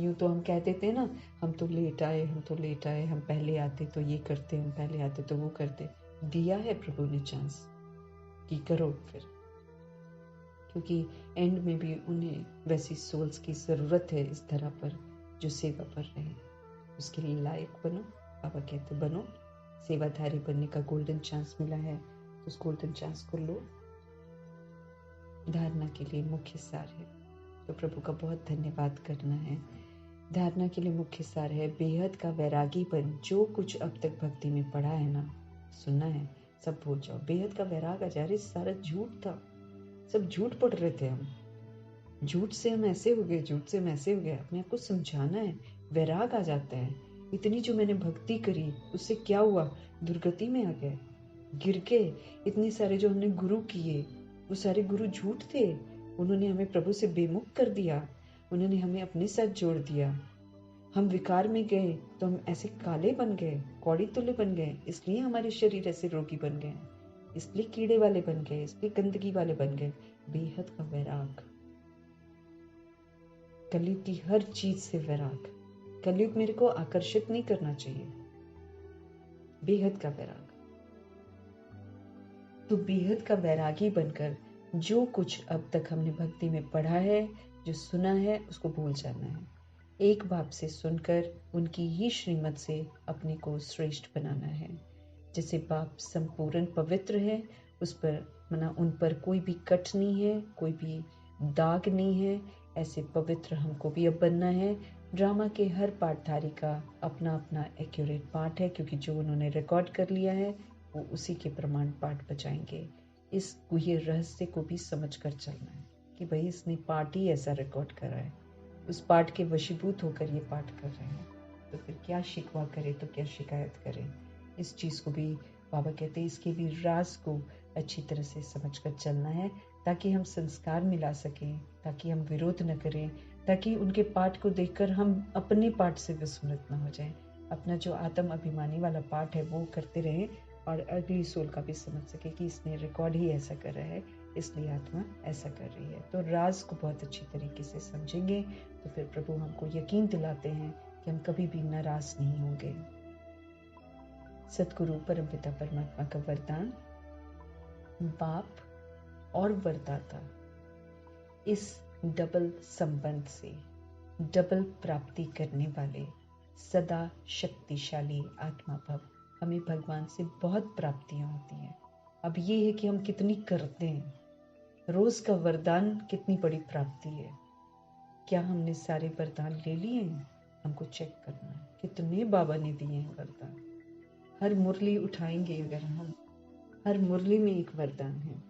यूँ तो हम कह देते हैं ना, हम तो लेट आए, हम तो लेट आए, हम पहले आते तो ये करते, हम पहले आते तो वो करते। दिया है प्रभु ने चांस कि करो। फिर क्योंकि एंड में भी उन्हें वैसी सोल्स की ज़रूरत है इस धरा पर जो सेवा पर रहे। उसके लिए लायक बनो। बाबा कहते बनो। सेवाधारी बनने का गोल्डन चांस मिला है तो उस गोल्डन चांस को लो। धारणा के लिए मुख्य सार है, तो प्रभु का बहुत धन्यवाद करना है। धारणा के लिए मुख्य सार है बेहद का वैरागीपन। जो कुछ अब तक भक्ति में पढ़ा है ना, सुनना है, सब भूल जाओ। बेहद का वैराग आ जा रही, सारा झूठ था, सब झूठ पढ़ रहे थे हम। झूठ से हम ऐसे हो गए, झूठ से हम ऐसे हो गए। अपने आप को समझाना है, वैराग आ जाता है। इतनी जो मैंने भक्ति करी उससे क्या हुआ, दुर्गति में आ गए, गिर गए। इतने सारे जो हमने गुरु किए वो सारे गुरु झूठ थे। उन्होंने हमें प्रभु से बेमुख कर दिया, उन्होंने हमें अपने साथ जोड़ दिया। हम विकार में गए तो हम ऐसे काले बन गए, कौड़ी तुल्य बन गए। इसलिए हमारे शरीर ऐसे रोगी बन गए, इसलिए कीड़े वाले बन गए, इसलिए गंदगी वाले बन गए। बेहद का वैराग, कलयुग की हर चीज से वैराग। कलयुग मेरे को आकर्षित नहीं करना चाहिए, बेहद का वैराग। तो बेहद का वैरागी बनकर जो कुछ अब तक हमने भक्ति में पढ़ा है, जो सुना है, उसको भूल जाना है। एक बाप से सुनकर उनकी ही श्रीमत से अपने को श्रेष्ठ बनाना है। जैसे बाप संपूर्ण पवित्र है, उस पर मना उन पर कोई भी कट नहीं है, कोई भी दाग नहीं है, ऐसे पवित्र हमको भी अब बनना है। ड्रामा के हर पाठधारी का अपना अपना एक्यूरेट पाठ है, क्योंकि जो उन्होंने रिकॉर्ड कर लिया है वो उसी के प्रमाण पाठ बचाएंगे। इस गुह्य रहस्य को भी समझ कर चलना है कि भाई इसने पाठ ही ऐसा रिकॉर्ड करा है, उस पाठ के वशीभूत होकर ये पाठ कर रहे हैं। तो फिर क्या शिकवा करे, तो क्या शिकायत करे। इस चीज़ को भी बाबा कहते हैं, इसके भी राज को अच्छी तरह से समझ कर चलना है, ताकि हम संस्कार मिला सकें, ताकि हम विरोध न करें, ताकि उनके पाठ को देखकर हम अपने पाठ से विस्मृत न हो जाएं। अपना जो आत्म अभिमानी वाला पाठ है वो करते रहें और अगली सोल का भी समझ सके कि इसने रिकॉर्ड ही ऐसा कर रहा है, इसलिए आत्मा ऐसा कर रही है। तो राज को बहुत अच्छी तरीके से समझेंगे तो फिर प्रभु हमको यकीन दिलाते हैं कि हम कभी भी नाराज नहीं होंगे। सतगुरु परमपिता परमात्मा का वरदान, बाप और वरदाता, इस डबल संबंध से डबल प्राप्ति करने वाले सदा शक्तिशाली आत्मा भव। हमें भगवान से बहुत प्राप्तियां होती हैं। अब ये है कि हम कितनी करते हैं। रोज का वरदान कितनी बड़ी प्राप्ति है। क्या हमने सारे वरदान ले लिए हैं? हमको चेक करना है कितने बाबा ने दिए हैं वरदान। हर मुरली उठाएंगे अगर हम, हर मुरली में एक वरदान है,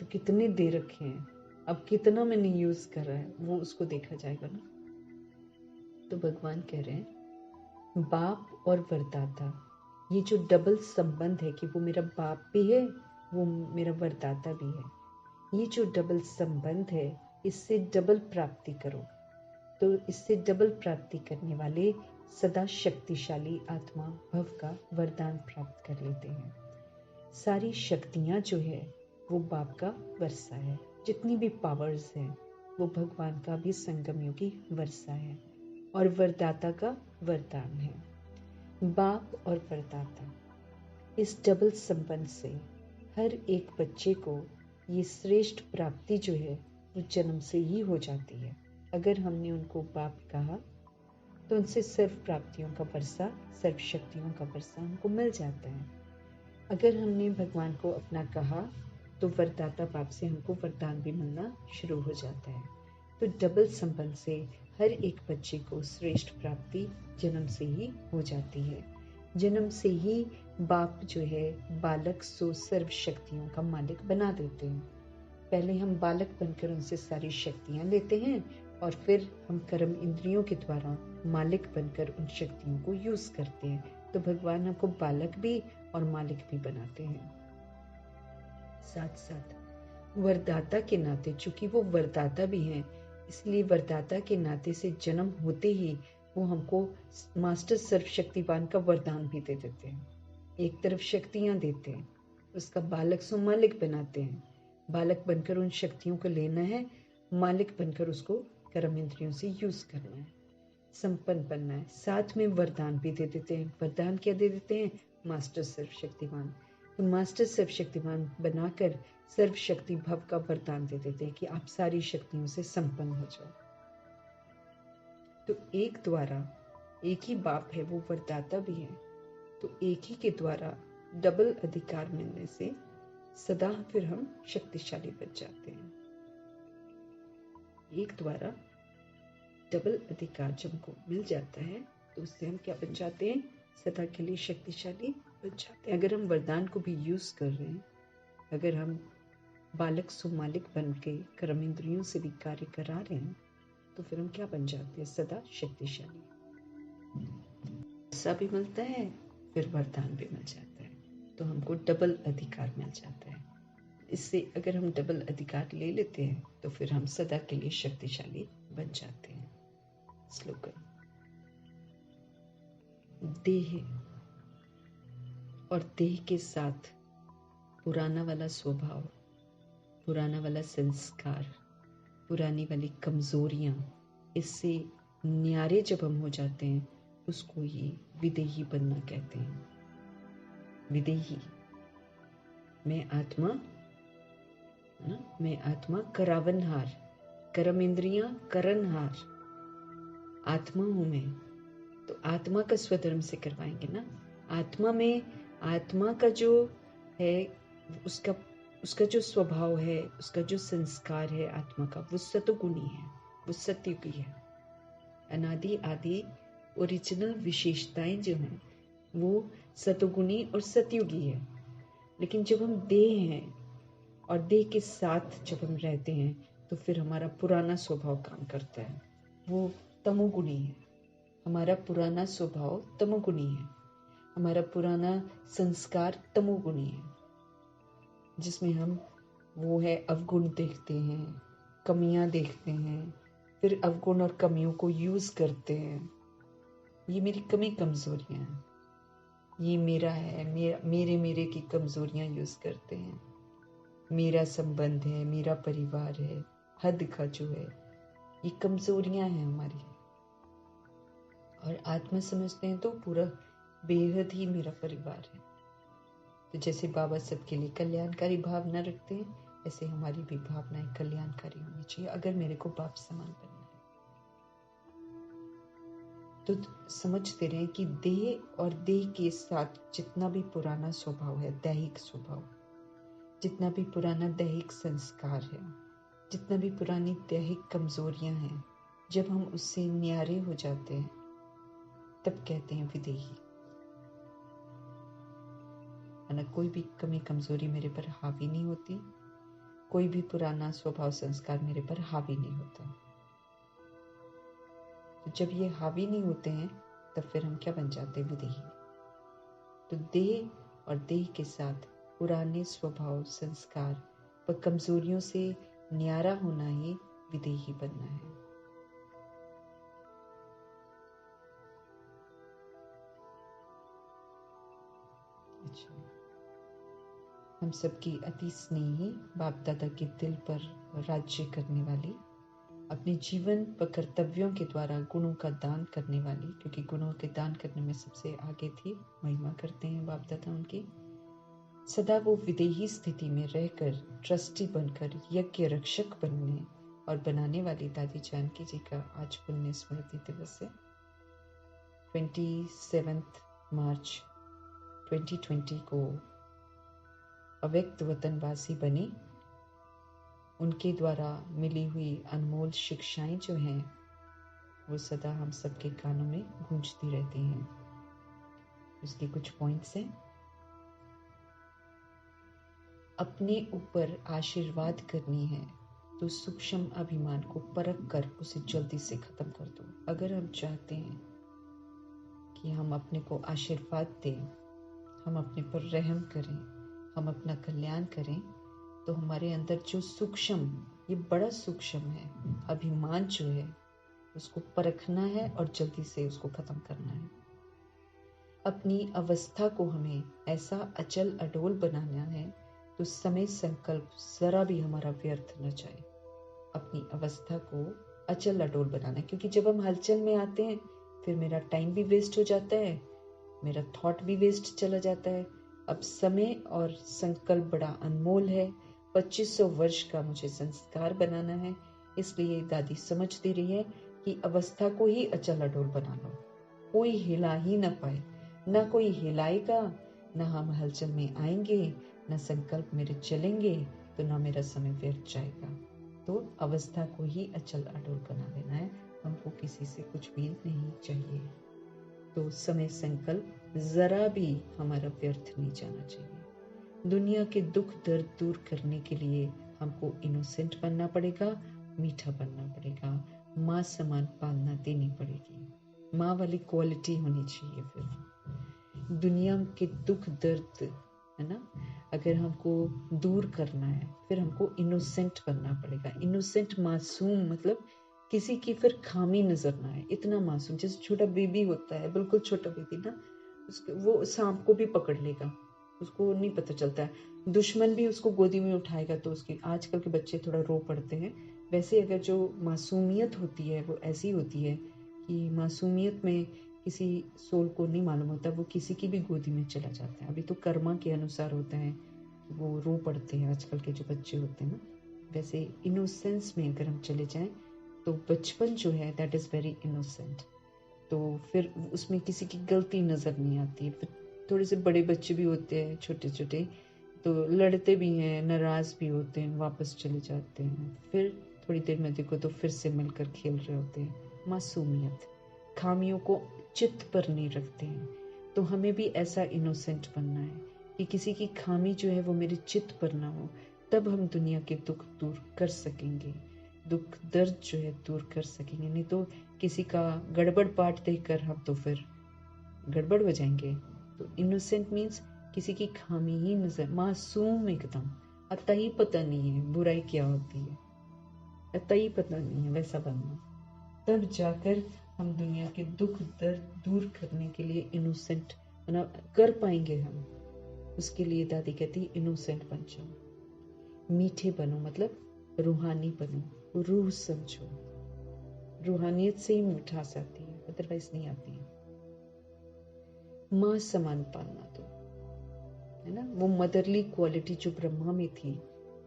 तो कितने दे रखे हैं, अब कितना मैंने यूज कर रहा है वो उसको देखा जाएगा ना। तो भगवान कह रहे हैं बाप और वरदाता, ये जो डबल संबंध है कि वो मेरा बाप भी है, वो मेरा वरदाता भी है। ये जो डबल संबंध है, इससे डबल प्राप्ति करो। तो इससे डबल प्राप्ति करने वाले सदा शक्तिशाली आत्मा भव का वरदान प्राप्त कर लेते हैं। सारी शक्तियां जो है वो बाप का वर्षा है। जितनी भी पावर्स हैं वो भगवान का भी संगम योगी वर्षा है और वरदाता का वरदान है। बाप और वरदाता, इस डबल संबंध से हर एक बच्चे को ये श्रेष्ठ प्राप्ति जो है वो जन्म से ही हो जाती है। अगर हमने उनको बाप कहा तो उनसे सर्व प्राप्तियों का वर्षा, सर्व शक्तियों का वर्षा हमको मिल जाता है। अगर हमने भगवान को अपना कहा तो वरदाता बाप से हमको वरदान भी मिलना शुरू हो जाता है। तो डबल संबंध से हर एक बच्चे को श्रेष्ठ प्राप्ति जन्म से ही हो जाती है। जन्म से ही बाप जो है बालक सो सर्व शक्तियों का मालिक बना देते हैं। पहले हम बालक बनकर उनसे सारी शक्तियां लेते हैं और फिर हम कर्म इंद्रियों के द्वारा मालिक बनकर उन शक्तियों को यूज करते हैं। तो भगवान हमको बालक भी और मालिक भी बनाते हैं। साथ साथ वरदाता के नाते, चूंकि वो वरदाता भी हैं, इसलिए वरदाता के नाते से जन्म होते ही वो हमको मास्टर सर्वशक्तिवान का वरदान भी दे देते हैं। एक तरफ शक्तियां देते हैं, उसका बालक सो मालिक बनाते हैं। बालक बनकर उन शक्तियों को लेना है, मालिक बनकर उसको कर्म इंद्रियों से यूज करना है, संपन्न बनना है। साथ में वरदान भी दे देते हैं। वरदान क्या दे देते हैं? मास्टर सर्वशक्तिवान। तो मास्टर सर्वशक्तिवान बनाकर सर्वशक्ति भव का वरदान दे देते हैं कि आप सारी शक्तियों से संपन्न हो जाओ। तो एक द्वारा, एक ही बाप है, वो वरदाता भी है, तो एक ही के द्वारा डबल अधिकार मिलने से सदा फिर हम शक्तिशाली बन जाते हैं। एक द्वारा डबल अधिकार जब हमको मिल जाता है तो उससे हम क्या बन जाते हैं? सदा के लिए शक्तिशाली बन जाते हैं। अगर हम वरदान को भी यूज कर रहे हैं, अगर हम बालक सुमालिक बन के कर्म इंद्रियों से भी कार्य करा रहे हैं, तो फिर हम क्या बन जाते हैं? सदा शक्तिशाली। पैसा भी मिलता है, फिर वरदान भी मिल जाता है, तो हमको डबल अधिकार मिल जाता है। इससे अगर हम डबल अधिकार ले लेते हैं तो फिर हम सदा के लिए शक्तिशाली बन जाते हैं। स्लोगन: देह और देह के साथ पुराना वाला स्वभाव, पुराना वाला संस्कार, पुरानी वाली कमजोरियां, इससे न्यारे जब हम हो जाते हैं, उसको ही विदेही बनना कहते हैं। विदेही, मैं आत्मा करावनहार, कर्म इंद्रियां करनहार, आत्मा हूं मैं, तो आत्मा का स्वधर्म से करवाएंगे ना। आत्मा में, आत्मा का जो है, उसका जो स्वभाव है, उसका जो संस्कार है आत्मा का, वो सतोगुणी है, वो सत्युगी है। अनादि आदि ओरिजिनल विशेषताएं जो हैं वो सतोगुणी और सतयुगी है। लेकिन जब हम देह हैं और देह के साथ जब हम रहते हैं तो फिर हमारा पुराना स्वभाव काम करता है, वो तमोगुणी है। हमारा पुराना स्वभाव तमोगुणी है, हमारा पुराना संस्कार तमोगुणी है, जिसमें हम वो है अवगुण देखते हैं, कमियां देखते हैं, फिर अवगुण और कमियों को यूज करते हैं। ये मेरी कमी कमजोरियां हैं, ये मेरा है, मेरे की कमजोरियां यूज करते हैं। मेरा संबंध है, मेरा परिवार है, हद का जो है, ये कमजोरियां हैं हमारी। और आत्मा समझते हैं तो पूरा बेहद ही मेरा परिवार है। तो जैसे बाबा सबके लिए कल्याणकारी भावना रखते हैं, ऐसे हमारी भी भावनाएं कल्याणकारी होनी चाहिए अगर मेरे को बाप समान बनना है। तो समझते रहें कि देह और देह के साथ जितना भी पुराना स्वभाव है, दैहिक स्वभाव, जितना भी पुराना दैहिक संस्कार है, जितना भी पुरानी दैहिक कमजोरियां हैं, जब हम उससे न्यारे हो जाते हैं तब कहते हैं विदेही। कोई भी कमी कमजोरी मेरे पर हावी नहीं होती, कोई भी पुराना स्वभाव संस्कार मेरे पर हावी नहीं होता। तो जब ये हावी नहीं होते हैं तब फिर हम क्या बन जाते हैं? विदेही। तो देह और देह के साथ पुराने स्वभाव संस्कार व कमजोरियों से न्यारा होना ही विदेही बनना है। अच्छा, हम सबकी अति स्नेही बाप दादा के दिल पर राज्य करने वाली, अपने जीवन व कर्तव्यों के द्वारा गुणों का दान करने वाली, क्योंकि गुणों के दान करने में सबसे आगे थी, महिमा करते हैं बाप दादा उनकी। सदा वो विदेही स्थिति में रहकर ट्रस्टी बनकर यज्ञ रक्षक बनने और बनाने वाली दादी जानकी जी का आज पुण्य स्मृति दिवस है। 27 मार्च 2020 को अव्यक्त वतनवासी बनी। उनके द्वारा मिली हुई अनमोल शिक्षाएं जो हैं वो सदा हम सबके कानों में गूंजती रहती हैं। उसके कुछ पॉइंट्स हैं। अपने ऊपर आशीर्वाद करनी है तो सूक्ष्म अभिमान को परख कर उसे जल्दी से खत्म कर दो। अगर हम चाहते हैं कि हम अपने को आशीर्वाद दें, हम अपने पर रहम करें, हम अपना कल्याण करें, तो हमारे अंदर जो सूक्ष्म, ये बड़ा सूक्ष्म है, अभिमान जो है, उसको परखना है और जल्दी से उसको खत्म करना है। अपनी अवस्था को हमें ऐसा अचल अडोल बनाना है तो समय संकल्प जरा भी हमारा व्यर्थ न जाए। अपनी अवस्था को अचल अडोल बनाना है, क्योंकि जब हम हलचल में आते हैं फिर मेरा टाइम भी वेस्ट हो जाता है, मेरा थॉट भी वेस्ट चला जाता है। अब समय और संकल्प बड़ा अनमोल है, 2500 वर्ष का मुझे संस्कार बनाना है। इसलिए दादी समझ दे रही है कि अवस्था को ही अचल अडोल बना लो, कोई हिला ही न पाए, न कोई हिलाएगा, न हम हलचल में आएंगे, न संकल्प मेरे चलेंगे, तो न मेरा समय व्यर्थ जाएगा। तो अवस्था को ही अचल अडोल बना लेना है, हमको किसी से कुछ भी नहीं चाहिए। तो समय संकल्प जरा भी हमारा व्यर्थ नहीं जाना चाहिए। दुनिया के दुख दर्द दूर करने के लिए हमको इनोसेंट बनना पड़ेगा, मीठा बनना पड़ेगा, माँ समान पालना देनी पड़ेगी, माँ वाली क्वालिटी होनी चाहिए। फिर दुनिया के दुख दर्द, है ना, अगर हमको दूर करना है फिर हमको इनोसेंट बनना पड़ेगा। इनोसेंट मासूम मतलब किसी की फिर खामी नजर ना आए, इतना मासूम। जैसे छोटा बेबी होता है, बिल्कुल छोटा बेबी ना, वो सांप को भी पकड़ लेगा, उसको नहीं पता चलता है। दुश्मन भी उसको गोदी में उठाएगा तो उसकी, आजकल के बच्चे थोड़ा रो पड़ते हैं। वैसे अगर जो मासूमियत होती है वो ऐसी होती है कि मासूमियत में किसी सोल को नहीं मालूम होता, वो किसी की भी गोदी में चला जाता है। अभी तो कर्मा के अनुसार होता है कि वो रो पड़ते हैं आजकल के जो बच्चे होते हैं ना। वैसे इनोसेंस में अगर हम चले जाएं तो बचपन जो है दैट इज़ वेरी इनोसेंट। तो फिर उसमें किसी की गलती नज़र नहीं आती। फिर थोड़े से बड़े बच्चे भी होते हैं छोटे छोटे, तो लड़ते भी हैं, नाराज़ भी होते हैं, वापस चले जाते हैं। फिर थोड़ी देर में देखो तो फिर से मिलकर खेल रहे होते हैं। मासूमियत, खामियों को चित्त पर नहीं रखते हैं। तो हमें भी ऐसा इनोसेंट बनना है कि किसी की खामी जो है वो मेरे चित्त पर ना हो, तब हम दुनिया के दुख दूर कर सकेंगे, दुख दर्द जो है दूर कर सकेंगे। नहीं तो किसी का गड़बड़ पाठ देखकर हम तो फिर गड़बड़ हो जाएंगे। तो इनोसेंट मीन्स किसी की खामी ही नजर, मासूम एकदम, अता ही पता नहीं है बुराई क्या होती है, अता ही पता नहीं है, वैसा बनना। तब जाकर हम दुनिया के दुख दर्द दूर करने के लिए इनोसेंट बना कर पाएंगे हम। उसके लिए दादी कहती इनोसेंट बन जाओ, मीठे बनो, मतलब रूहानी बनो, रूह समझो। रूहानियत से ही मिठास आती है, अदरवाइज नहीं आती है। माँ समान पालना दो, है ना, वो मदरली क्वालिटी जो ब्रह्मा में थी,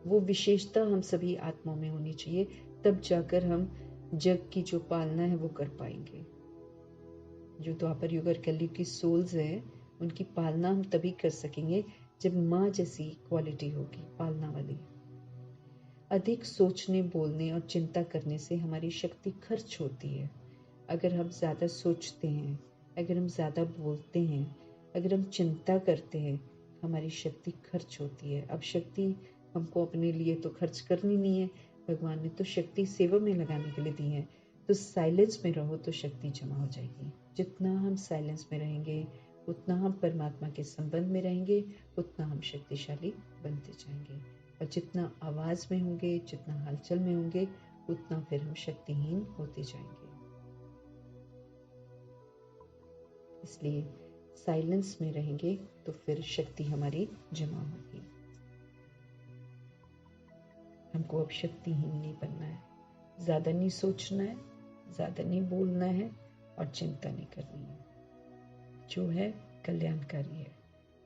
वो विशेषता हम सभी आत्माओं में होनी चाहिए। तब जाकर हम जग की जो पालना है वो कर पाएंगे। जो द्वापर युग और कलयुग की सोल्स है, उनकी पालना हम तभी कर सकेंगे जब माँ जैसी क्वालिटी होगी पालना वाली। अधिक सोचने, बोलने और चिंता करने से हमारी शक्ति खर्च होती है। अगर हम ज़्यादा सोचते हैं, अगर हम ज़्यादा बोलते हैं, अगर हम चिंता करते हैं, हमारी शक्ति खर्च होती है। अब शक्ति हमको अपने लिए तो खर्च करनी नहीं है, भगवान ने तो शक्ति सेवा में लगाने के लिए दी है। तो साइलेंस में रहो तो शक्ति जमा हो जाएगी। जितना हम साइलेंस में रहेंगे, उतना हम परमात्मा के संबंध में रहेंगे, उतना हम शक्तिशाली बनते जाएंगे। और जितना आवाज़ में होंगे, जितना हलचल में होंगे, उतना फिर हम शक्तिहीन होते जाएंगे। इसलिए साइलेंस में रहेंगे तो फिर शक्ति हमारी जमा होगी। हमको अब शक्तिहीन नहीं बनना है, ज़्यादा नहीं सोचना है, ज़्यादा नहीं बोलना है और चिंता नहीं करनी है। जो है कल्याणकारी है,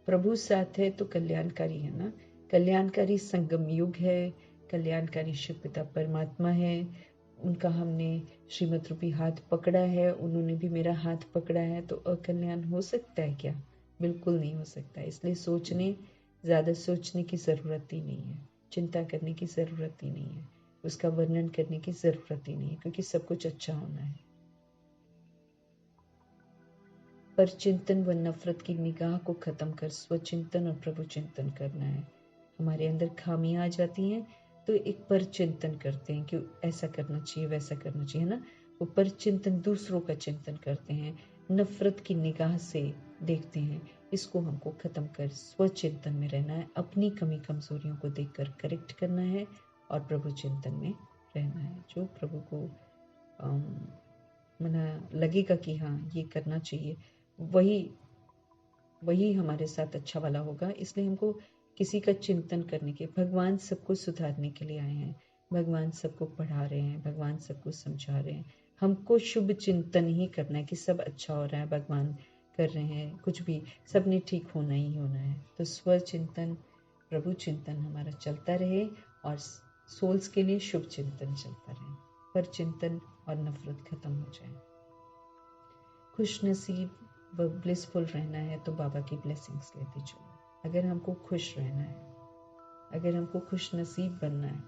प्रभु साथ है तो कल्याणकारी है ना। कल्याणकारी संगम युग है, कल्याणकारी शिव पिता परमात्मा है। उनका हमने श्रीमत रूपी हाथ पकड़ा है, उन्होंने भी मेरा हाथ पकड़ा है, तो अकल्याण हो सकता है क्या? बिल्कुल नहीं हो सकता। इसलिए ज़्यादा सोचने की ज़रूरत ही नहीं है, चिंता करने की ज़रूरत ही नहीं है, उसका वर्णन करने की ज़रूरत ही नहीं है, क्योंकि सब कुछ अच्छा होना है। पर चिंतन व नफरत की निगाह को खत्म कर स्वचिंतन और प्रभु चिंतन करना है। हमारे अंदर खामियां आ जाती हैं तो एक पर चिंतन करते हैं कि ऐसा करना चाहिए, वैसा करना चाहिए, है ना। वो पर चिंतन दूसरों का चिंतन करते हैं, नफरत की निगाह से देखते हैं। इसको हमको खत्म कर स्वचिंतन में रहना है, अपनी कमी कमजोरियों को देखकर करेक्ट करना है और प्रभु चिंतन में रहना है। जो प्रभु को मना लगेगा कि हाँ ये करना चाहिए, वही हमारे साथ अच्छा वाला होगा। इसलिए हमको किसी का चिंतन करने के, भगवान सबको सुधारने के लिए आए हैं, भगवान सबको पढ़ा रहे हैं, भगवान सबको समझा रहे हैं। हमको शुभ चिंतन ही करना है कि सब अच्छा हो रहा है, भगवान कर रहे हैं, कुछ भी सब ने ठीक होना ही होना है। तो स्व चिंतन प्रभु चिंतन हमारा चलता रहे और सोल्स के लिए शुभ चिंतन चलता रहे, पर चिंतन और नफरत खत्म हो जाए। खुश नसीब व ब्लिसफुल रहना है तो बाबा की ब्लेसिंग्स लेते चलो। अगर हमको खुश रहना है, अगर हमको खुश नसीब बनना है,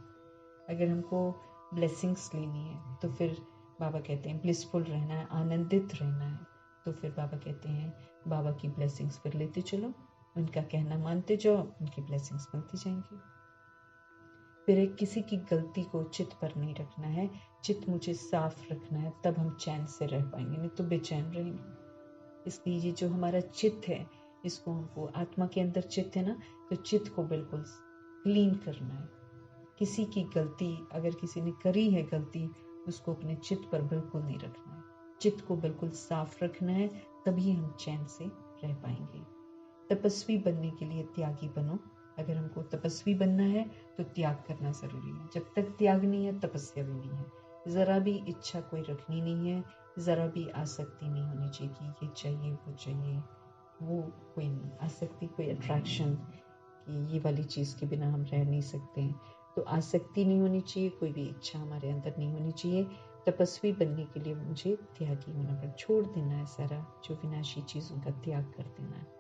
अगर हमको ब्लेसिंग्स लेनी है, तो फिर बाबा कहते हैं ब्लिसफुल रहना है, आनंदित रहना है, तो फिर बाबा कहते हैं बाबा की ब्लेसिंग्स फिर लेते चलो, उनका कहना मानते जाओ, उनकी ब्लेसिंग्स मिलती जाएंगी। फिर एक किसी की गलती को चित्त पर नहीं रखना है, चित्त मुझे साफ रखना है, तब हम चैन से रह पाएंगे, नहीं तो बेचैन रहेंगे। इसलिए ये जो हमारा चित्त है, इसको हमको आत्मा के अंदर चित्त है ना, तो चित्त को बिल्कुल क्लीन करना है। किसी की गलती, अगर किसी ने करी है गलती, उसको अपने चित्त पर बिल्कुल नहीं रखना है, चित्त को बिल्कुल साफ रखना है, तभी हम चैन से रह पाएंगे। तपस्वी बनने के लिए त्यागी बनो। अगर हमको तपस्वी बनना है तो त्याग करना जरूरी है। जब तक त्याग नहीं है तपस्या भी नहीं है। जरा भी इच्छा कोई रखनी नहीं है, जरा भी आसक्ति नहीं होनी चाहिए कि ये चाहिए वो चाहिए, वो कोई नहीं आसक्ति, कोई अट्रैक्शन कि ये वाली चीज़ के बिना हम रह नहीं सकते। तो आसक्ति नहीं होनी चाहिए, कोई भी इच्छा हमारे अंदर नहीं होनी चाहिए। तपस्वी बनने के लिए मुझे त्यागी होना पड़ेगा, छोड़ देना है सारा जो विनाशी चीज़ों का त्याग कर देना है।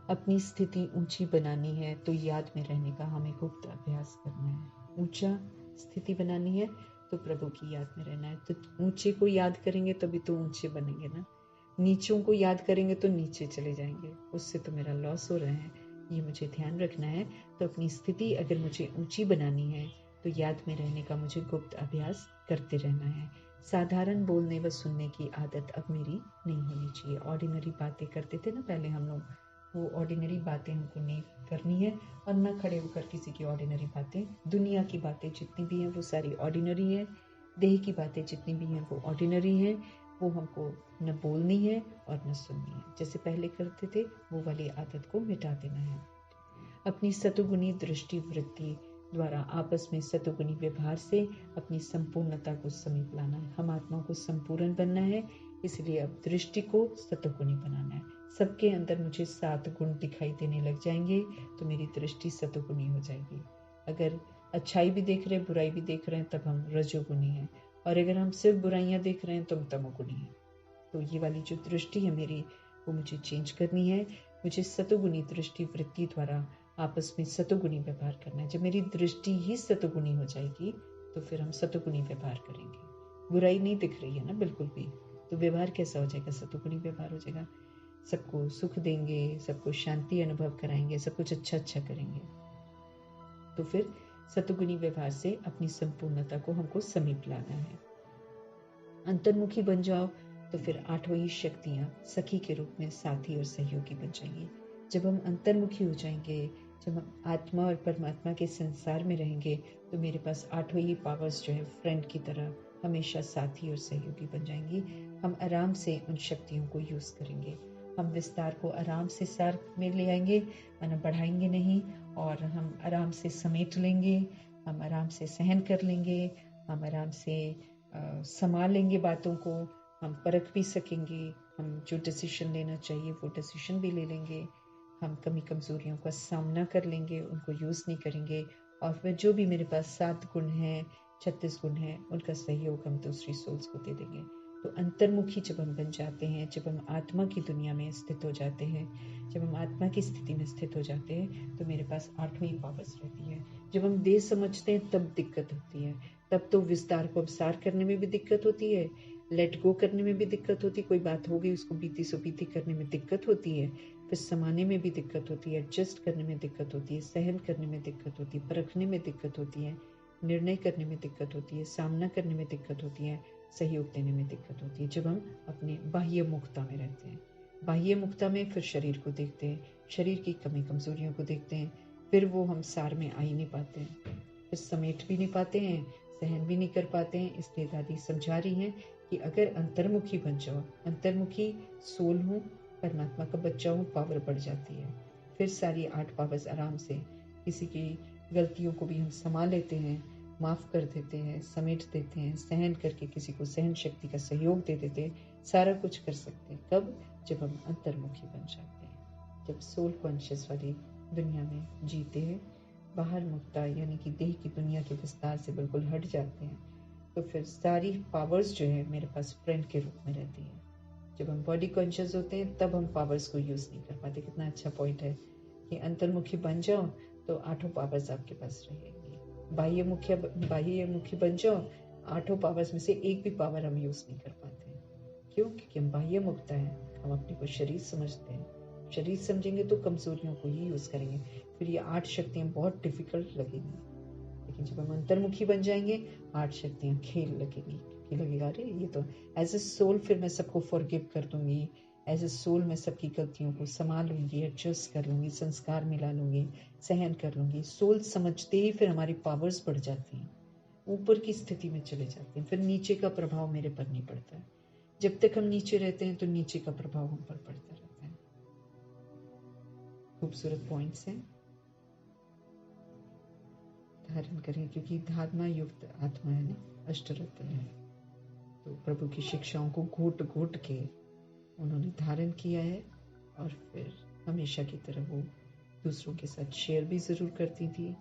अपनी स्थिति ऊंची बनानी है तो याद में रहने का हमें गुप्त अभ्यास करना है। ऊंचा स्थिति बनानी है तो प्रभु की याद में रहना है। तो ऊंचे को याद करेंगे तभी तो ऊंचे बनेंगे ना, नीचों को याद करेंगे तो नीचे चले जाएंगे, उससे तो मेरा लॉस हो रहा है, ये मुझे ध्यान रखना है। तो अपनी स्थिति अगर मुझे ऊंची बनानी है तो याद में रहने का मुझे गुप्त अभ्यास करते रहना है। साधारण बोलने व सुनने की आदत अब मेरी नहीं होनी चाहिए। ऑर्डिनरी बातें करते थे ना पहले हम लोग, वो ऑर्डिनरी बातें हमको नहीं करनी है, और न खड़े होकर किसी की ऑर्डिनरी बातें, दुनिया की बातें जितनी भी हैं वो सारी ऑर्डिनरी है, देह की बातें जितनी भी हैं वो ऑर्डिनरी हैं, वो हमको न बोलनी है और न सुननी है। जैसे पहले करते थे वो वाली आदत को मिटा देना है। अपनी सतुगुणी दृष्टि वृत्ति द्वारा आपस में सतुगुणी व्यवहार से अपनी संपूर्णता को समीप लाना है। हम आत्मा को संपूर्ण बनना है, इसलिए अब दृष्टि को सतुगुणी बनाना है। सबके अंदर मुझे 7 गुण दिखाई देने लग जाएंगे तो मेरी दृष्टि सतुगुणी हो जाएगी। अगर अच्छाई भी देख रहे हैं, बुराई भी देख रहे हैं, तब हम रजोगुणी हैं, और अगर हम सिर्फ बुराइयां देख रहे हैं तो हम तमोगुणी हैं। तो ये वाली जो दृष्टि है मेरी, वो मुझे चेंज करनी है। मुझे सतुगुणी दृष्टि वृत्ति द्वारा आपस में सतुगुणी व्यवहार करना है। जब मेरी दृष्टि ही सतुगुणी हो जाएगी तो फिर हम सतुगुणी व्यवहार करेंगे। बुराई नहीं दिख रही है ना बिल्कुल भी, तो व्यवहार कैसा हो जाएगा? सतुगुणी व्यवहार हो जाएगा। सबको सुख देंगे, सबको शांति अनुभव कराएंगे, सब कुछ अच्छा अच्छा करेंगे। तो फिर सतुगुणी व्यवहार से अपनी संपूर्णता को हमको समीप लाना है। अंतर्मुखी बन जाओ तो फिर 8वीं शक्तियाँ सखी के रूप में साथी और सहयोगी बन जाएंगी। जब हम अंतर्मुखी हो जाएंगे, जब हम आत्मा और परमात्मा के संसार में रहेंगे, तो मेरे पास 8वीं पावर्स जो है फ्रेंड की तरह हमेशा साथी और सहयोगी बन जाएंगी। हम आराम से उन शक्तियों को यूज़ करेंगे। हम विस्तार को आराम से सार में ले आएंगे, माना बढ़ाएंगे नहीं, और हम आराम से समेट लेंगे, हम आराम से सहन कर लेंगे, हम आराम से संभाल लेंगे बातों को, हम परख भी सकेंगे, हम जो डिसीजन लेना चाहिए वो डिसीजन भी ले लेंगे, हम कमी कमज़ोरियों का सामना कर लेंगे, उनको यूज़ नहीं करेंगे, और फिर जो भी मेरे पास 7 गुण हैं, 36 गुण हैं, उनका सहयोग हम दूसरी सोल्स को दे देंगे। तो अंतर्मुखी जब हम बन जाते हैं, जब हम आत्मा की दुनिया में स्थित हो जाते हैं, जब हम आत्मा की स्थिति में स्थित हो जाते हैं, तो मेरे पास 8वीं पावर्स रहती है। जब हम देह समझते हैं तब दिक्कत होती है, तब तो विस्तार को अवसार करने में भी दिक्कत होती है, लेट गो करने में भी दिक्कत होती है, कोई बात हो गई उसको बीती सो बीती करने में दिक्कत होती है, फिर समाने में भी दिक्कत होती है, एडजस्ट करने में दिक्कत होती है, सहन करने में दिक्कत होती है, परखने में दिक्कत होती है, निर्णय करने में दिक्कत होती है, सामना करने में दिक्कत होती है, सहयोग देने में दिक्कत होती है। जब हम अपने बाह्य मुक्ता में रहते हैं, बाह्य मुक्ता में फिर शरीर को देखते हैं, शरीर की कमी कमजोरियों को देखते हैं, फिर वो हम सार में आ ही नहीं पाते हैं, फिर समेट भी नहीं पाते हैं, सहन भी नहीं कर पाते हैं। इसलिए दादी समझा रही हैं कि अगर अंतर्मुखी बन जाओ, अंतर्मुखी सोल हूँ, परमात्मा का बच्चा हूँ, पावर बढ़ जाती है। फिर सारी 8 पावर्स आराम से, किसी की गलतियों को भी हम संभाल लेते हैं, माफ़ कर देते हैं, समेट देते हैं, सहन करके किसी को सहन शक्ति का सहयोग दे देते हैं, सारा कुछ कर सकते हैं। कब? जब हम अंतर्मुखी बन जाते हैं, जब सोल कॉन्शियस वाली दुनिया में जीते हैं, बाहर मुक्ता यानी कि देह की दुनिया के विस्तार से बिल्कुल हट जाते हैं, तो फिर सारी पावर्स जो है मेरे पास फ्रेंड के रूप में रहती है। जब हम बॉडी कॉन्शियस होते हैं तब हम पावर्स को यूज़ नहीं कर पाते। कितना अच्छा पॉइंट है कि अंतर्मुखी बन जाओ तो 8 पावर्स आपके पास रहेंगी। बाह्यमुखी बन जाओ, 8 पावर्स में से एक भी पावर हम यूज़ नहीं कर पाते। क्यों? क्योंकि हम बाह्य मुक्ता हैं, हम अपने को शरीर समझते हैं। शरीर समझेंगे तो कमजोरियों को ही यूज़ करेंगे, फिर ये 8 शक्तियाँ बहुत डिफिकल्ट लगेंगी। लेकिन जब हम अंतर्मुखी बन जाएंगे, 8 शक्तियाँ खेल लगेंगी, कि लगेगा अरे ये तो एज ए सोल फिर मैं सबको फॉरगिव कर दूंगी, एज ए सोल मैं सबकी गलतियों को संभाल लूंगी, एडजस्ट कर लूंगी, संस्कार मिला लूंगी, सहन कर लूंगी। सोल समझते ही फिर हमारी पावर्स बढ़ जाती हैं, ऊपर की स्थिति में चले जाते हैं, फिर नीचे का प्रभाव मेरे पर नहीं पड़ता है। जब तक हम नीचे रहते हैं तो नीचे का प्रभाव हम पर पड़ता रहता है। खूबसूरत पॉइंट्स हैं, धारण करें, क्योंकि धारणा युक्त आत्मा है ना, अष्टरत्न है। तो प्रभु की शिक्षाओं को घोट घोट के उन्होंने धारण किया है, और फिर हमेशा की तरह वो दूसरों के साथ शेयर भी जरूर करती थी।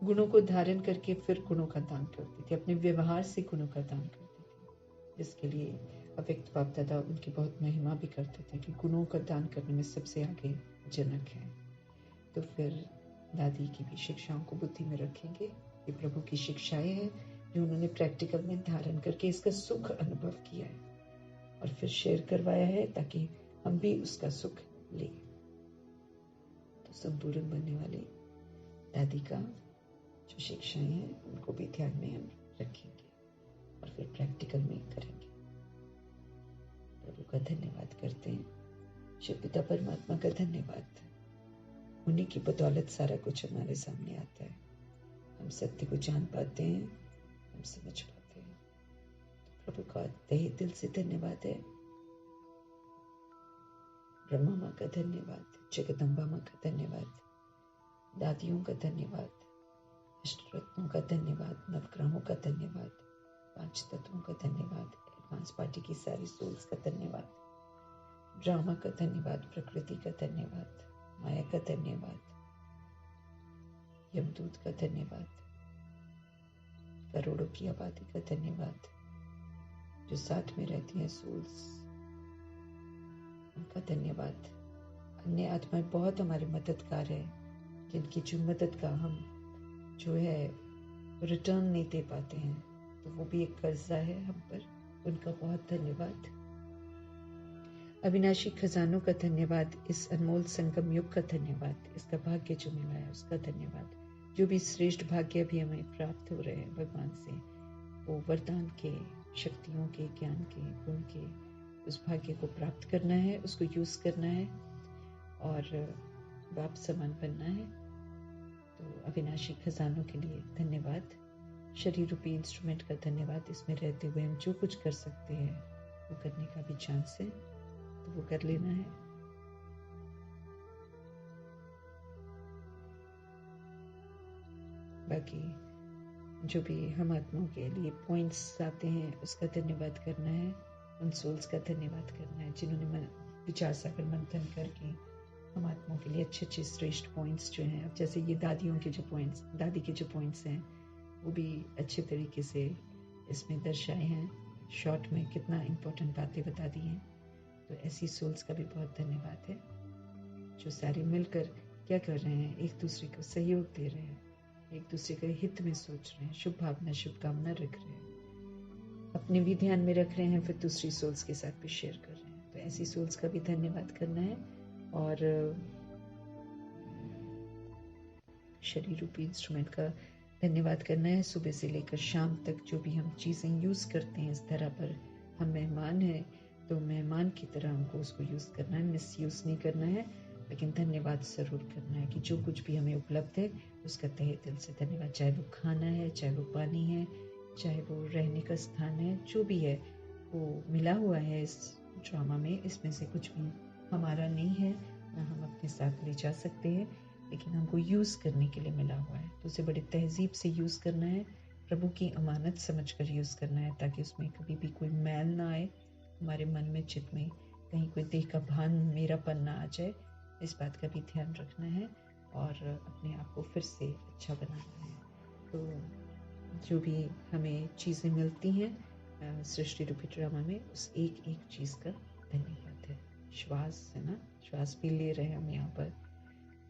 गुणों को धारण करके फिर गुणों का दान करती थी, अपने व्यवहार से गुणों का दान करती थी, जिसके लिए अव्यक्त बाप दादा उनकी बहुत महिमा भी करते थे कि गुणों का दान करने में सबसे आगे जनक है। तो फिर दादी की भी शिक्षाओं को बुद्धि में रखेंगे। ये प्रभु की शिक्षाएं हैं जो उन्होंने प्रैक्टिकल में धारण करके इसका सुख अनुभव किया है और फिर शेयर करवाया है, ताकि हम भी उसका सुख लें। तो संपूर्ण बनने वाले दादी का जो शिक्षाएं हैं उनको भी ध्यान में हम रखेंगे और फिर प्रैक्टिकल में करेंगे। प्रभु का धन्यवाद करते हैं, शिव पिता परमात्मा का धन्यवाद। उन्हीं की बदौलत सारा कुछ हमारे सामने आता है, हम सत्य को जान पाते हैं, हम समझ पाते हैं। तो प्रभु का तहे दिल से धन्यवाद है। ब्रह्मा माँ का धन्यवाद, जगदम्बा माँ का धन्यवाद, दादियों का धन्यवाद, अष्टरत्नों का धन्यवाद, नवग्रहों का धन्यवाद, 5 तत्वों का धन्यवाद, एडवांस पार्टी की सारी सोल्स का धन्यवाद, ड्रामा का धन्यवाद, प्रकृति का धन्यवाद, माया का धन्यवाद, यमदूत का धन्यवाद, करोड़ों की आबादी का धन्यवाद, जो साथ में रहती हैं सोल्स, उनका धन्यवाद। अन्य आत्माएं बहुत हमारे मददगार है, जिनकी जो मदद का हम जो है रिटर्न नहीं दे पाते हैं, तो वो भी एक कर्जा है हम पर, उनका बहुत धन्यवाद। अविनाशी खजानों का धन्यवाद, इस अनमोल संगम युग का धन्यवाद, इसका भाग्य जो मिला है उसका धन्यवाद। जो भी श्रेष्ठ भाग्य भी हमें प्राप्त हो रहे हैं भगवान से, वो वरदान के, शक्तियों के, ज्ञान के, गुण के, उस भाग्य को प्राप्त करना है, उसको यूज करना है और बाप समान बनना है। तो अविनाशी खजानों के लिए धन्यवाद। शरीर रूपी इंस्ट्रूमेंट का धन्यवाद, इसमें रहते हुए हम जो कुछ कर सकते हैं वो करने का भी चांस है, तो वो कर लेना है। बाकी जो भी हम आत्माओं के लिए पॉइंट्स आते हैं उसका धन्यवाद करना है, उन सोल्स का धन्यवाद करना है जिन्होंने विचार सागर मंथन करके हम आत्माओं के लिए अच्छे अच्छे श्रेष्ठ पॉइंट्स जो हैं, अब जैसे ये दादियों के जो पॉइंट्स, दादी के जो पॉइंट्स हैं वो भी अच्छे तरीके से इसमें दर्शाए हैं, शॉर्ट में कितना इम्पोर्टेंट बातें बता दी हैं। तो ऐसी सोल्स का भी बहुत धन्यवाद है जो सारे मिलकर क्या कर रहे हैं, एक दूसरे को सहयोग दे रहे हैं, एक दूसरे के हित में सोच रहे हैं, शुभ भावना शुभकामना रख रहे हैं, अपने भी ध्यान में रख रहे हैं, फिर दूसरी सोल्स के साथ भी शेयर कर रहे हैं। तो ऐसी सोल्स का भी धन्यवाद करना है और शरीर रूपी इंस्ट्रूमेंट का धन्यवाद करना है। सुबह से लेकर शाम तक जो भी हम चीज़ें यूज़ करते हैं इस तरह पर, हम मेहमान हैं तो मेहमान की तरह हमको उसको यूज़ करना है, मिसयूज़ नहीं करना है, लेकिन धन्यवाद ज़रूर करना है कि जो कुछ भी हमें उपलब्ध है उसका तहे दिल से धन्यवाद। चाहे वो खाना है, चाहे वो पानी है, चाहे वो रहने का स्थान है, जो भी है वो मिला हुआ है इस ड्रामा में, इसमें से कुछ भी हमारा नहीं है, ना हम अपने साथ ले जा सकते हैं, लेकिन हमको यूज़ करने के लिए मिला हुआ है। तो उसे बड़ी तहजीब से यूज़ करना है, प्रभु की अमानत समझकर यूज़ करना है, ताकि उसमें कभी भी कोई मैल ना आए, हमारे मन में चित्त में कहीं कोई देह का भान, मेरापन ना आ जाए, इस बात का भी ध्यान रखना है। और अपने आप को फिर से अच्छा बनाना है। तो जो भी हमें चीज़ें मिलती हैं सृष्टि रूपी ड्रामा में, उस एक एक चीज़ का धन्यवाद है। श्वास है ना, श्वास भी ले रहे हैं हम यहाँ पर।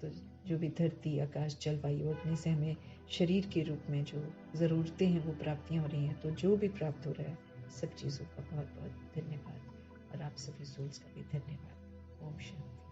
तो जो भी धरती, आकाश, जलवायु, अग्नि से हमें शरीर के रूप में जो ज़रूरतें हैं वो प्राप्तियाँ हो रही हैं, तो जो भी प्राप्त हो रहा है सब चीज़ों का बहुत बहुत धन्यवाद, और आप सभी सोल्स का भी धन्यवाद। ओम शांति।